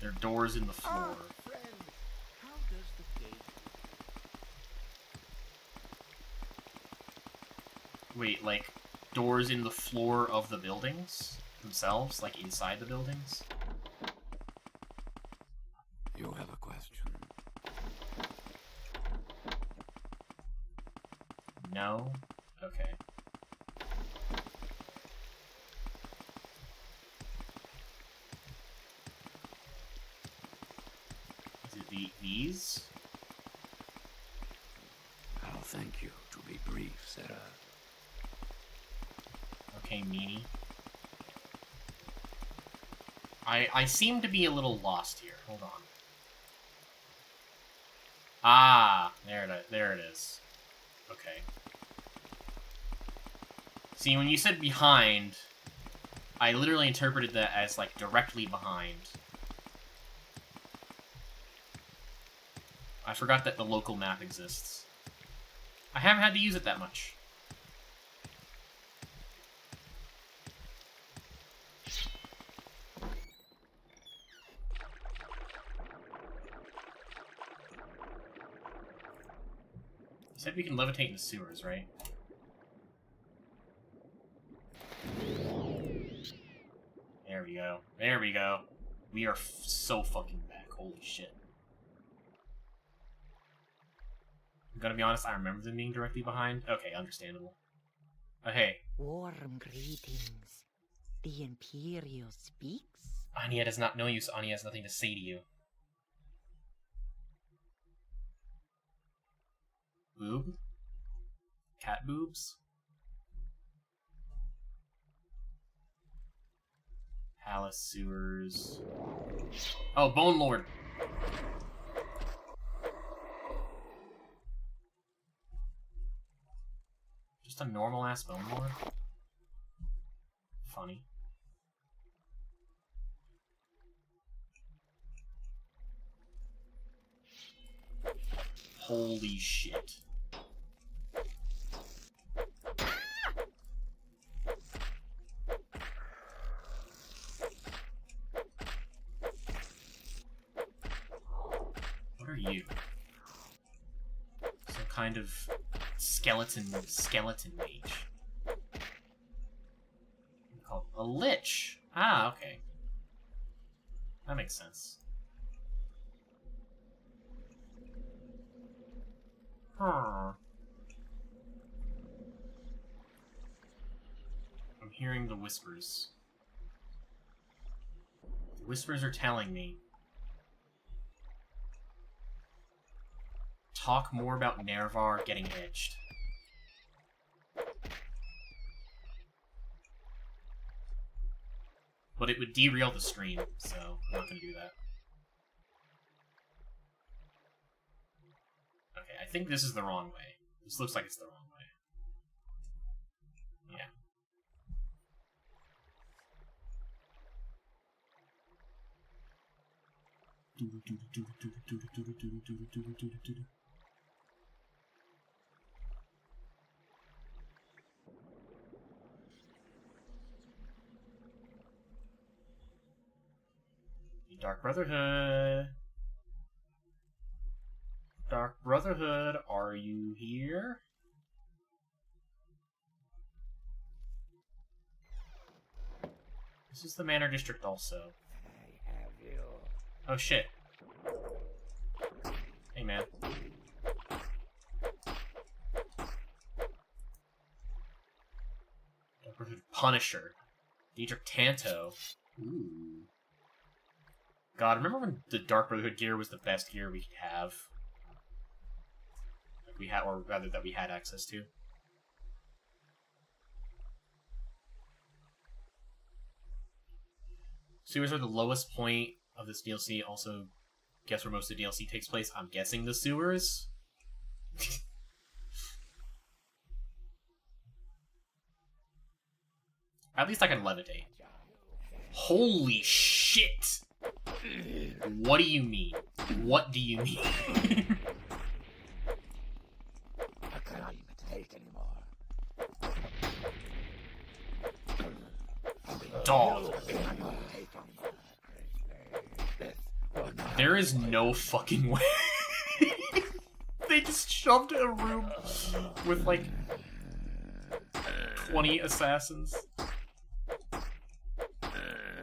There are doors in the floor. Friend, how does the gate... Wait, like, doors in the floor of the buildings themselves? Like, inside the buildings? You have a question? No? Okay. Is it these? I'll thank you to be brief, Sarah. Okay, meanie. I seem to be a little lost here. Hold on. Ah, there it is. Okay. See, when you said behind, I literally interpreted that as, like, directly behind. I forgot that the local map exists. I haven't had to use it that much. You said we can levitate in the sewers, right? There we go. There we go. We are so fucking back. Holy shit. I'm gonna be honest, I remember them being directly behind. Okay, understandable. Hey. Warm greetings. The Imperial speaks? Anya does not know you, so Anya has nothing to say to you. Boob? Cat boobs? Palace sewers. Oh, Bone Lord! Just a normal-ass Bone Lord? Funny. Holy shit. What are you? Some kind of skeleton mage. Called a lich. Ah, okay. That makes sense. Huh. I'm hearing the whispers. The whispers are telling me. Talk more about Nervar getting edged. But it would derail the stream, so I'm not gonna do that. Okay, I think this is the wrong way. This looks like it's the wrong way. Yeah. Dark Brotherhood. Dark Brotherhood, are you here? This is the Manor District also. I have you. Oh shit. Hey man. Dark Brotherhood Punisher. Diedrich Tanto. Ooh. God, remember when the Dark Brotherhood gear was the best gear we could have? Like we had, or rather that we had access to. Sewers are the lowest point of this DLC. Also, guess where most of the DLC takes place? I'm guessing the sewers? At least I can levitate. Holy shit! What do you mean? What do you mean? I cannot take anymore. Dog. There is no fucking way. They just shoved a room with like 20 assassins.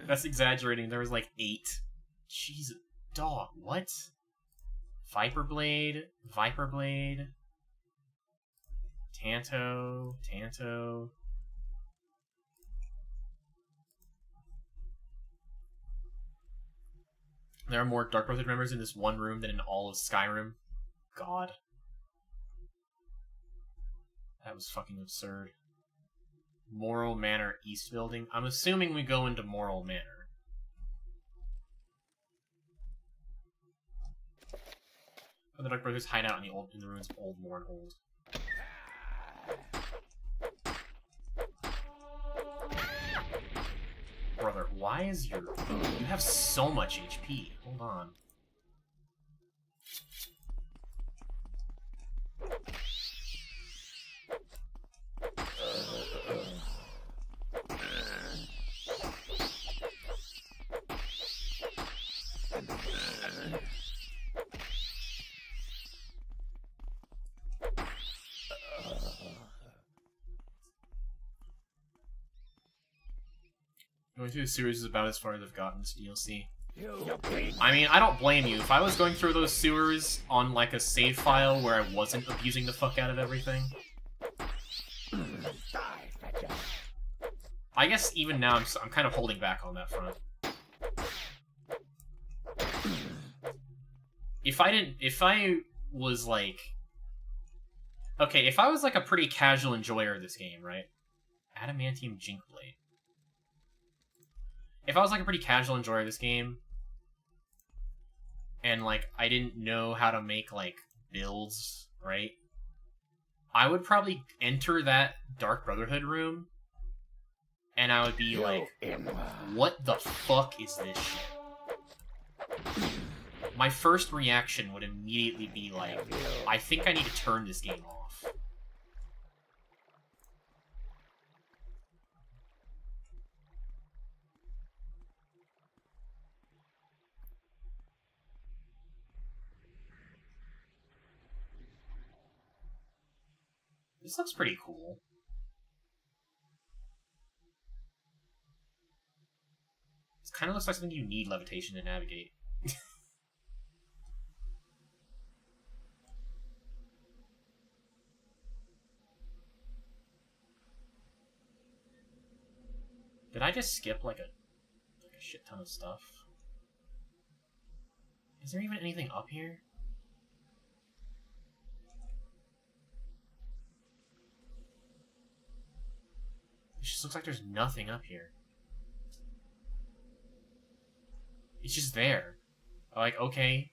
That's exaggerating. There was like 8. Jesus, dog, what? Viper Blade. Tanto. There are more Dark Brotherhood members in this one room than in all of Skyrim. God. That was fucking absurd. Morrow Manor East Building. I'm assuming we go into Morrow Manor. The Dark Brothers hide out in the ruins of Old Mournhold. Brother, why is your... You have so much HP. Hold on. Going through the series is about as far as I've gotten this DLC. I mean, I don't blame you. If I was going through those sewers on like a save file where I wasn't abusing the fuck out of everything, I guess even now I'm kind of holding back on that front. If I was like, okay, if I was like a pretty casual enjoyer of this game, right? Adamantium Jink Blade. If I was like a pretty casual enjoyer of this game, and like I didn't know how to make like builds, right? I would probably enter that Dark Brotherhood room, and I would be like, what the fuck is this shit? my first reaction would immediately be like, I think I need to turn this game off. This looks pretty cool. This kind of looks like something you need levitation to navigate. Did I just skip like a shit ton of stuff? Is there even anything up here? It just looks like there's nothing up here. It's just there. Like, okay.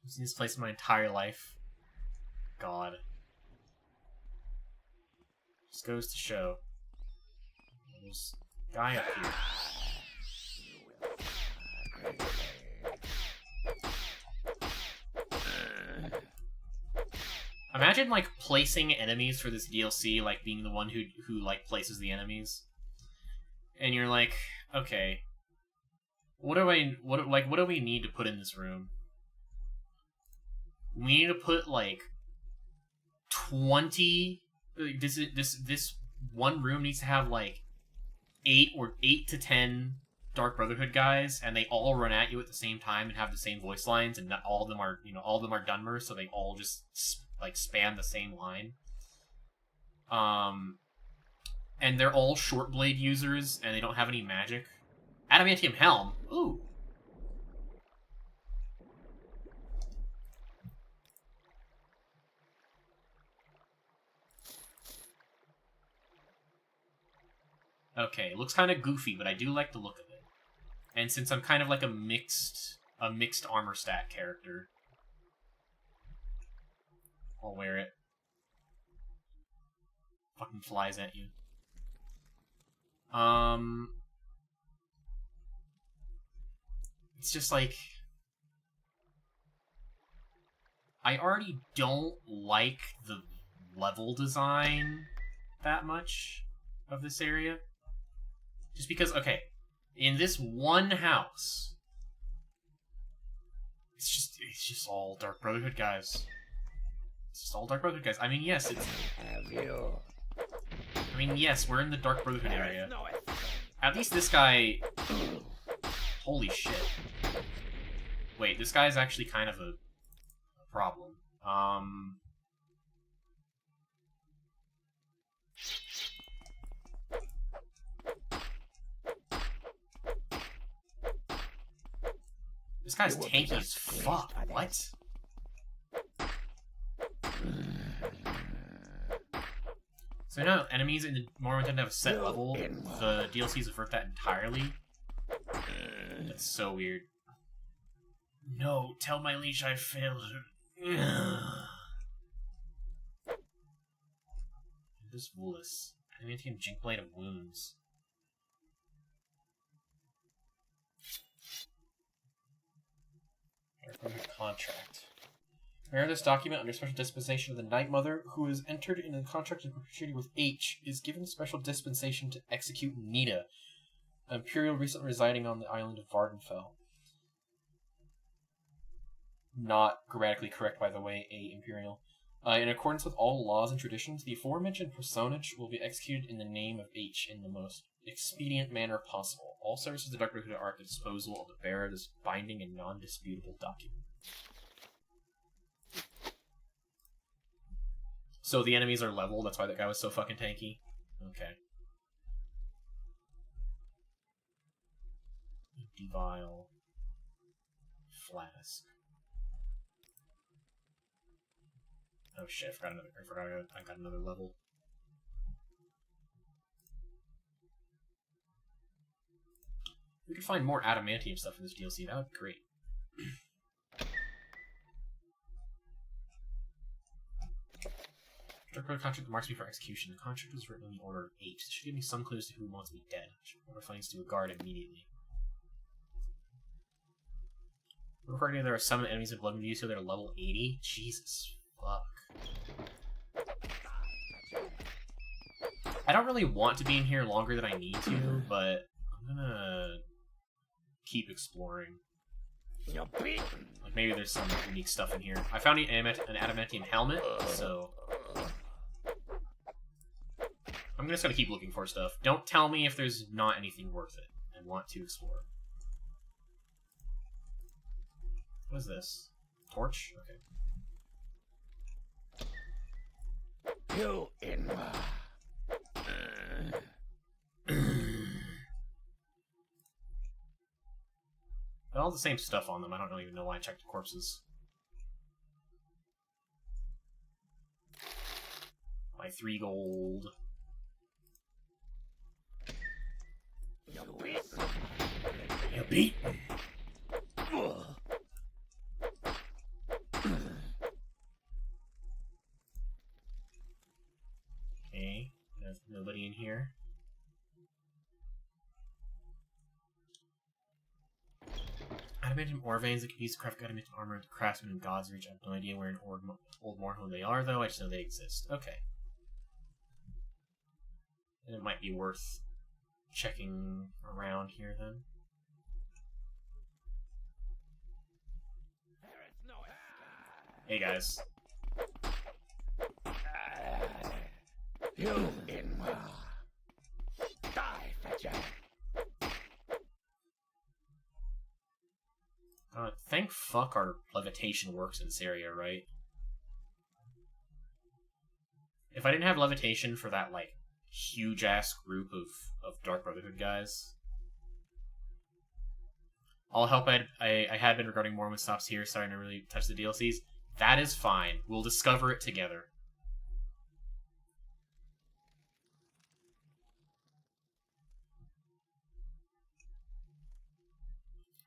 I've seen this place in my entire life. God. Just goes to show. There's a guy up here. Imagine, like, placing enemies for this DLC, like, being the one who like, places the enemies. And you're like, okay, what do we need to put in this room? We need to put, like, 20... This one room needs to have, like, 8 to 10 Dark Brotherhood guys, and they all run at you at the same time and have the same voice lines, and not all of them are, all of them are Dunmer, so they all just, like, span the same line. And they're all short blade users, and they don't have any magic. Adamantium Helm. Ooh. Okay, it looks kind of goofy, but I do like the look of it. And since I'm kind of like a mixed armor stat character, I'll wear it. Fucking flies at you. It's just like, I already don't like the level design that much of this area. Just because, okay, in this one house, it's just all Dark Brotherhood guys. It's just all Dark Brotherhood guys. I mean, yes, it's... I mean, yes, we're in the Dark Brotherhood area. At least this guy... Holy shit. Wait, this guy's actually kind of a problem. This guy's tanky as fuck. What? So now enemies in the Morrowind tend to have a set level. The DLCs avert that entirely. That's so weird. No, tell my leash I failed her. This Woolus. Adamantium Jinkblade of Wounds. Contract. Bearer this document under special dispensation of the Night Mother, who is entered in a contract in perpetuity with H, is given special dispensation to execute Nita, an Imperial recently residing on the island of Vardenfell. Not grammatically correct, by the way, A Imperial. In accordance with all laws and traditions, the aforementioned personage will be executed in the name of H in the most expedient manner possible. All services of the Dark Brotherhood are at the disposal of the bearer of this binding and non-disputable document. So the enemies are level, that's why that guy was so fucking tanky? Okay. Devile. Flask. Oh shit, I forgot I got another level. We could find more adamantium stuff in this DLC, that would be great. Dark Brotherhood contract marks me for execution. The contract was written in the order of H. This should give me some clues to who wants me dead. I should order findings to a guard immediately. According to there are some enemies of blood use, so they're level 80. Jesus fuck. I don't really want to be in here longer than I need to, but I'm gonna keep exploring. Like maybe there's some unique stuff in here. I found an adamantium helmet, so I'm just gonna keep looking for stuff. Don't tell me if there's not anything worth it and want to explore. What is this? Torch? Okay. You in all the same stuff on them. I don't even know why I checked the corpses. My 3 gold. You beat. You beat. Okay, there's nobody in here. Adamantium ore veins that can be used to craft adamantium armor to craftsmen and gods reach. I have no idea where in Old Morrowind they are, though. I just know they exist. Okay. And it might be worth checking around here, then. Hey, guys. You in die, Fetcher. Thank fuck our levitation works in this area, right? If I didn't have levitation for that, like, huge-ass group of Dark Brotherhood guys... All help I had been regarding Morrowind stops here, sorry I never really touched the DLCs. That is fine. We'll discover it together.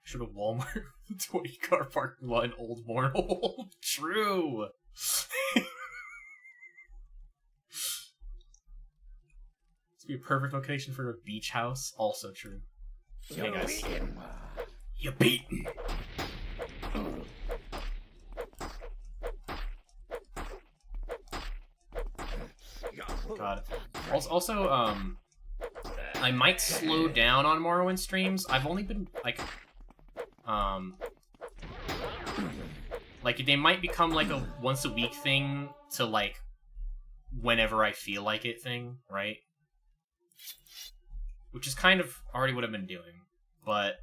Should have Walmart 20 car parking lot in Old Morrowind. True. This would be a perfect location for a beach house. Also true. Okay, guys. You beat me. God. Also, I might slow down on Morrowind streams. I've only been, like, they might become, like, a once-a-week thing to, like, whenever I feel like it thing, right? Which is kind of already what I've been doing. But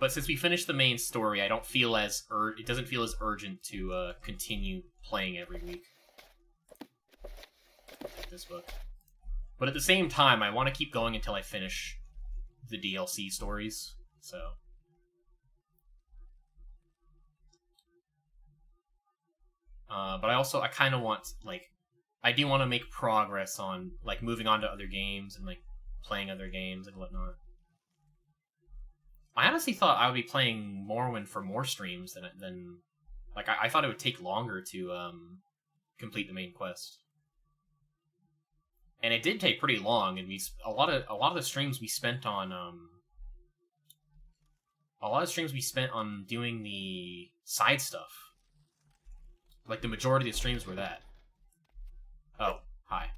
since we finished the main story, I don't feel as it doesn't feel as urgent to continue playing every week. This book. But at the same time, I want to keep going until I finish the DLC stories, so... but I kind of want, like... I do want to make progress on, like, moving on to other games and, like, playing other games and whatnot. I honestly thought I would be playing Morrowind for more streams than like, I thought it would take longer to, complete the main quest. And it did take pretty long, and a lot of the streams we spent on doing the side stuff. Like the majority of the streams were that. Oh, hi.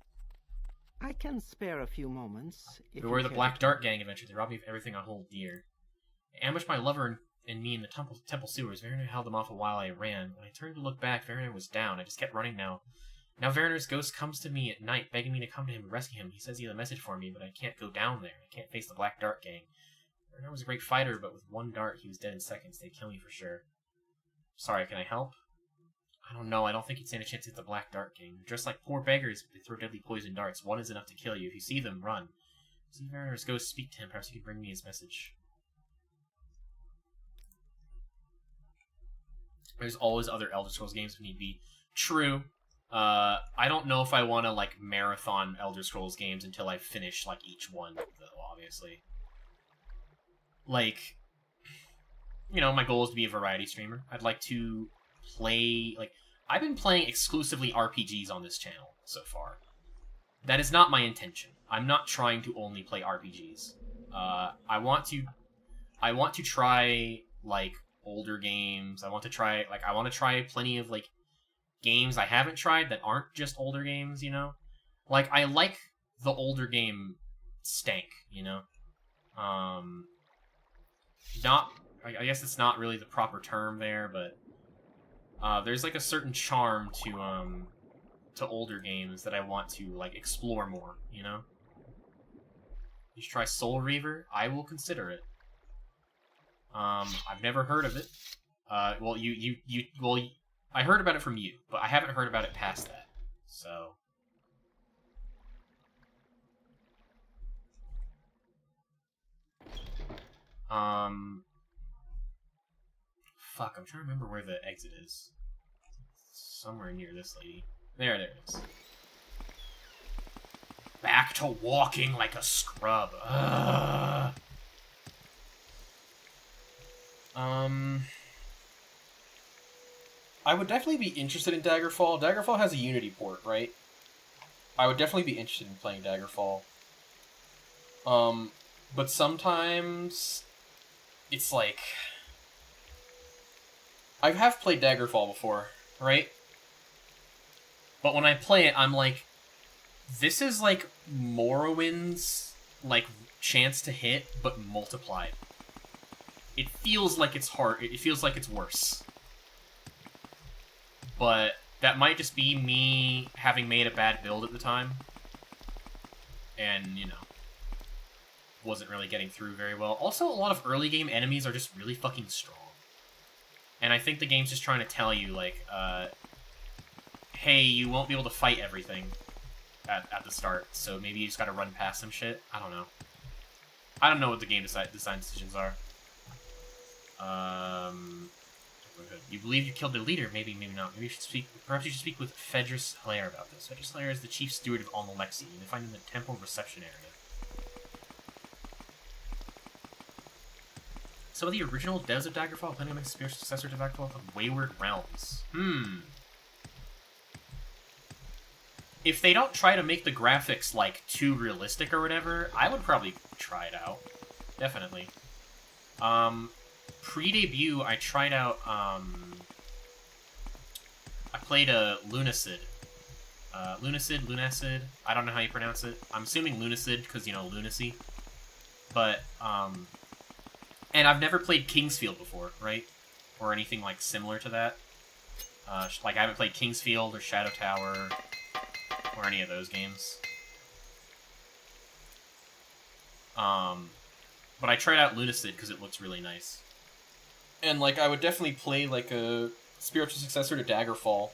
I can spare a few moments. We were the Black Dart Gang adventure. They robbed me of everything I hold dear. They ambushed my lover and me in the temple sewers. Verner held them off a while I ran. When I turned to look back, Verner was down. I just kept running now. Now Verner's ghost comes to me at night, begging me to come to him and rescue him. He says he has a message for me, but I can't go down there. I can't face the Black Dart Gang. Verner was a great fighter, but with one dart, he was dead in seconds. They'd kill me for sure. Sorry, can I help? I don't know. I don't think you'd stand a chance to hit the Black Dart Gang. They're just like poor beggars, but they throw deadly poison darts. One is enough to kill you. If you see them, run. See Verner's ghost, speak to him. Perhaps he can bring me his message. There's always other Elder Scrolls games if need be. True. I don't know if I want to, like, marathon Elder Scrolls games until I finish, like, each one, though, obviously. Like, you know, my goal is to be a variety streamer. I'd like to play, like, I've been playing exclusively RPGs on this channel so far. That is not my intention. I'm not trying to only play RPGs. I want to try, like, older games. I want to try plenty of, like, games I haven't tried that aren't just older games, you know? Like, I like the older game stank, you know? I guess it's not really the proper term there, but there's, like, a certain charm to older games that I want to, like, explore more, you know? You should try Soul Reaver. I will consider it. I've never heard of it. Well, I heard about it from you, but I haven't heard about it past that. So, fuck, I'm trying to remember where the exit is. Somewhere near this lady. There it is. Back to walking like a scrub. Ugh. I would definitely be interested in Daggerfall. Daggerfall has a Unity port, right? I would definitely be interested in playing Daggerfall. But sometimes it's like I have played Daggerfall before, right? But when I play it, I'm like, this is like Morrowind's like chance to hit, but multiplied. It feels like it's hard. It feels like it's worse. But that might just be me having made a bad build at the time. And, you know, wasn't really getting through very well. Also, a lot of early game enemies are just really fucking strong. And I think the game's just trying to tell you, like, hey, you won't be able to fight everything at the start, so maybe you just gotta run past some shit. I don't know. I don't know what the game design decisions are. You believe you killed the leader? Maybe, maybe not. Maybe you should speak. Perhaps you should speak with Fedrus Hilaire about this. Fedrus Hilaire is the chief steward of Almalexi, and they find him in the temple reception area. Some of the original devs of Daggerfall planning to make a spiritual successor to Daggerfall called Wayward Realms. If they don't try to make the graphics, like, too realistic or whatever, I would probably try it out. Definitely. Pre-debut, I tried out, I played a Lunacid. Lunacid, I don't know how you pronounce it. I'm assuming Lunacid, because, you know, lunacy. But, and I've never played Kingsfield before, right? Or anything, like, similar to that. Like, I haven't played Kingsfield or Shadow Tower, or any of those games. But I tried out Lunacid because it looks really nice. And, like, I would definitely play, like, a spiritual successor to Daggerfall.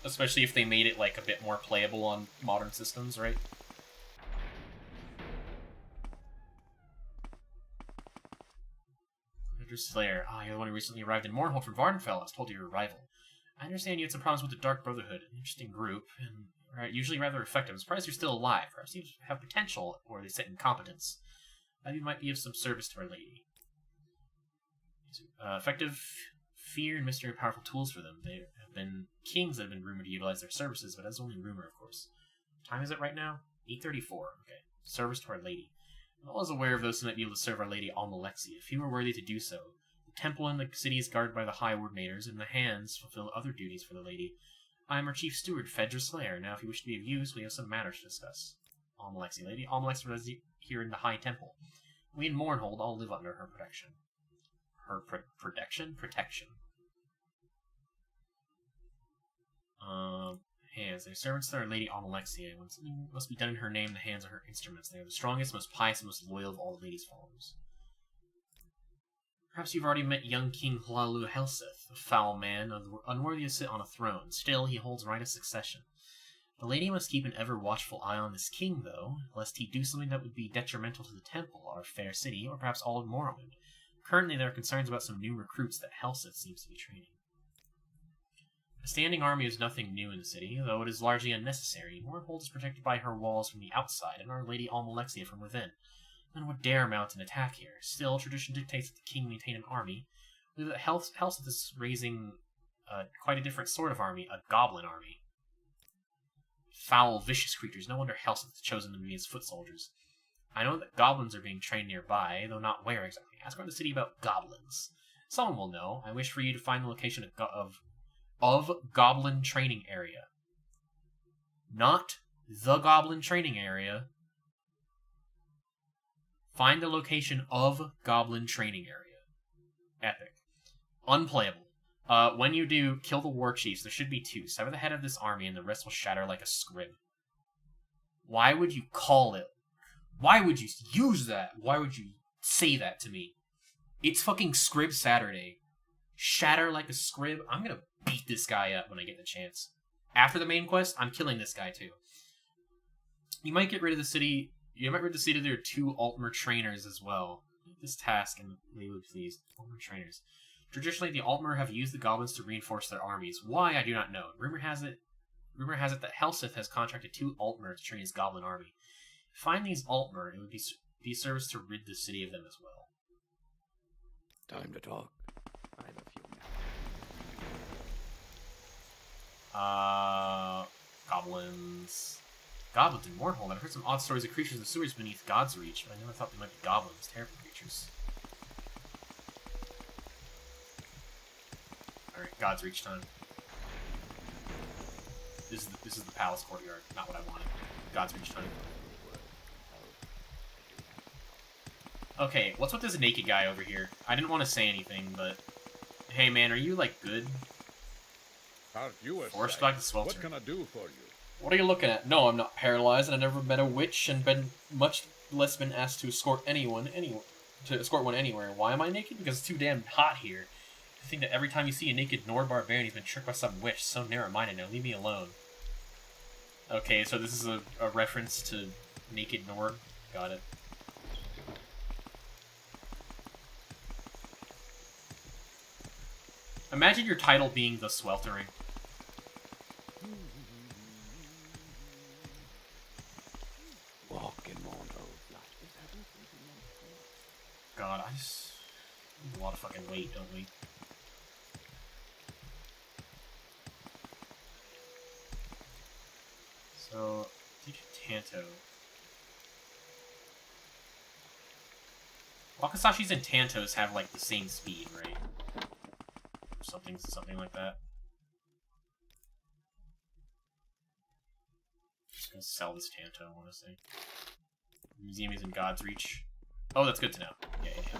Especially if they made it, like, a bit more playable on modern systems, right? Slayer. You're the one who recently arrived in Mournhold from Vardenfell. I was told of your arrival. I understand you had some problems with the Dark Brotherhood. An interesting group, and usually rather effective. I'm surprised you're still alive. Perhaps you have potential, or they said incompetence. You might be of some service to Our Lady. Effective, fear, and mystery are powerful tools for them. There have been kings that have been rumored to utilize their services, but that's only rumor, of course. What time is it right now? 8:34. Okay. Service to Our Lady. I'm always aware of those who might be able to serve Our Lady Almalexi, if he were worthy to do so. The temple in the city is guarded by the High Word Maters, and the hands fulfill other duties for the Lady. I am our chief steward, Fedrus Slayer. Now, if you wish to be of use, we have some matters to discuss. Almalexi, Lady. Almalexi resides here in the High Temple. We in Mournhold all live under her protection. Her protection? Protection. Hands. They are servants to Our Lady Almalexi. When something must be done in her name, the hands are her instruments. They are the strongest, most pious, and most loyal of all the Lady's followers. Perhaps you've already met young King Hlalu Helseth, a foul man, unworthy to sit on a throne. Still, he holds right of succession. The Lady must keep an ever-watchful eye on this king, though, lest he do something that would be detrimental to the temple, our fair city, or perhaps all of Morrowind. Currently, there are concerns about some new recruits that Helseth seems to be training. A standing army is nothing new in the city, though it is largely unnecessary. Mournhold is protected by her walls from the outside, and Our Lady Almalexia from within. None would dare mount an attack here. Still, tradition dictates that the king maintain an army. We believe that Helseth is raising quite a different sort of army, a goblin army. Foul, vicious creatures. No wonder Helseth has chosen them to be his foot soldiers. I know that goblins are being trained nearby, though not where exactly. Ask around the city about goblins. Someone will know. I wish for you to find the location of Goblin Training Area. Not the Goblin Training Area. Find the location of Goblin Training Area. Epic. Unplayable. When you do kill the war chiefs, there should be 2. Sever the head of this army and the rest will shatter like a scrib. Why would you call it? Why would you use that? Why would you say that to me? It's fucking Scrib Saturday. Shatter like a scrib. I'm gonna beat this guy up when I get the chance. After the main quest, I'm killing this guy too. You might get rid of the city. You might rid the city of their 2 Altmer trainers as well. This task, and they would please. Altmer trainers. Traditionally, the Altmer have used the goblins to reinforce their armies. Why, I do not know. Rumor has it that Helseth has contracted 2 Altmer to train his goblin army. Find these Altmer, and it would be a service to rid the city of them as well. Time to talk. I have a few minutes. Goblins. Goblins in Mournhold. I've heard some odd stories of creatures in the sewers beneath God's reach, but I never thought they might be goblins. Terrible creatures. Alright, God's reach time. This is the palace courtyard, not what I wanted. God's reach time. Okay, what's with this naked guy over here? I didn't want to say anything, but... Hey man, are you, like, good? Force back to Swelter. What can I do for you? What are you looking at? No, I'm not paralyzed, and I've never met a witch, and been much less been asked to escort one anywhere. Why am I naked? Because it's too damn hot here. I think that every time you see a naked Nord barbarian, he's been tricked by some witch. So narrow-minded now. Leave me alone. Okay, so this is a reference to naked Nord. Got it. Imagine your title being The Sweltering. God, I just need a lot of fucking weight, don't we? So, teach Tanto. Wakasashi's and Tantos have like the same speed, right? Something like that. Just gonna sell this Tanto, honestly. Museum is in God's reach. Oh, that's good to know. Yeah. Okay.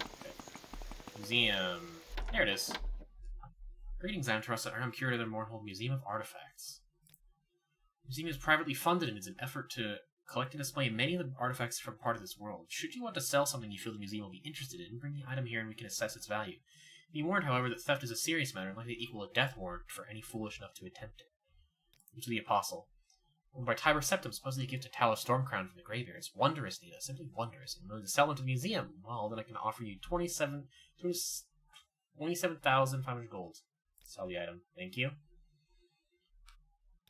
Museum. There it is. Greetings, I'm Teresa. I'm curator of the Mournhold Museum of Artifacts. The museum is privately funded and is an effort to collect and display many of the artifacts from part of this world. Should you want to sell something you feel the museum will be interested in, bring the item here and we can assess its value. Be warned, however, that theft is a serious matter and likely to equal a death warrant for any foolish enough to attempt it. To the Apostle. By Tiber Septim, supposedly a gift to Talos Stormcrown from the Greybeards. Wondrous, Nita. Simply wondrous. And willing to sell them to the museum. Well, then I can offer you 27,500 gold. Sell the item. Thank you.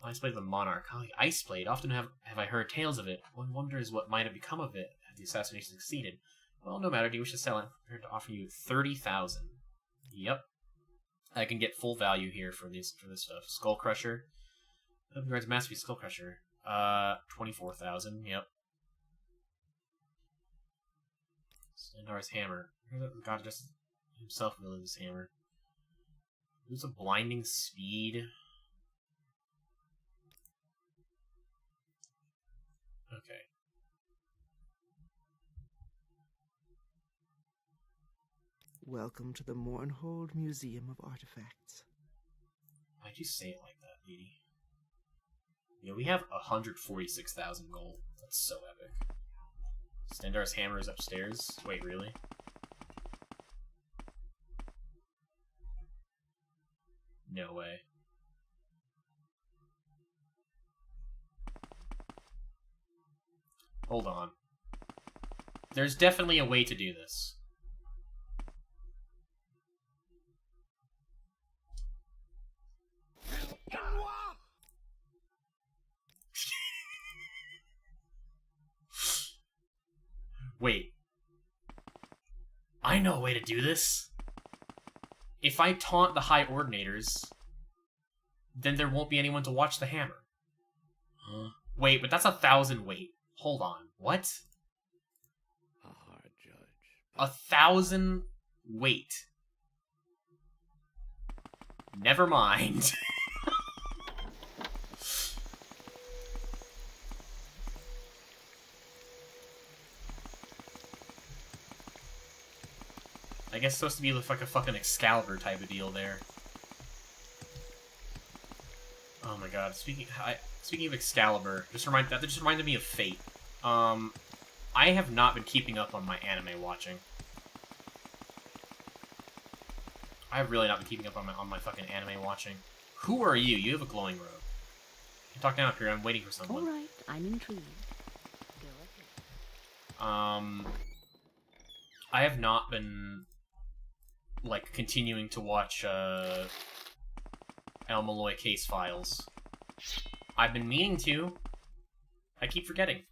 Iceblade of the Monarch. Oh, the Iceblade. Often have I heard tales of it. One wonders what might have become of it had the assassination succeeded. Well, no matter. Do you wish to sell it? I'm prepared to offer you 30,000. Yep. I can get full value here for this stuff. Skull Crusher. Upgrades Masterpiece Skull Crusher. 24,000. Yep. Stendar's Hammer. God just himself wielded this hammer. There's a blinding speed. Okay. Welcome to the Mournhold Museum of Artifacts. Why'd you say it like that, lady? Yeah, we have 146,000 gold. That's so epic. Stendar's Hammer is upstairs. Wait, really? No way. Hold on. There's definitely a way to do this. Wait. I know a way to do this. If I taunt the High Ordinators, then there won't be anyone to watch the hammer. Wait, but that's 1,000 weight. Hold on. What? A hard judge. 1,000 weight. Never mind. I guess it's supposed to be like a fucking Excalibur type of deal there. Oh my god, speaking of Excalibur, that just reminded me of Fate. I have not been keeping up on my anime watching. I have really not been keeping up on my fucking anime watching. Who are you? You have a glowing robe. You talk down up here, I'm waiting for someone. Alright, I'm intrigued. Go ahead. I have not been, like, continuing to watch, El Malloy Case Files. I've been meaning to. I keep forgetting.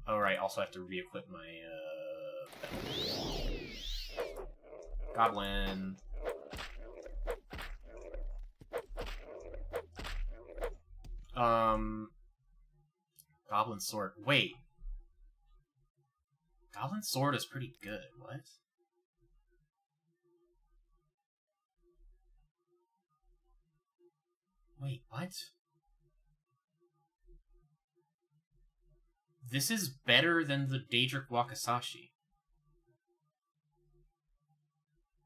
Alright, also I have to re-equip my, Goblin. Goblin Sword. Wait. Goblin Sword is pretty good. What? Wait, what? This is better than the Daedric Wakasashi.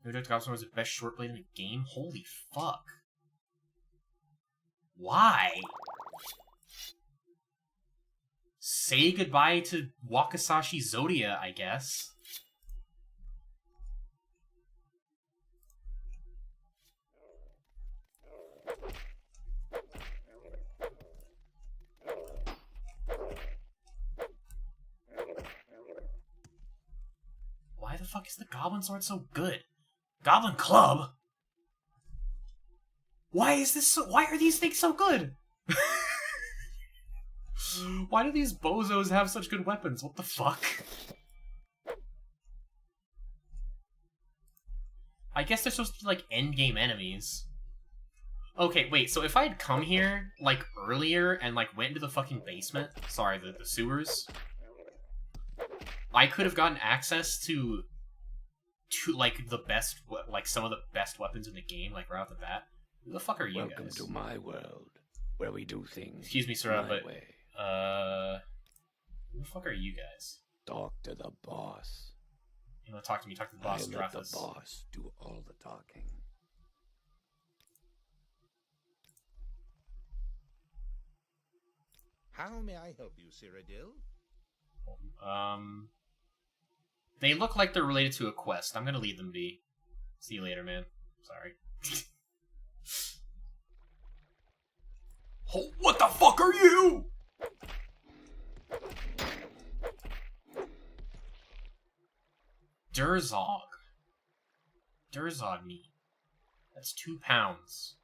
No doubt Goblin Sword is the best short blade in the game? Holy fuck. Why? Say goodbye to Wakasashi Zodia, I guess. Why the fuck is the Goblin Sword so good? Goblin Club? Why are these things so good? Why do these bozos have such good weapons? What the fuck? I guess they're supposed to be, like, endgame enemies. Okay, wait, so if I had come here, like, earlier and, like, went into the fucking basement, sorry, the sewers, I could have gotten access to, like, the best, like, some of the best weapons in the game, like, right off the bat. Who the fuck are you Welcome guys? to my world, where we do things. Excuse me, sir, my but way. who the fuck are you guys? Talk to the boss. You want to talk to me? Talk to the boss, I let the Drathus. boss do all the talking. How may I help you, Cyrodiil? They look like they're related to a quest. I'm gonna leave them be. See you later, man. Sorry. Oh, what the fuck are you? Durzog. Durzog meat. That's 2 pounds.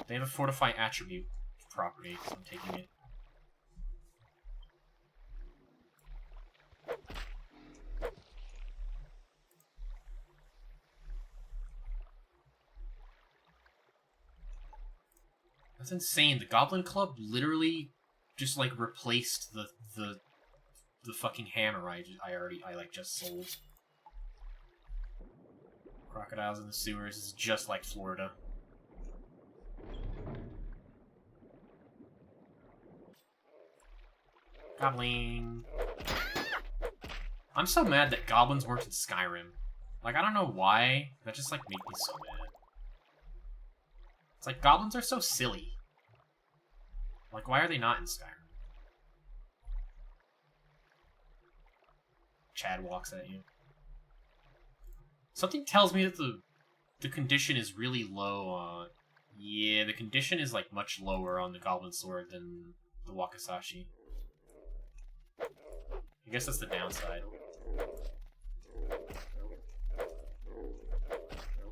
They have a fortify attribute property, so I'm taking it. That's insane. The Goblin Club literally just, like, replaced the fucking hammer I just sold. Crocodiles in the sewers is just like Florida. Goblin. I'm so mad that goblins weren't in Skyrim. Like, I don't know why. That just, like, made me so mad. It's like, goblins are so silly. Like, why are they not in Skyrim? Chad walks at you. Something tells me that the condition is really low. Yeah, the condition is, like, much lower on the Goblin Sword than the Wakasashi. I guess that's the downside.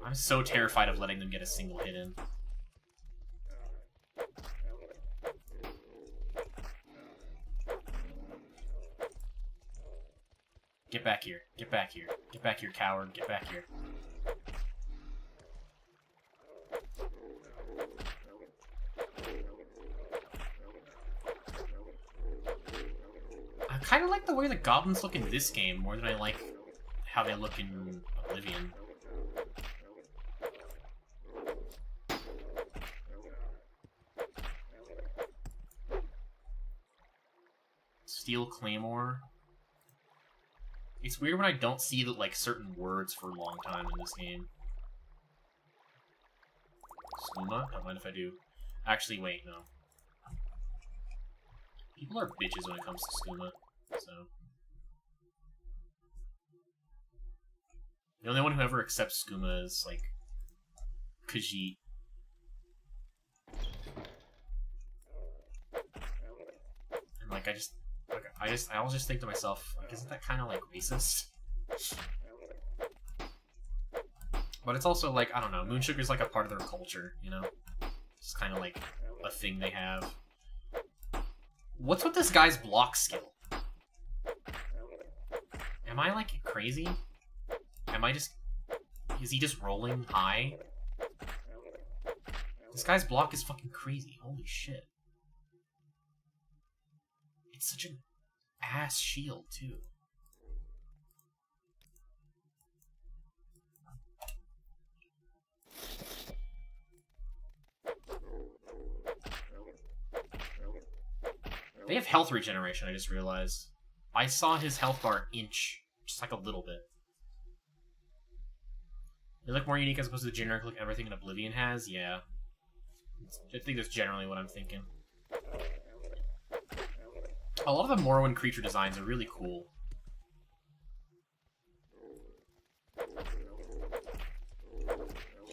I'm so terrified of letting them get a single hit in. Get back here. Get back here. Get back here, coward. Get back here. I kind of like the way the goblins look in this game more than I like how they look in Oblivion. Steel Claymore. It's weird when I don't see the, like, certain words for a long time in this game. Skooma? Don't mind if I do. Actually, wait, no. People are bitches when it comes to skooma, so... The only one who ever accepts skooma is, like, Khajiit. And, like, I always just think to myself, like, isn't that kind of, like, racist? But it's also, like, I don't know, Moonsugar's, like, a part of their culture, you know? It's kind of, like, a thing they have. What's with this guy's block skill? Am I, like, crazy? Am I just... Is he just rolling high? This guy's block is fucking crazy. Holy shit. It's such an ass shield, too. They have health regeneration, I just realized. I saw his health bar inch, just like a little bit. They look more unique as opposed to the generic look everything in Oblivion has? Yeah. I think that's generally what I'm thinking. A lot of the Morrowind creature designs are really cool.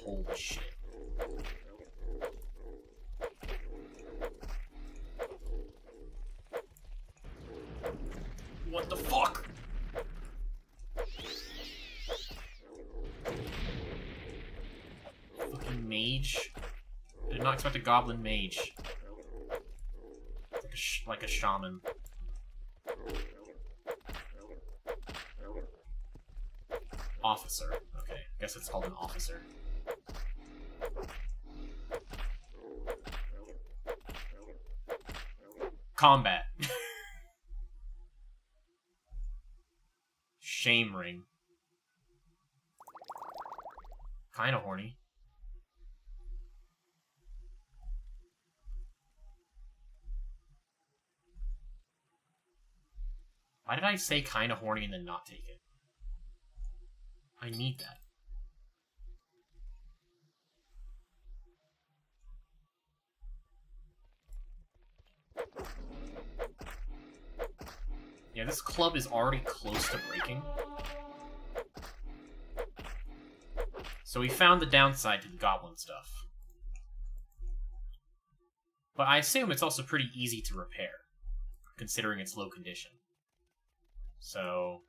Holy shit. What the fuck? Fucking mage. I did not expect a goblin mage. Like a shaman. Officer. Okay, guess it's called an officer. Combat. Shame ring. Kinda horny. Why did I say kinda horny and then not take it? I need that. Yeah, this club is already close to breaking. So we found the downside to the goblin stuff. But I assume it's also pretty easy to repair, considering its low condition. So...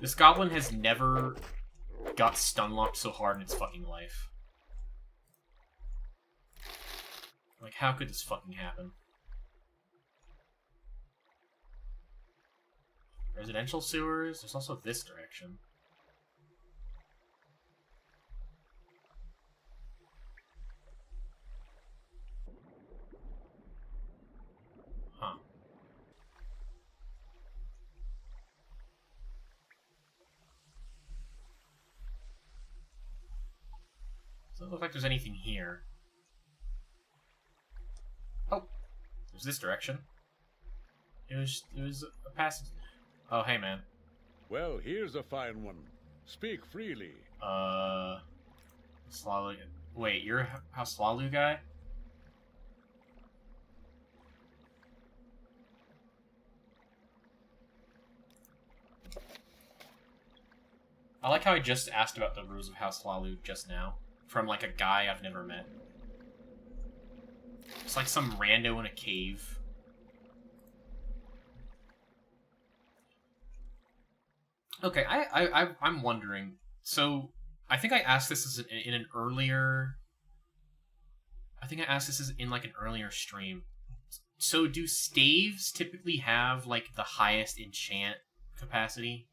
This goblin has never got stun-locked so hard in its fucking life. Like, how could this fucking happen? Residential sewers? There's also this direction. Huh. Doesn't look like there's anything here. Oh! There's this direction. It was a passage. Oh, hey, man. Well, here's a fine one. Speak freely. Slalu. Wait, you're a Slalu guy? I like how I just asked about the rules of House Slalu just now. From, like, a guy I've never met. It's like some rando in a cave. Okay, I'm wondering. So, I think I asked this as in an earlier... I think I asked this as in, like, an earlier stream. So, do staves typically have, like, the highest enchant capacity?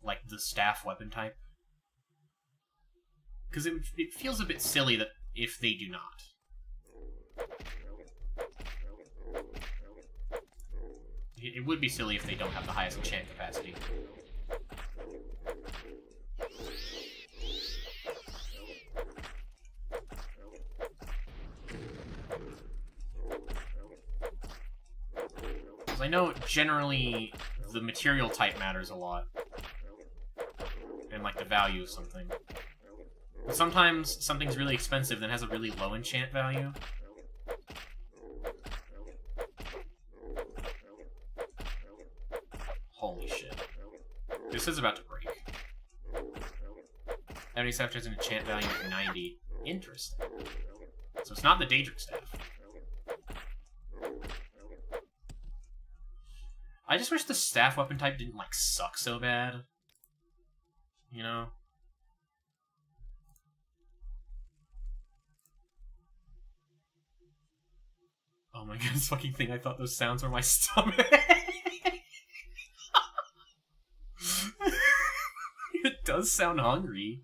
Like, the staff weapon type? Because it feels a bit silly that if they do not. It would be silly if they don't have the highest enchant capacity. Because I know generally the material type matters a lot. And like the value of something. But sometimes something's really expensive then has a really low enchant value. Holy shit. This is about to break. 77 has an enchant value of 90. Interesting. So it's not the Daedric Staff. I just wish the staff weapon type didn't, like, suck so bad. You know? Oh my god, this fucking thing, I thought those sounds were my stomach. It does sound hungry.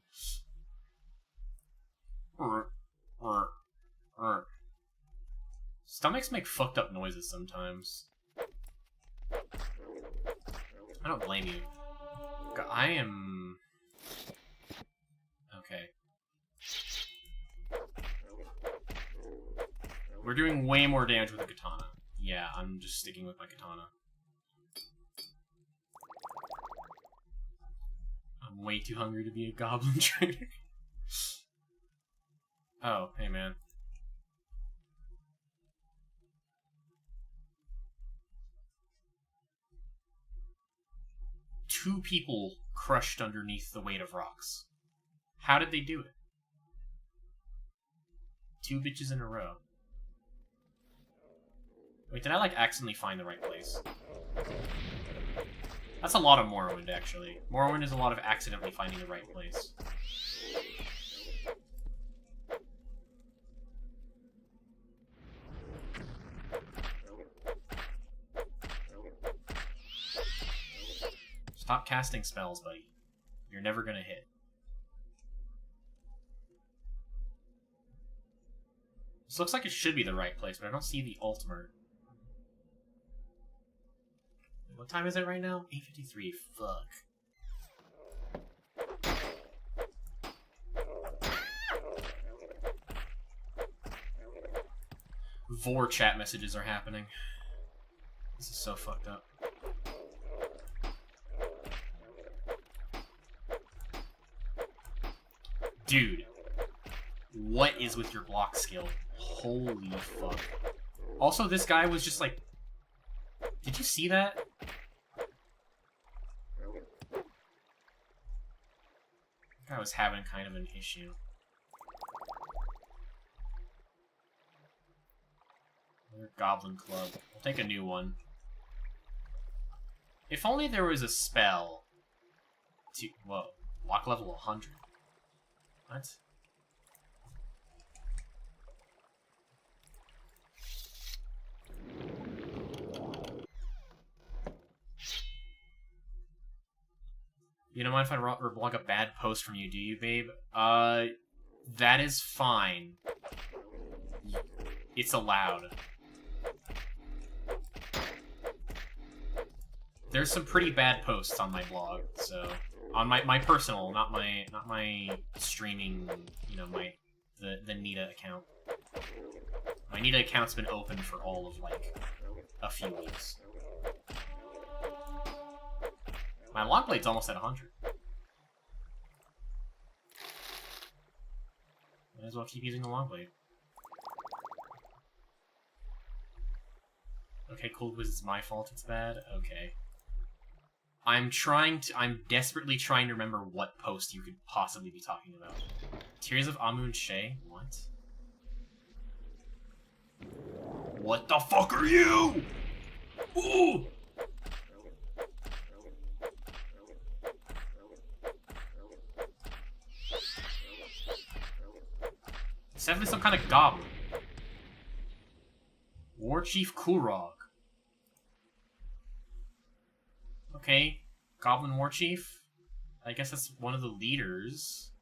Stomachs make fucked up noises sometimes. I don't blame you. I am... Okay. We're doing way more damage with a katana. Yeah, I'm just sticking with my katana. I'm way too hungry to be a goblin trader. Oh, hey man. Two people crushed underneath the weight of rocks. How did they do it? Two bitches in a row. Wait, did I like accidentally find the right place? That's a lot of Morrowind, actually. Morrowind is a lot of accidentally finding the right place. Stop casting spells, buddy. You're never gonna hit. This looks like it should be the right place, but I don't see the ultimate. What time is it right now? 8:53. Fuck. Vor chat messages are happening. This is so fucked up. Dude. What is with your block skill? Holy fuck. Also, this guy was just like... Did you see that? I was having kind of an issue. Another Goblin Club. I'll take a new one. If only there was a spell to... Whoa. Lock level 100. What? You don't mind if I blog a bad post from you, do you, babe? That is fine. It's allowed. There's some pretty bad posts on my blog, so on my personal, not my streaming, you know, the Nita account. My Nita account's been open for all of like a few weeks. My long blade's almost at 100. Might as well keep using the long blade. Okay, cool, because it's my fault it's bad? Okay. I'm desperately trying to remember what post you could possibly be talking about. Tears of Amun Shea? What? What the fuck are you? Ooh! It's definitely some kind of goblin. War Chief Kulrog. Okay, Goblin War Chief. I guess that's one of the leaders.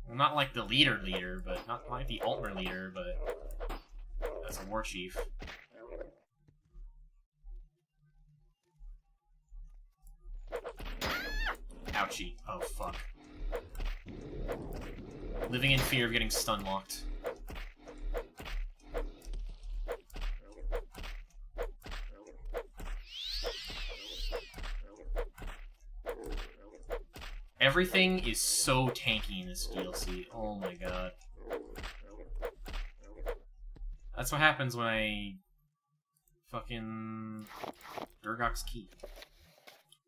Well, not like the leader, but not like the Altmer leader, but that's a War Chief. Ouchie. Oh, fuck. Living in fear of getting stun-locked. Everything is so tanky in this DLC. Oh my god. That's what happens when I... fucking... Durgok's Keep.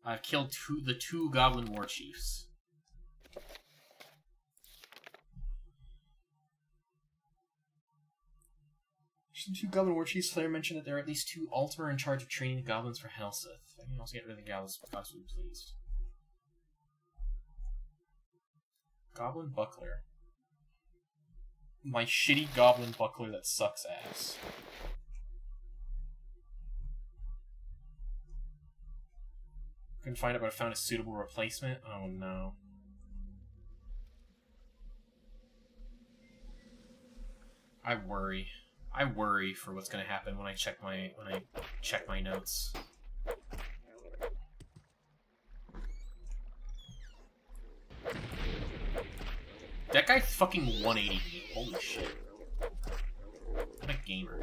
I've killed the two Goblin War Chiefs. The two Goblin War Chiefs Slayer mentioned that there are at least 2 Ultima in charge of training the goblins for Helseth. I can also get rid of the goblins, possibly pleased. Goblin Buckler. My shitty Goblin Buckler that sucks ass. Couldn't find it, but I found a suitable replacement. Oh no. I worry. I worry for what's gonna happen when I check my notes. That guy fucking 180 me. Holy shit. What a gamer.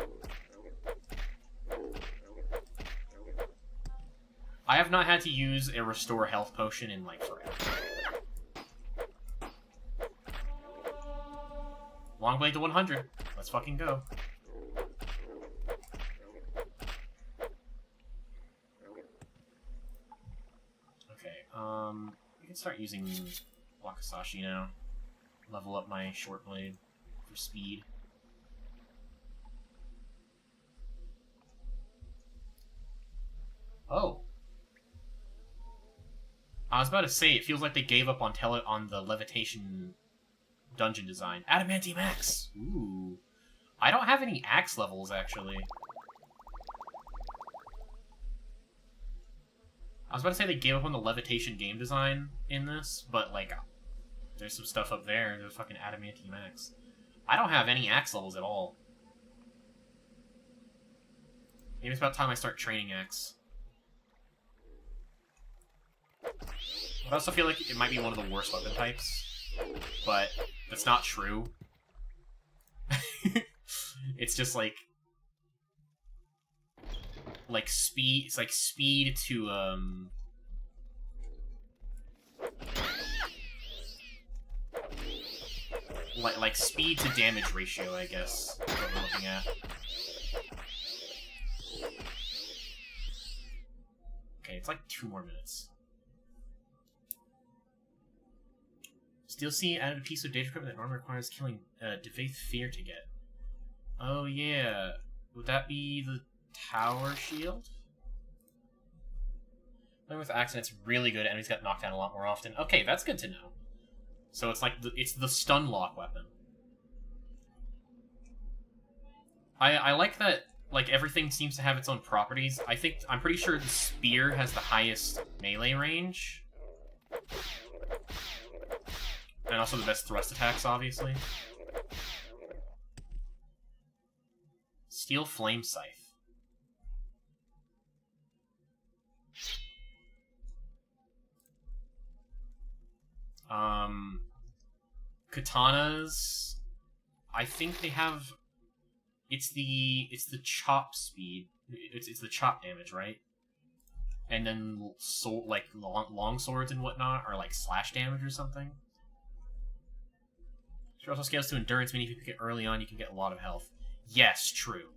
I have not had to use a restore health potion in, like, forever. Long blade to 100. Let's fucking go. Okay, we can start using Wakasashi now. Level up my short blade for speed. Oh. I was about to say, it feels like they gave up on the levitation dungeon design. Adamantium Axe! Ooh. I don't have any axe levels, actually. I was about to say they gave up on the levitation game design in this, but, like, there's some stuff up there. There's fucking Adamantium Axe. I don't have any axe levels at all. Maybe it's about time I start training axe. I also feel like it might be one of the worst weapon types, but that's not true. It's just like speed. It's like speed to like speed to damage ratio, I guess, is what we're looking at. Okay, it's like 2 more minutes. Steel Sea added a piece of data equipment that normally requires killing Defaith Fear to get. Oh yeah. Would that be the tower shield? Playing with accidents really good. Enemies got knocked down a lot more often. Okay, that's good to know. So it's like it's the stun lock weapon. I like that, like, everything seems to have its own properties. I'm pretty sure the spear has the highest melee range. And also the best thrust attacks, obviously. Steel Flame Scythe. Katanas, I think they have... It's the chop speed. It's the chop damage, right? And then like long swords and whatnot are like slash damage or something. It also scales to endurance, meaning if you pick it early on, you can get a lot of health. Yes, true.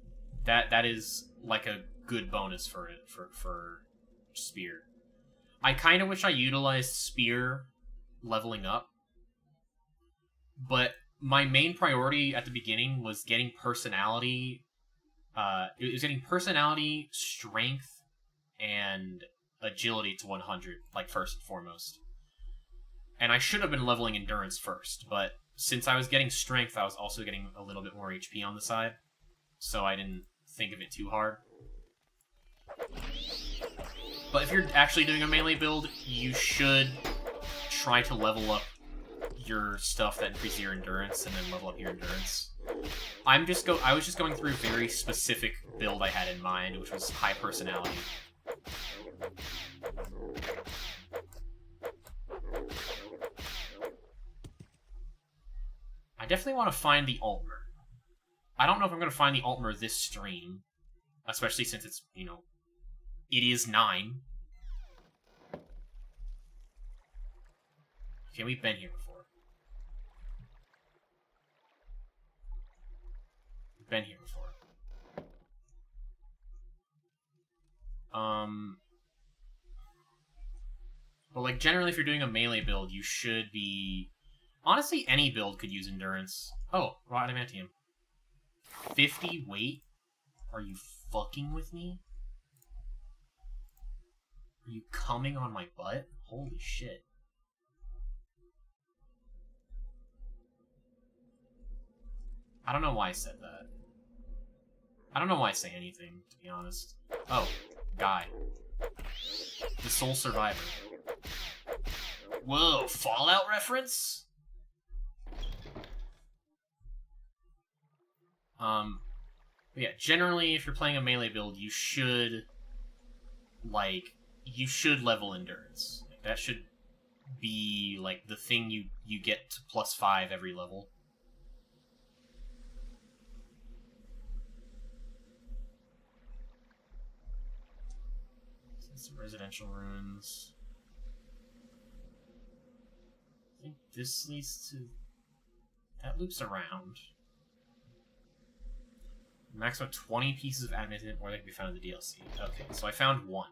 That is like a good bonus for it for spear. I kind of wish I utilized spear leveling up, but my main priority at the beginning was getting personality. It was getting personality, strength, and agility to 100, like first and foremost. And I should have been leveling endurance first, but since I was getting strength, I was also getting a little bit more HP on the side, so I didn't think of it too hard. But if you're actually doing a melee build, you should try to level up your stuff that increases your endurance, and then level up your endurance. I was just going through a very specific build I had in mind, which was high personality. definitely want to find the Altmer. I don't know if I'm going to find the Altmer this stream, especially since it's, you know, it is 9. Okay, we've been here before. We've been here before. But, like, generally if you're doing a melee build, you should be... Honestly, any build could use endurance. Oh, raw adamantium. 50 weight? Are you fucking with me? Are you coming on my butt? Holy shit. I don't know why I said that. I don't know why I say anything, to be honest. Oh, guy. The sole survivor. Whoa, Fallout reference? But yeah, generally, if you're playing a melee build, you should, like, you should level endurance. Like, that should be, like, the thing you get to +5 every level. Some residential ruins. I think this leads to... That loops around. Maximum 20 pieces of adamantium, or they can be found in the DLC. Okay, so I found 1.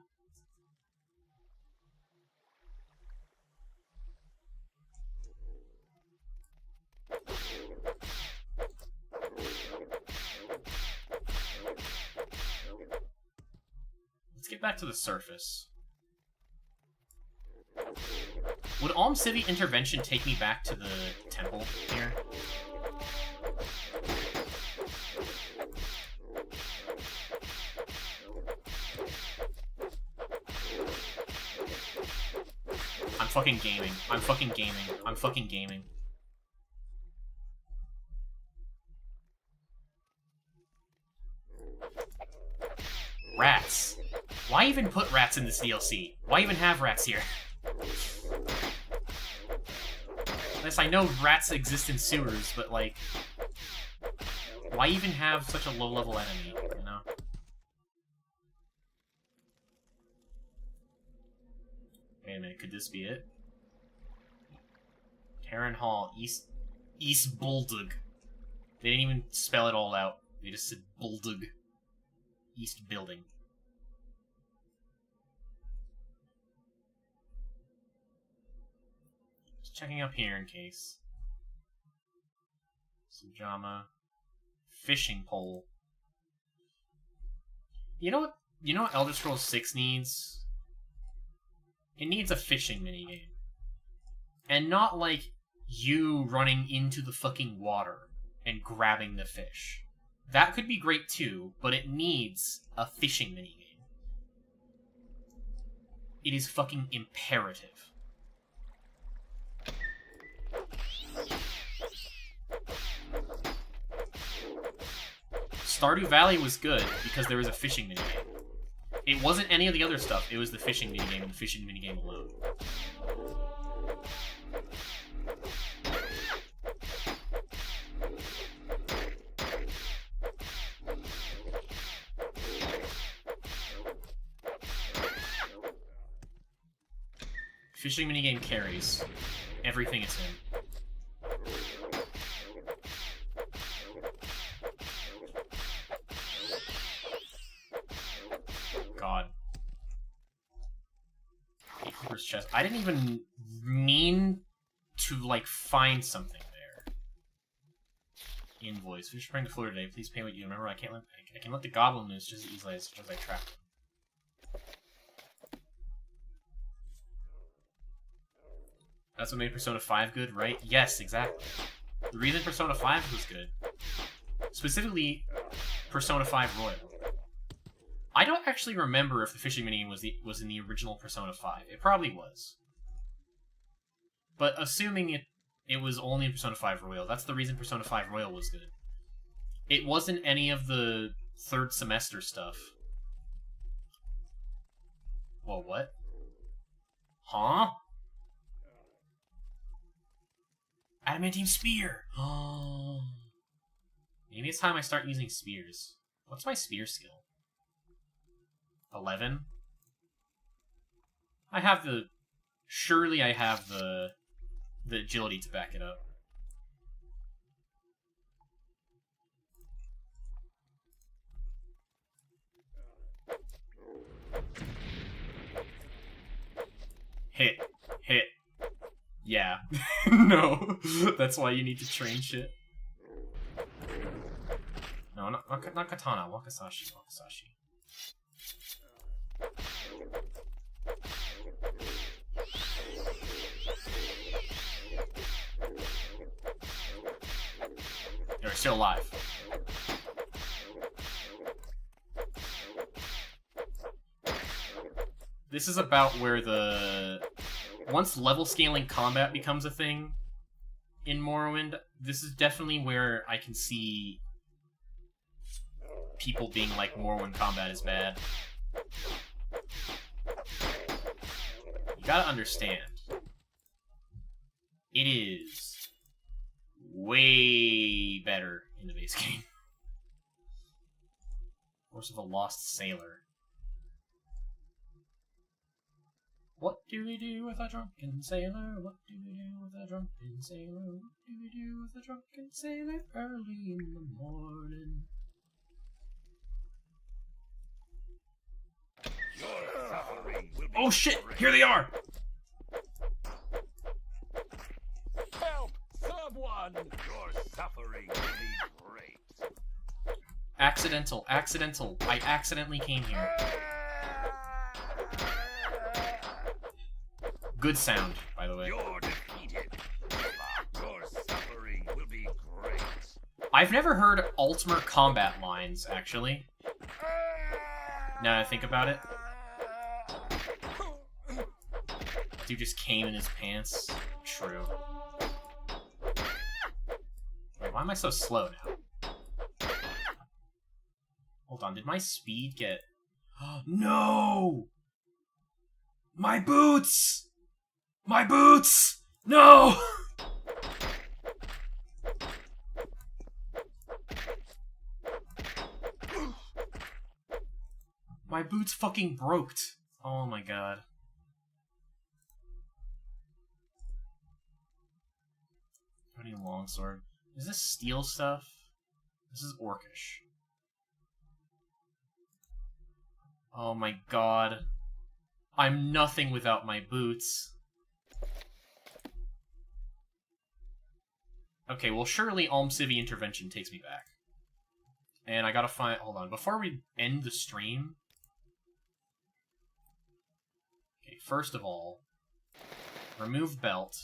Let's get back to the surface. Would Alm City Intervention take me back to the temple here? I'm fucking gaming. I'm fucking gaming. I'm fucking gaming. Rats. Why even put rats in this DLC? Why even have rats here? Yes, I know rats exist in sewers, but like... Why even have such a low-level enemy, you know? Wait a minute, could this be it? Terran Hall, East Buldug. They didn't even spell it all out. They just said Buldug. East Building. Just checking up here in case. Sujama. Fishing pole. You know what Elder Scrolls 6 needs? It needs a fishing minigame. And not like you running into the fucking water and grabbing the fish. That could be great too, but it needs a fishing minigame. It is fucking imperative. Stardew Valley was good because there was a fishing minigame. It wasn't any of the other stuff, it was the fishing minigame and the fishing minigame alone. Fishing minigame carries. Everything is in. God. Gatekeeper's chest. I didn't even mean to, like, find something there. Invoice. Fish bring to Florida today. Please pay what you remember. I can let the goblin loose just as easily as I trap them. That's what made Persona 5 good, right? Yes, exactly. The reason Persona 5 was good, specifically Persona 5 Royal. I don't actually remember if the fishing minigame was in the original Persona 5. It probably was. But assuming it was only in Persona 5 Royal, that's the reason Persona 5 Royal was good. It wasn't any of the third semester stuff. Whoa, what? Huh? Adamantium spear! Oh. Maybe it's time I start using spears. What's my spear skill? 11? I have the... Surely I have the agility to back it up. Hit. Hit. Yeah. No. That's why you need to train shit. No, not katana. Wakasashi. Wakasashi. You're still alive. This is about where the... Once level scaling combat becomes a thing in Morrowind, this is definitely where I can see people being like, Morrowind combat is bad. You gotta understand. It is way better in the base game. Course of a Lost Sailor. What do we do with a drunken sailor? What do we do with a drunken sailor? What do we do with a drunken sailor early in the morning? Oh shit! Here they are! Help! Someone! Your suffering will be great. Accidental. I accidentally came here. Good sound, by the way. You're defeated. Your suffering will be great. I've never heard Altmer combat lines, actually. Now that I think about it. Dude just came in his pants. True. Wait, why am I so slow now? Hold on, did my speed get... No! My boots! My boots! No! My boots fucking broke. Oh my god. I need a longsword. Is this steel stuff? This is orcish. Oh my god. I'm nothing without my boots. Okay, well surely Almcivi intervention takes me back. And I gotta find... Hold on, before we end the stream... Okay, first of all... Remove belt.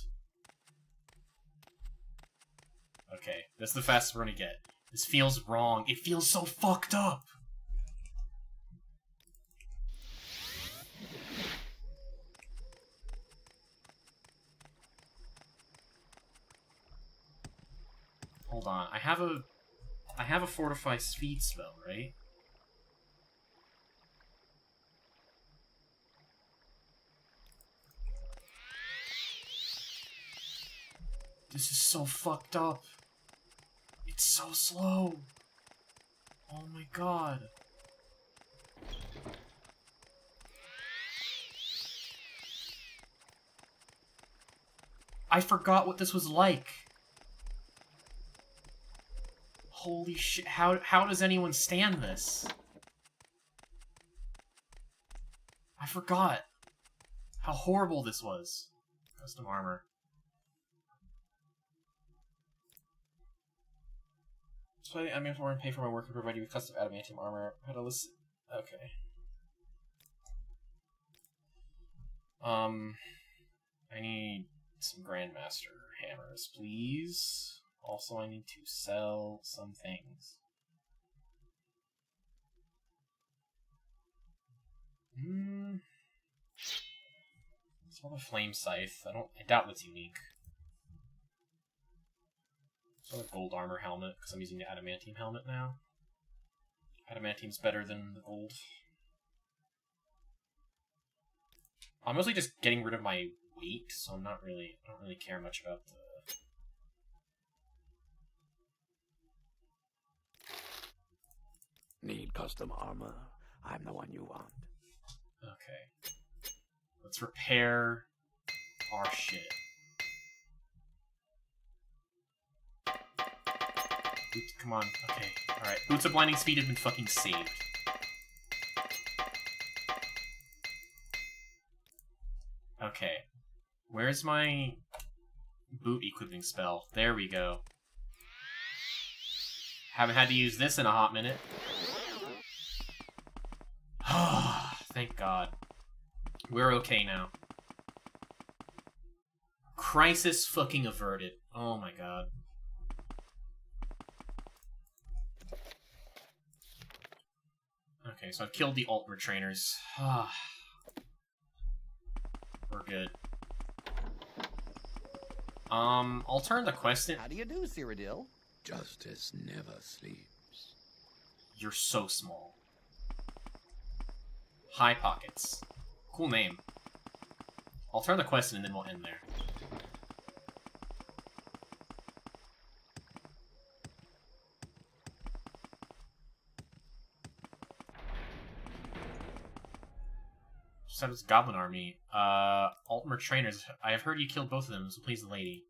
Okay, that's the fastest we're gonna get. This feels wrong. It feels so fucked up! Hold on, I have a fortify speed spell, right? This is so fucked up. It's so slow. Oh my god. I forgot what this was like. Holy shit, how does anyone stand this? I forgot how horrible this was. Custom armor. So I mean, if I want to pay for my work and provide you with custom adamantium armor, how to listen? Okay. I need some Grandmaster hammers, please. Also, I need to sell some things. Sell the flame scythe. I doubt that's unique. Sell a gold armor helmet, because I'm using the adamantium helmet now. Adamantium's better than the gold. I'm mostly just getting rid of my weight, so I don't really care much about the want custom armor, I'm the one you want. Okay. Let's repair our shit. Oops, come on. Okay. Alright. Boots of Blinding Speed have been fucking saved. Okay. Where's my boot equipping spell? There we go. Haven't had to use this in a hot minute. Thank God. We're okay now. Crisis fucking averted. Oh my God. Okay, so I've killed the alt retrainers. We're good. I'll turn the quest in. How do you do, Cyrodiil? Justice never sleeps. You're so small. High Pockets. Cool name. I'll turn the quest in and then we'll end there. Just this goblin army. Altmer trainers. I have heard you killed both of them, so please the lady.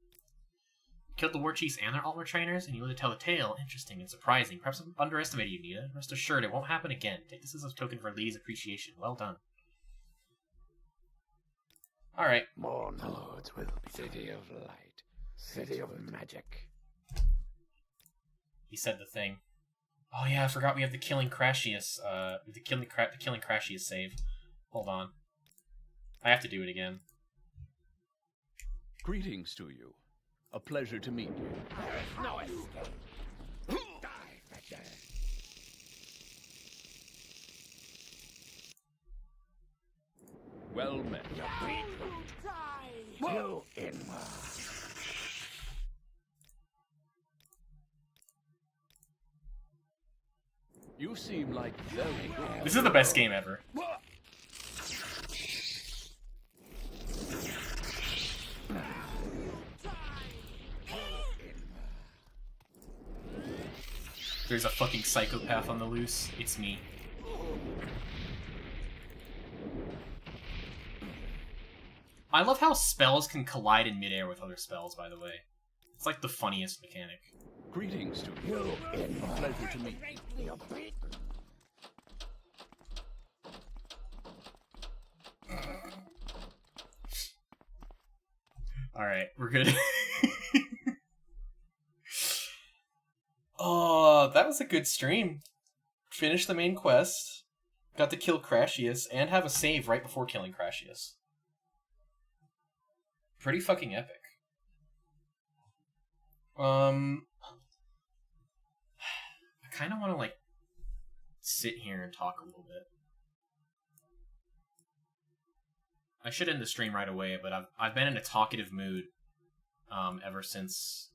You killed the war chiefs and their Altmer trainers, and you live to tell the tale. Interesting and surprising. Perhaps I underestimated you, Nita. Rest assured, it won't happen again. Take this as a token for lady's appreciation. Well done. Alright. More lords will be city of light, city of magic. He said the thing. Oh yeah, I forgot we have the Killing Crashius, the Killing Crashius save. Hold on. I have to do it again. Greetings to you. A pleasure to meet you. There is no escape. Die, Victor. Well met. You inward. You seem like very good. This is the best game ever. There's a fucking psychopath on the loose. It's me. I love how spells can collide in midair with other spells, by the way. It's like the funniest mechanic. Greetings to you. A pleasure to meet you. Alright, we're good. Oh, that was a good stream. Finished the main quest. Got to kill Crashius and have a save right before killing Crashius. Pretty fucking epic. I kind of want to, like, sit here and talk a little bit. I should end the stream right away, but I've been in a talkative mood ever since,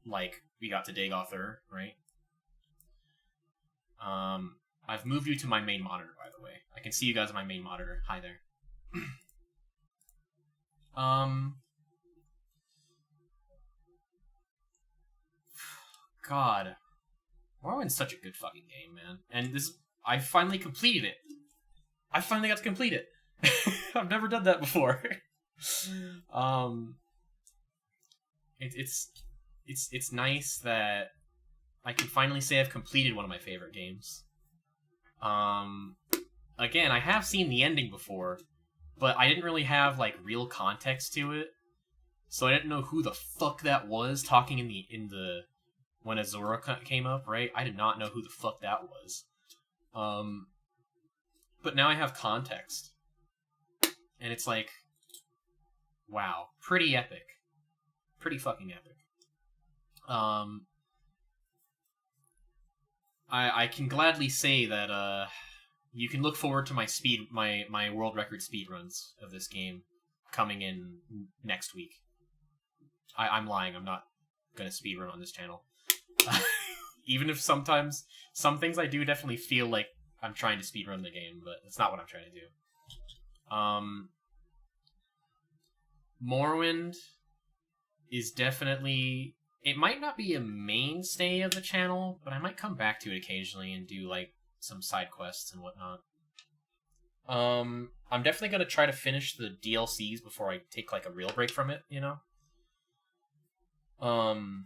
like, we got to Dagother, right? I've moved you to my main monitor, by the way. I can see you guys on my main monitor. Hi there. God. Morrowind's such a good fucking game, man. And I finally completed it. I finally got to complete it. I've never done that before. It's nice that I can finally say I've completed one of my favorite games. Again, I have seen the ending before, but I didn't really have, like, real context to it. So I didn't know who the fuck that was talking in the when Azura came up, right? I did not know who the fuck that was. But now I have context. And it's like, wow, pretty epic. Pretty fucking epic. I can gladly say that you can look forward to my world record speedruns of this game coming in next week. I'm lying. I'm not gonna speedrun on this channel. Even if sometimes some things I do definitely feel like I'm trying to speedrun the game, but that's not what I'm trying to do. Morrowind is definitely it might not be a mainstay of the channel, but I might come back to it occasionally and do, like, some side quests and whatnot. I'm definitely gonna try to finish the DLCs before I take, like, a real break from it, you know? And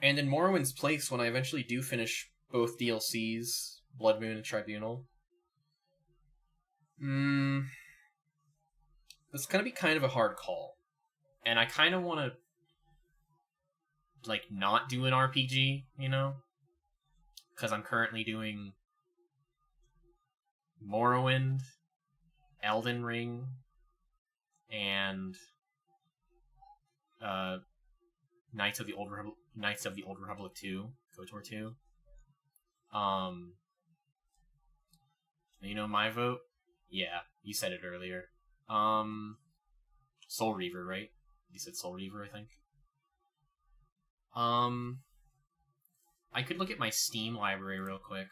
in Morrowind's place, when I eventually do finish both DLCs, Blood Moon and Tribunal, it's gonna be kind of a hard call. And I kind of want to, like, not do an RPG, you know? Because I'm currently doing Morrowind, Elden Ring, and Knights of the Old Republic 2, KOTOR 2. You know my vote? Yeah, you said it earlier. Soul Reaver, right? You said Soul Reaver, I think. I could look at my Steam library real quick.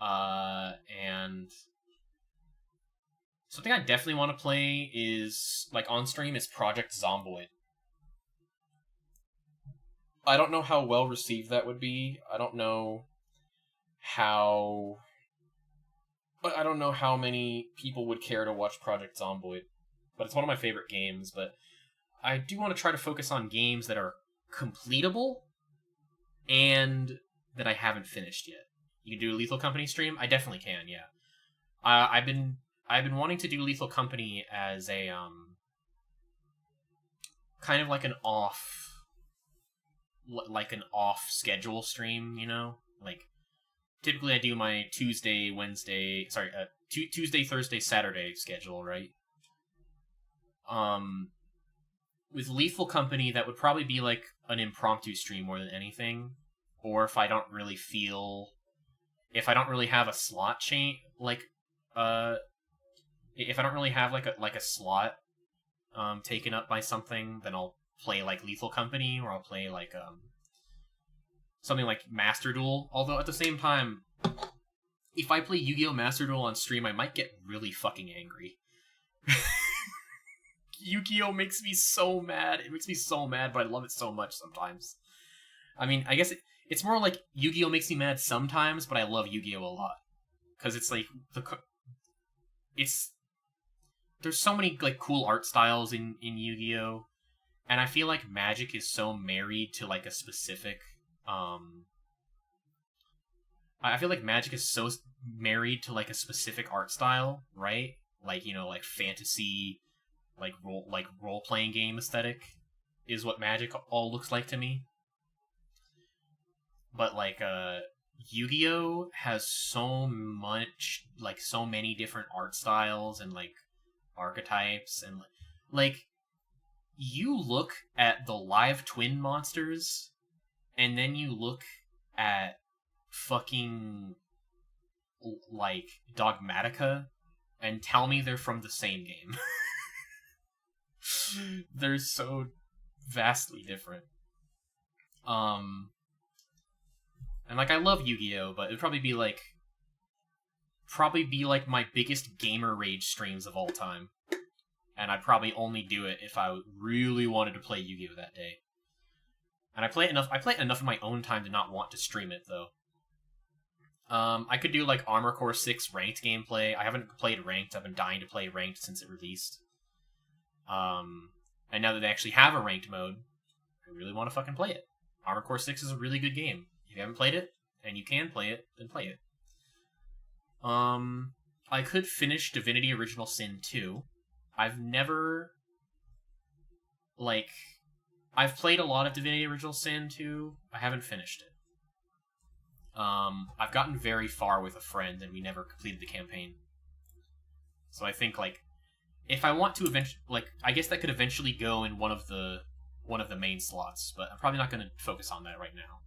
And something I definitely want to play is, like, on stream, is Project Zomboid. I don't know how well received that would be. I don't know how many people would care to watch Project Zomboid. But it's one of my favorite games, but I do want to try to focus on games that are completable and that I haven't finished yet. You can do a Lethal Company stream? I definitely can, yeah. I've been wanting to do Lethal Company as a kind of like an off schedule stream, you know? Like, typically I do my Tuesday, Thursday, Saturday schedule, right? With Lethal Company, that would probably be like an impromptu stream more than anything. Or if I don't really have a slot chain, like, if I don't really have like a slot taken up by something, then I'll play like Lethal Company, or I'll play like something like Master Duel. Although at the same time, if I play Yu-Gi-Oh! Master Duel on stream, I might get really fucking angry. Yu-Gi-Oh! Makes me so mad. It makes me so mad, but I love it so much sometimes. I mean, I guess it's more like Yu-Gi-Oh! Makes me mad sometimes, but I love Yu-Gi-Oh! A lot. Because it's like, there's so many like cool art styles in Yu-Gi-Oh! And I feel like Magic is so married to like a specific, I feel like Magic is so married to like a specific art style, right? Like, you know, like fantasy, like role-playing game aesthetic is what Magic all looks like to me. But like Yu-Gi-Oh! Has so much, like, so many different art styles and like archetypes, and like you look at the live twin monsters and then you look at fucking like Dogmatica and tell me they're from the same game. They're so vastly different. And like, I love Yu-Gi-Oh!, but it'd probably be like my biggest gamer rage streams of all time. And I'd probably only do it if I really wanted to play Yu-Gi-Oh! That day. And I play it enough in my own time to not want to stream it, though. I could do like Armor Core 6 ranked gameplay. I haven't played ranked. I've been dying to play ranked since it released. And now that they actually have a ranked mode, I really want to fucking play it. Armor Core 6 is a really good game. If you haven't played it, and you can play it, then play it. I could finish Divinity Original Sin 2. I've played a lot of Divinity Original Sin 2. I haven't finished it. I've gotten very far with a friend, and we never completed the campaign. So I think, like, if I want to eventually, like, I guess that could eventually go in one of the main slots, but I'm probably not going to focus on that right now.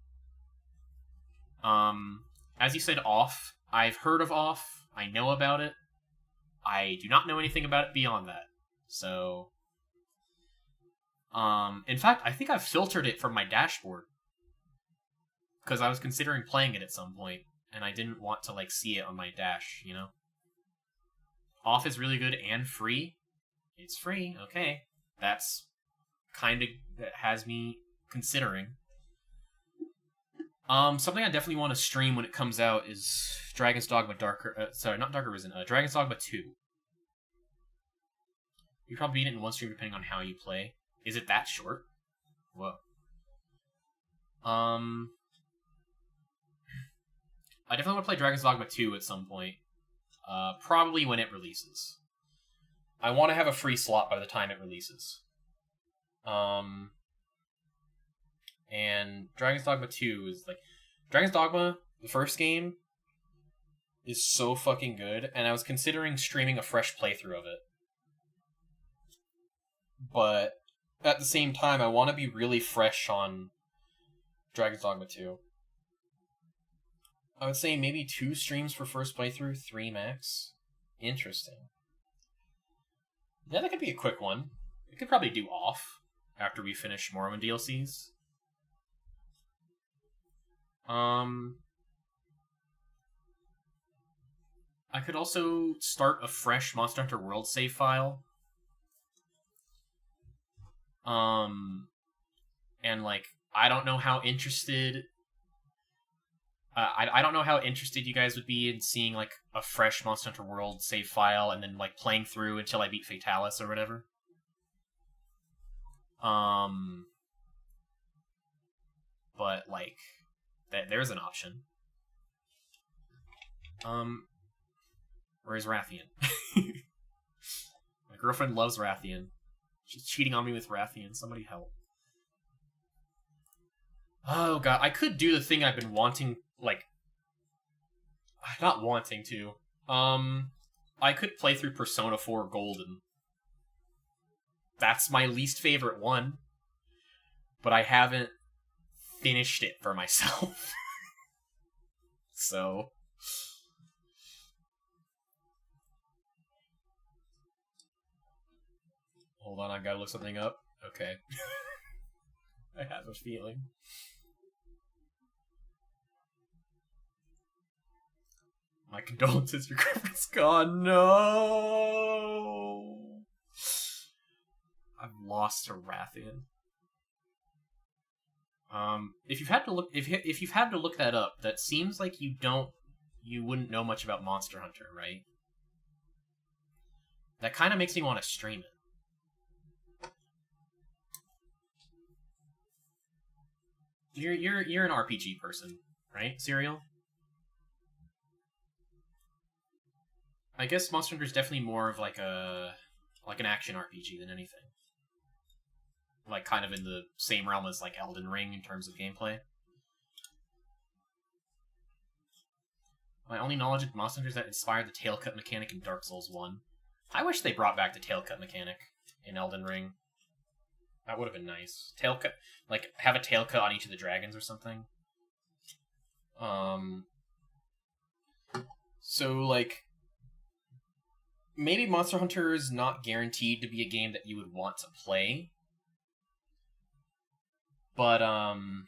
As you said, Off. I've heard of Off. I know about it. I do not know anything about it beyond that. So, in fact, I think I've filtered it from my dashboard. Because I was considering playing it at some point, and I didn't want to, like, see it on my dash, you know? Off is really good and free. It's free, okay. That has me considering. Something I definitely want to stream when it comes out is Dragon's Dogma not Darker Risen, Dragon's Dogma 2. You probably beat it in one stream depending on how you play. Is it that short? Whoa. I definitely want to play Dragon's Dogma 2 at some point. Probably when it releases. I want to have a free slot by the time it releases. And Dragon's Dogma 2 is like... Dragon's Dogma, the first game, is so fucking good, and I was considering streaming a fresh playthrough of it. But at the same time, I want to be really fresh on Dragon's Dogma 2. I would say maybe 2 streams for first playthrough, 3 max. Interesting. Yeah, that could be a quick one. We could probably do off after we finish Morrowind DLCs. I could also start a fresh Monster Hunter World save file. And like, I don't know how interested... I don't know how interested you guys would be in seeing like a fresh Monster Hunter World save file and then like playing through until I beat Fatalis or whatever. But like, there's an option. Where's Rathian? My girlfriend loves Rathian. She's cheating on me with Rathian. Somebody help. Oh god, I could do the thing I've been wanting, like... Not wanting to. I could play through Persona 4 Golden. That's my least favorite one. But I haven't finished it for myself. So... Hold on, I've got to look something up. Okay. I have a feeling. My condolences, your girlfriend's gone. No! I've lost to Rathian. If you've had to look, if you've had to look that up, that seems like you wouldn't know much about Monster Hunter, right? That kind of makes me want to stream it. You're an RPG person, right, Serial? I guess Monster Hunter is definitely more of like an action RPG than anything. Like kind of in the same realm as like Elden Ring in terms of gameplay. My only knowledge of Monster Hunter is that it inspired the tail cut mechanic in Dark Souls 1. I wish they brought back the tail cut mechanic in Elden Ring. That would have been nice. Tail cut, like have a tail cut on each of the dragons or something. So like, maybe Monster Hunter is not guaranteed to be a game that you would want to play. But can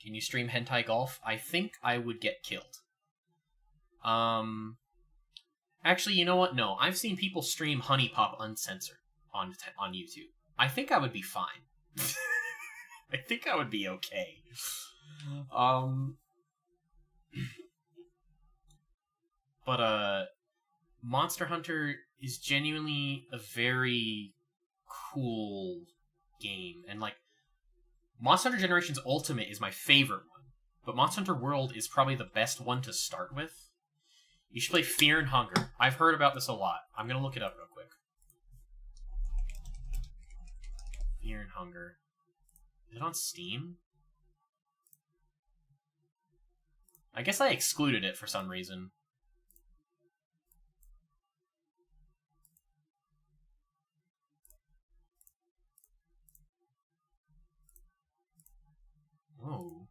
you stream hentai golf? I think I would get killed. Actually, you know what? No, I've seen people stream Honey Pop uncensored on YouTube. I think I would be fine. I think I would be okay. But Monster Hunter is genuinely a very cool game, and like Monster Hunter Generations Ultimate is my favorite one, but Monster Hunter World is probably the best one to start with. You should play Fear and Hunger. I've heard about this a lot. I'm gonna look it up real quick. Fear and Hunger. Is it on Steam? I guess I excluded it for some reason. Oh.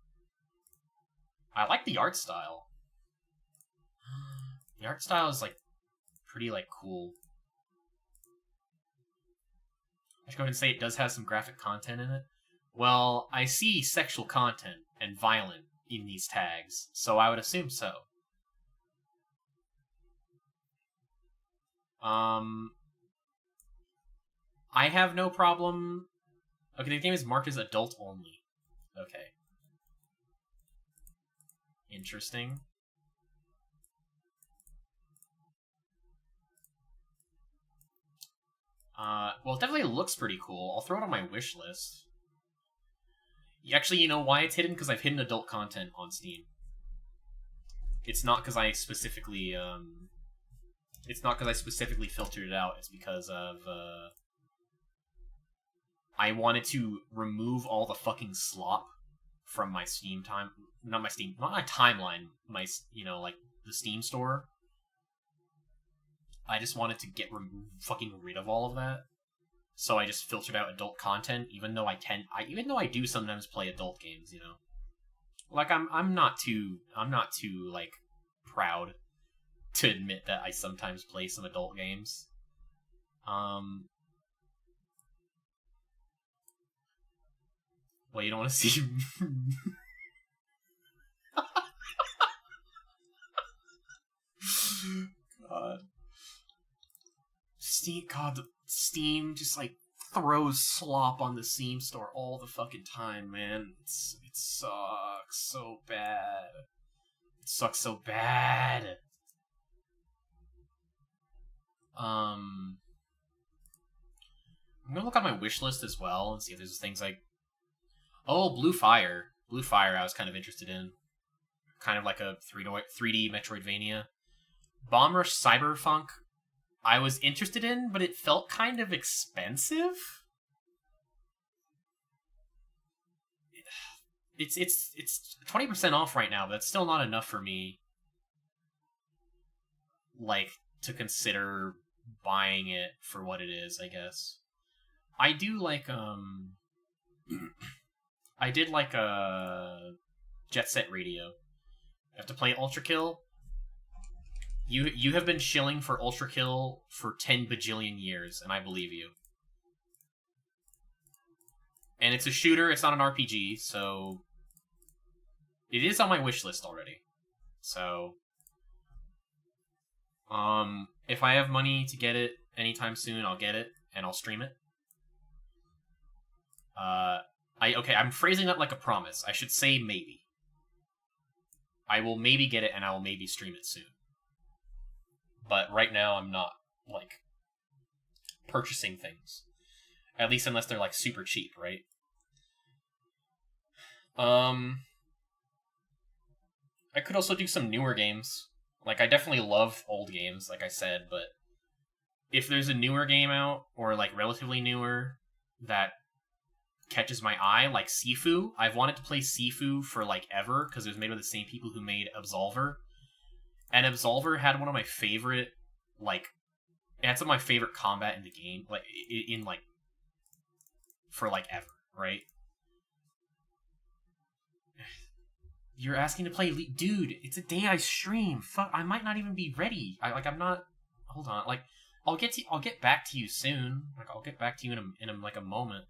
I like the art style. The art style is, like, pretty, like, cool. I should go ahead and say it does have some graphic content in it. Well, I see sexual content and violent in these tags, so I would assume so. I have no problem Okay, the game is marked as adult only. Okay. Interesting. Well, it definitely looks pretty cool. I'll throw it on my wish list. Actually, you know why it's hidden? Because I've hidden adult content on Steam. It's not because I specifically, filtered it out. It's because of, I wanted to remove all the fucking slop from my Steam not my timeline, like, the Steam store. I just wanted to get fucking rid of all of that. So I just filtered out adult content, even though I do sometimes play adult games, you know. Like I'm not too like proud to admit that I sometimes play some adult games. Well, you don't want to see God. Steam just like throws slop on the Steam store all the fucking time, man. It sucks so bad. It sucks so bad. I'm gonna look on my wish list as well and see if there's things like, oh, Blue Fire. Blue Fire I was kind of interested in. Kind of like a 3D Metroidvania. Bomb Rush Cyberpunk I was interested in, but it felt kind of expensive. It's 20% off right now, but that's still not enough for me, like, to consider buying it for what it is, I guess. I do like, I did like Jet Set Radio. I have to play Ultra Kill. You have been shilling for Ultra Kill for 10 bajillion years, and I believe you. And it's a shooter, it's not an RPG, so it is on my wish list already. So if I have money to get it anytime soon, I'll get it and I'll stream it. I'm phrasing that like a promise. I should say maybe. I will maybe get it and I will maybe stream it soon. But right now I'm not, like, purchasing things. At least unless they're, like, super cheap, right? I could also do some newer games. Like, I definitely love old games, like I said, but if there's a newer game out, or, like, relatively newer, that catches my eye, like Sifu. I've wanted to play Sifu for, like, ever, because it was made by the same people who made Absolver. And Absolver had one of my favorite, like, it had some of my favorite combat in the game, like, for, like, ever, right? You're asking to play Dude, it's a day I stream. Fuck, I might not even be ready. I'm not, hold on, like, I'll get back to you soon. Like, I'll get back to you in a moment.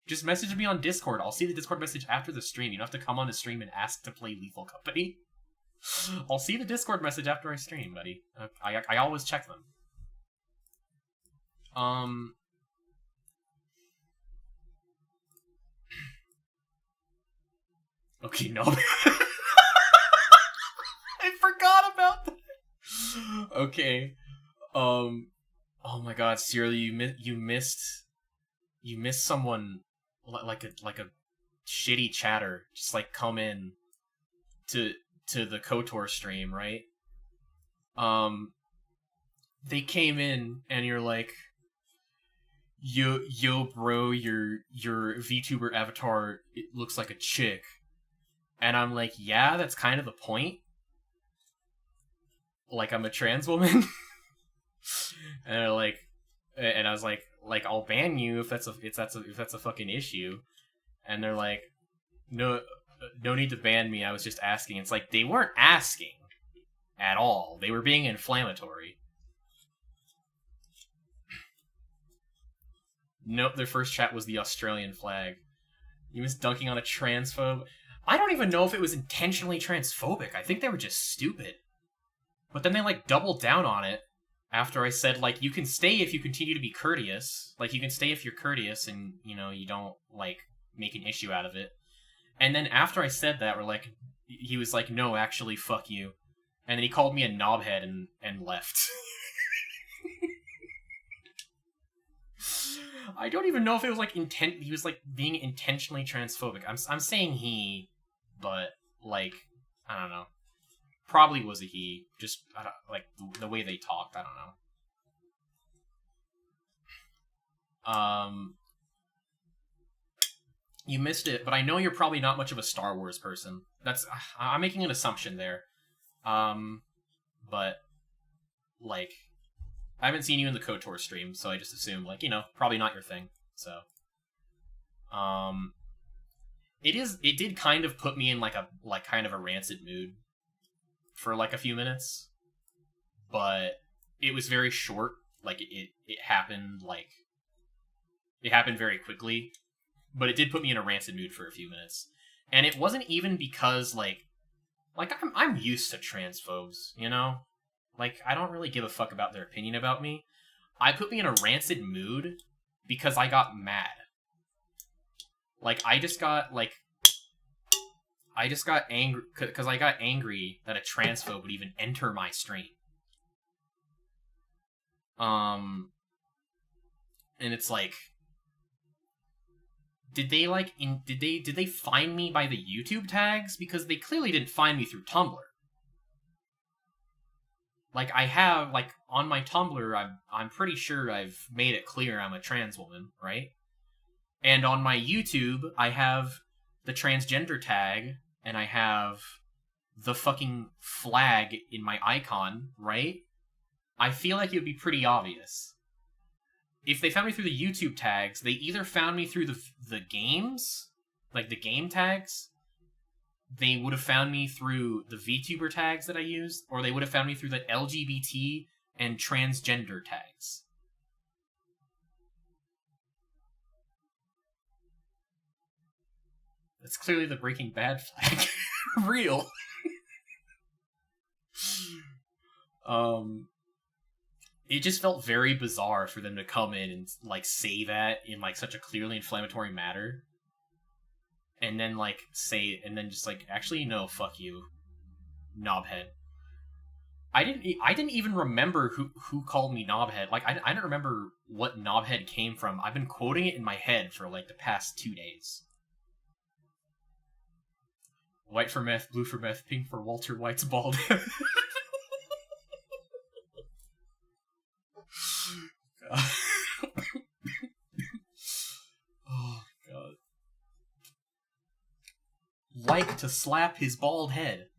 Just message me on Discord. I'll see the Discord message after the stream. You don't have to come on the stream and ask to play Lethal Company. I'll see the Discord message after I stream, buddy. I always check them. Okay, no. I forgot about that. Okay. Oh my God, Cyril, you missed someone like a shitty chatter just like come in to the KOTOR stream, right? They came in and you're like, yo bro, your VTuber avatar, it looks like a chick. And I'm like, yeah, that's kind of the point. Like, I'm a trans woman. And they're like, and I was like, I'll ban you if that's a fucking issue. And they're like, no need to ban me. I was just asking. It's like, they weren't asking at all. They were being inflammatory. Nope, their first chat was the Australian flag. You was dunking on a transphobe. I don't even know if it was intentionally transphobic. I think they were just stupid. But then they, like, doubled down on it. After I said, like, you can stay if you continue to be courteous. Like, you can stay if you're courteous and, you know, you don't, like, make an issue out of it. And then after I said that, he was like, no, actually, fuck you. And then he called me a knobhead and left. I don't even know if it was, like, he was, like, being intentionally transphobic. I'm saying he, but, like, I don't know. Probably was a he. Just, I don't, like, the way they talked, I don't know. You missed it, but I know you're probably not much of a Star Wars person. I'm making an assumption there. But, like, I haven't seen you in the KOTOR stream, so I just assume, like, you know, probably not your thing. So, it did kind of put me in, like, kind of a rancid mood for, like, a few minutes. But it was very short. Like, it happened, like, it happened very quickly. But it did put me in a rancid mood for a few minutes. And it wasn't even because, like I'm used to transphobes, you know? Like, I don't really give a fuck about their opinion about me. I put me in a rancid mood because I got mad. Like, I just got angry, because I got angry that a transphobe would even enter my stream. And it's like, did they find me by the YouTube tags? Because they clearly didn't find me through Tumblr. Like, I have, like, on my Tumblr, I'm pretty sure I've made it clear I'm a trans woman, right? And on my YouTube, I have the transgender tag, and I have the fucking flag in my icon, right? I feel like it would be pretty obvious. If they found me through the YouTube tags, they either found me through the games, like the game tags, they would have found me through the VTuber tags that I used, or they would have found me through the LGBT and transgender tags. That's clearly the Breaking Bad flag. Real. It just felt very bizarre for them to come in and, like, say that in, like, such a clearly inflammatory manner. And then, like, just, like, actually, no, fuck you, knobhead. I didn't even remember who called me knobhead. Like, I don't remember what knobhead came from. I've been quoting it in my head for, like, the past 2 days. White for meth, blue for meth, pink for Walter White's bald head. Oh, God. Like to slap his bald head.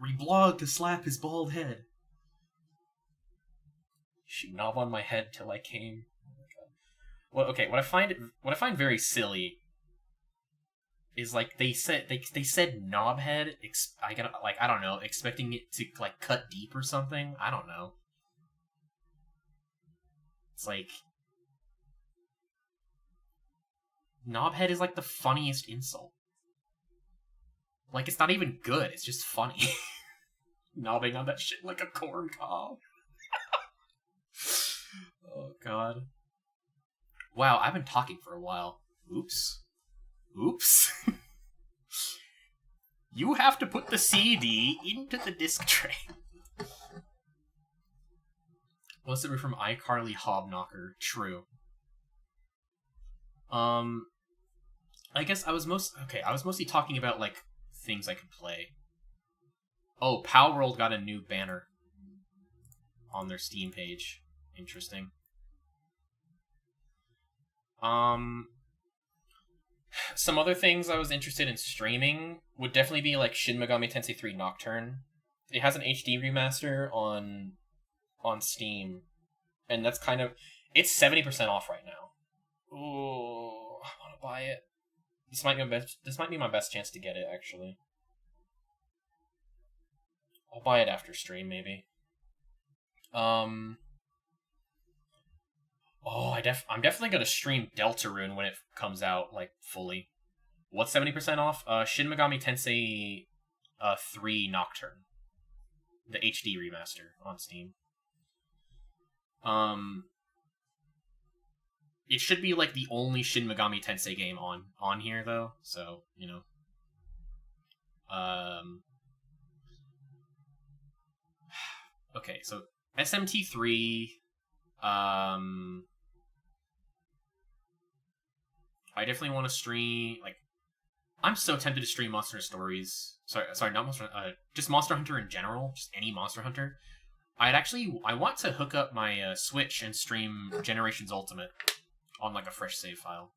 Reblog to slap his bald head. Shoot knob on my head till I came. Oh my God. Well, okay, what I find very silly is, like, they said knobhead. I don't know, expecting it to, like, cut deep or something. I don't know. It's like, knobhead is, like, the funniest insult. Like, it's not even good, it's just funny. Knobbing on that shit like a corn cob. Oh, God. Wow, I've been talking for a while. Oops. You have to put the CD into the disc tray. What's it from iCarly Hobknocker? True. I guess I was mostly talking about, like, things I could play. Oh, Palworld got a new banner on their Steam page. Interesting. Some other things I was interested in streaming would definitely be, like, Shin Megami Tensei 3 Nocturne. It has an HD remaster on Steam, and that's kind of, it's 70% off right now. Ooh, I want to buy it. This might be my best chance to get it, actually. I'll buy it after stream, maybe. I'm definitely gonna stream Deltarune when it comes out, like, fully. What's 70% off? Shin Megami Tensei 3 Nocturne. The HD remaster on Steam. It should be like the only Shin Megami Tensei game on here though, so you know. Okay, so SMT 3. I definitely want to stream, like, I'm so tempted to stream Monster Hunter Stories. Sorry, not Monster Hunter, just Monster Hunter in general, just any Monster Hunter. I want to hook up my Switch and stream Generations Ultimate on, like, a fresh save file.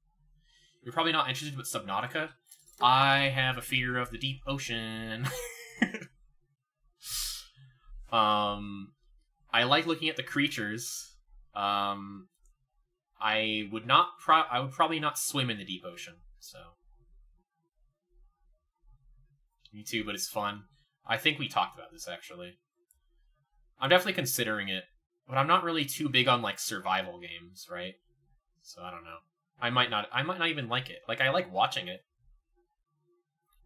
You're probably not interested, but Subnautica? I have a fear of the deep ocean. I like looking at the creatures. I would probably not swim in the deep ocean, so. Me too, but it's fun. I think we talked about this, actually. I'm definitely considering it, but I'm not really too big on, like, survival games, right? So, I don't know. I might not even like it. Like, I like watching it,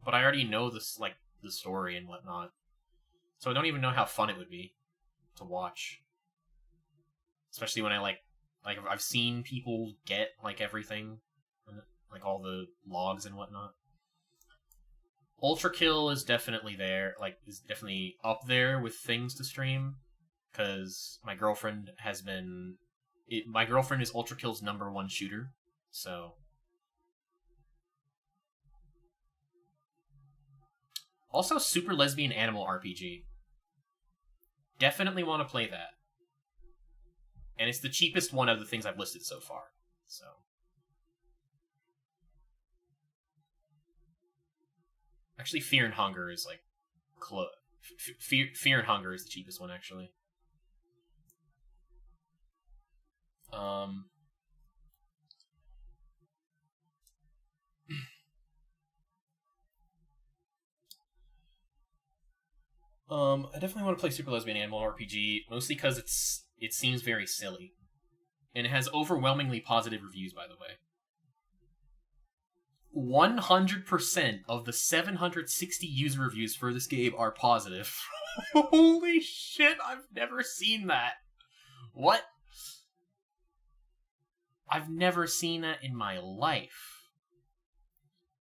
but I already know this, like, the story and whatnot. So I don't even know how fun it would be to watch. Especially when like I've seen people get, like, everything, like all the logs and whatnot. Ultra Kill is definitely there, like, is definitely up there with things to stream, because my girlfriend is Ultra Kill's #1 shooter, so. Also, Super Lesbian Animal RPG. Definitely want to play that. And it's the cheapest one of the things I've listed so far. So. Actually, Fear and Hunger is, like, Fear and Hunger is the cheapest one, actually. I definitely want to play Super Lesbian Animal RPG, mostly because it seems very silly. And it has overwhelmingly positive reviews, by the way. 100% of the 760 user reviews for this game are positive. Holy shit, I've never seen that. What? I've never seen that in my life.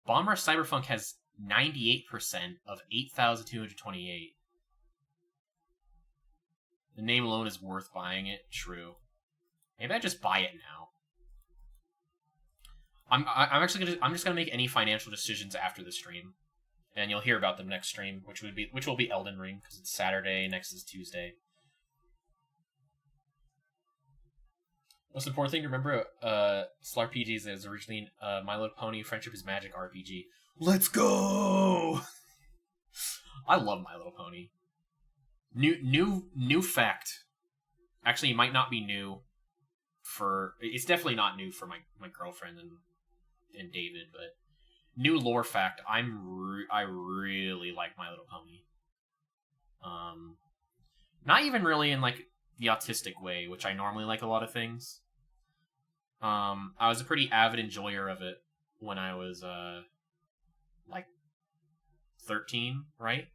Bomber Cyberpunk has 98% of 8,228. The name alone is worth buying it. True. Maybe I just buy it now. I'm just gonna make any financial decisions after the stream, and you'll hear about them next stream, which will be Elden Ring, because it's Saturday, next is Tuesday. Most important thing to remember, SLRPGs is originally My Little Pony Friendship is Magic RPG. Let's go! I love My Little Pony. New fact. Actually, it might not be new for... It's definitely not new for my girlfriend and David, but new lore fact, I really like My Little Pony. Not even really in, like, the autistic way, which I normally like a lot of things. I was a pretty avid enjoyer of it when I was, like, 13, right?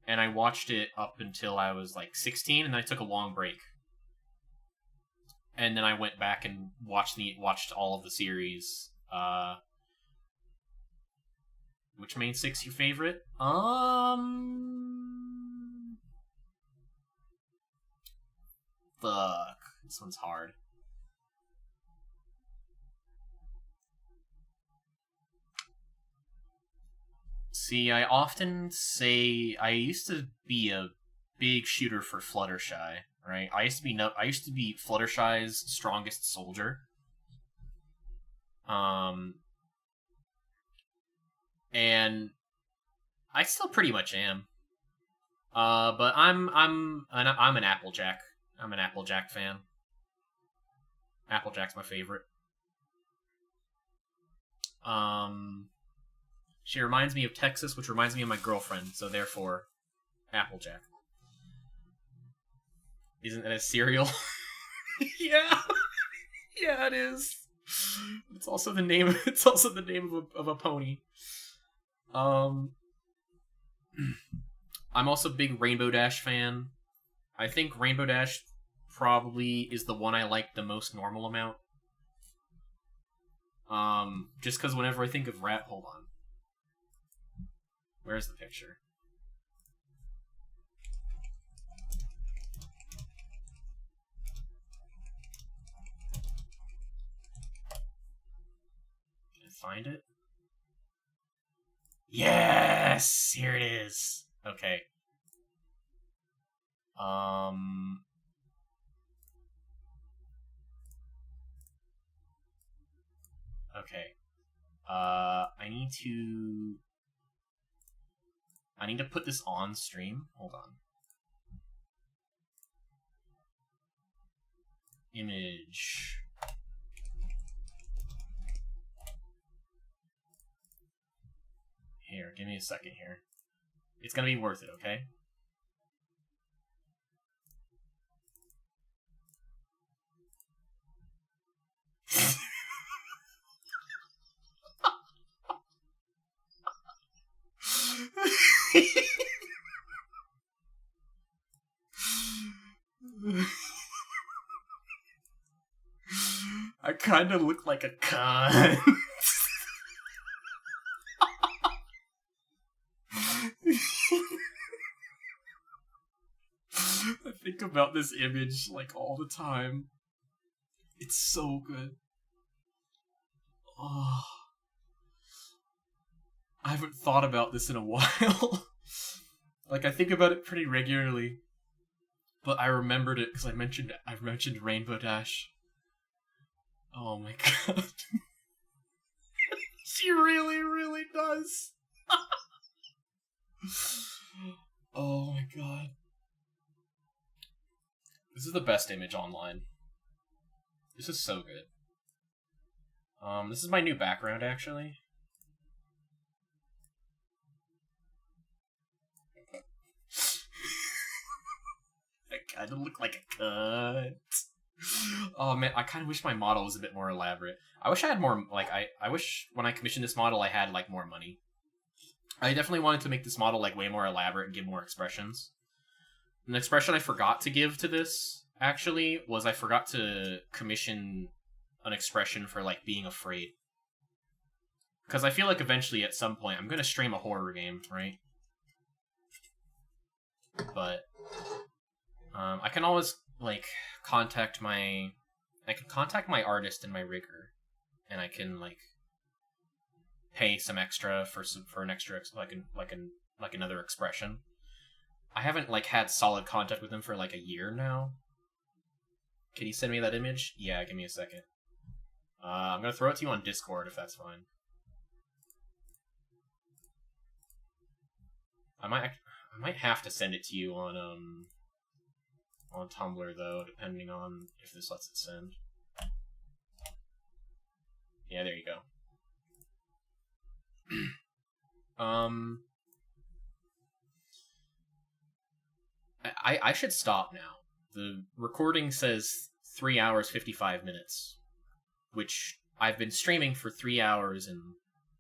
And I watched it up until I was, like, 16, and then I took a long break. And then I went back and watched all of the series. Which main six your favorite? Fuck. This one's hard. See, I often say I used to be a big shooter for Fluttershy, right? I used to be Fluttershy's strongest soldier. And I still pretty much am. But I'm an Applejack. I'm an Applejack fan. Applejack's my favorite. She reminds me of Texas, which reminds me of my girlfriend, so therefore, Applejack. Isn't that a cereal? Yeah. Yeah, it is. It's also the name. It's also the name of a pony. I'm also a big Rainbow Dash fan. I think Rainbow Dash probably is the one I like the most normal amount. Just because whenever I think of hold on. Where's the picture? Can I find it? Yes! Here it is! Okay. Okay. I need to put this on stream. Hold on. Image. Here, give me a second here. It's gonna be worth it, okay? I kind of look like a cunt. I think about this image like all the time. It's so good. Oh. I haven't thought about this in a while. Like, I think about it pretty regularly. But I remembered it because I've mentioned Rainbow Dash. Oh my god. She really, really does. Oh my god. This is the best image online. This is so good. This is my new background, actually. I kinda look like a cunt. Oh man, I kinda wish my model was a bit more elaborate. I wish I had more, like, I wish when I commissioned this model I had, like, more money. I definitely wanted to make this model, like, way more elaborate and give more expressions. An expression I forgot to give to this, actually, was I forgot to commission an expression for, like, being afraid. Because I feel like eventually, at some point, I'm gonna stream a horror game, right? But I can always, like, contact my artist and my rigger, and I can, like, pay some extra for an extra, like another expression. I haven't, like, had solid contact with him for, like, a year now. Can you send me that image? Yeah, give me a second. I'm gonna throw it to you on Discord if that's fine. I might have to send it to you on Tumblr though, depending on if this lets it send. Yeah, there you go. I should stop now. The recording says 3 hours 55 minutes, which I've been streaming for 3 hours and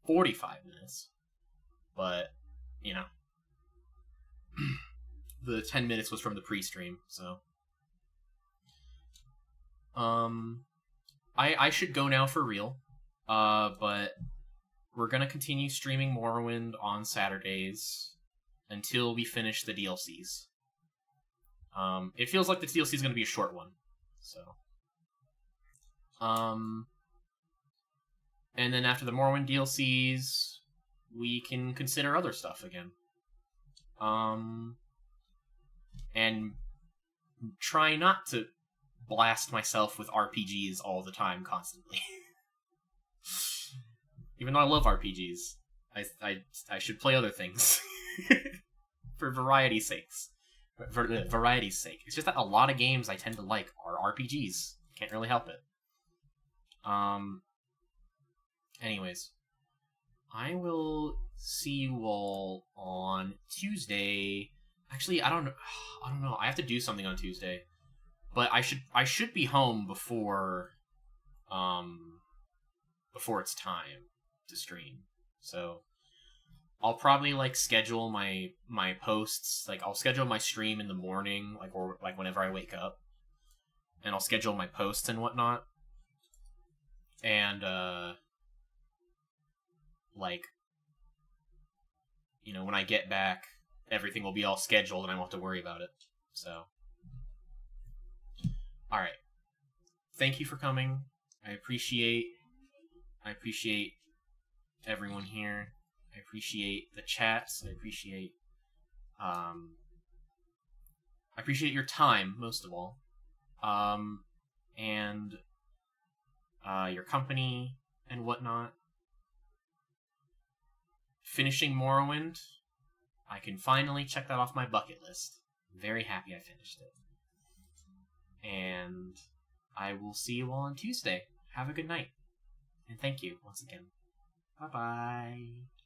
45 minutes. But, you know, the 10 minutes was from the pre-stream, so I should go now for real. But we're gonna continue streaming Morrowind on Saturdays until we finish the DLCs. It feels like the DLC is gonna be a short one, so and then after the Morrowind DLCs, we can consider other stuff again. And try not to blast myself with RPGs all the time, constantly. Even though I love RPGs, I should play other things for variety's sakes. For variety's sake. It's just that a lot of games I tend to like are RPGs. Can't really help it. Anyways, I will see you all on Tuesday. Actually, I don't know. I have to do something on Tuesday, but I should be home before it's time to stream. So I'll probably like schedule my posts. Like I'll schedule my stream in the morning, or whenever I wake up, and I'll schedule my posts and whatnot. And, like, you know, when I get back, everything will be all scheduled and I won't have to worry about it. So, alright. Thank you for coming. I appreciate everyone here. I appreciate the chats. I appreciate your time, most of all. And your company and whatnot. Finishing Morrowind, I can finally check that off my bucket list. I'm very happy I finished it. And I will see you all on Tuesday. Have a good night. And thank you once again. Bye-bye.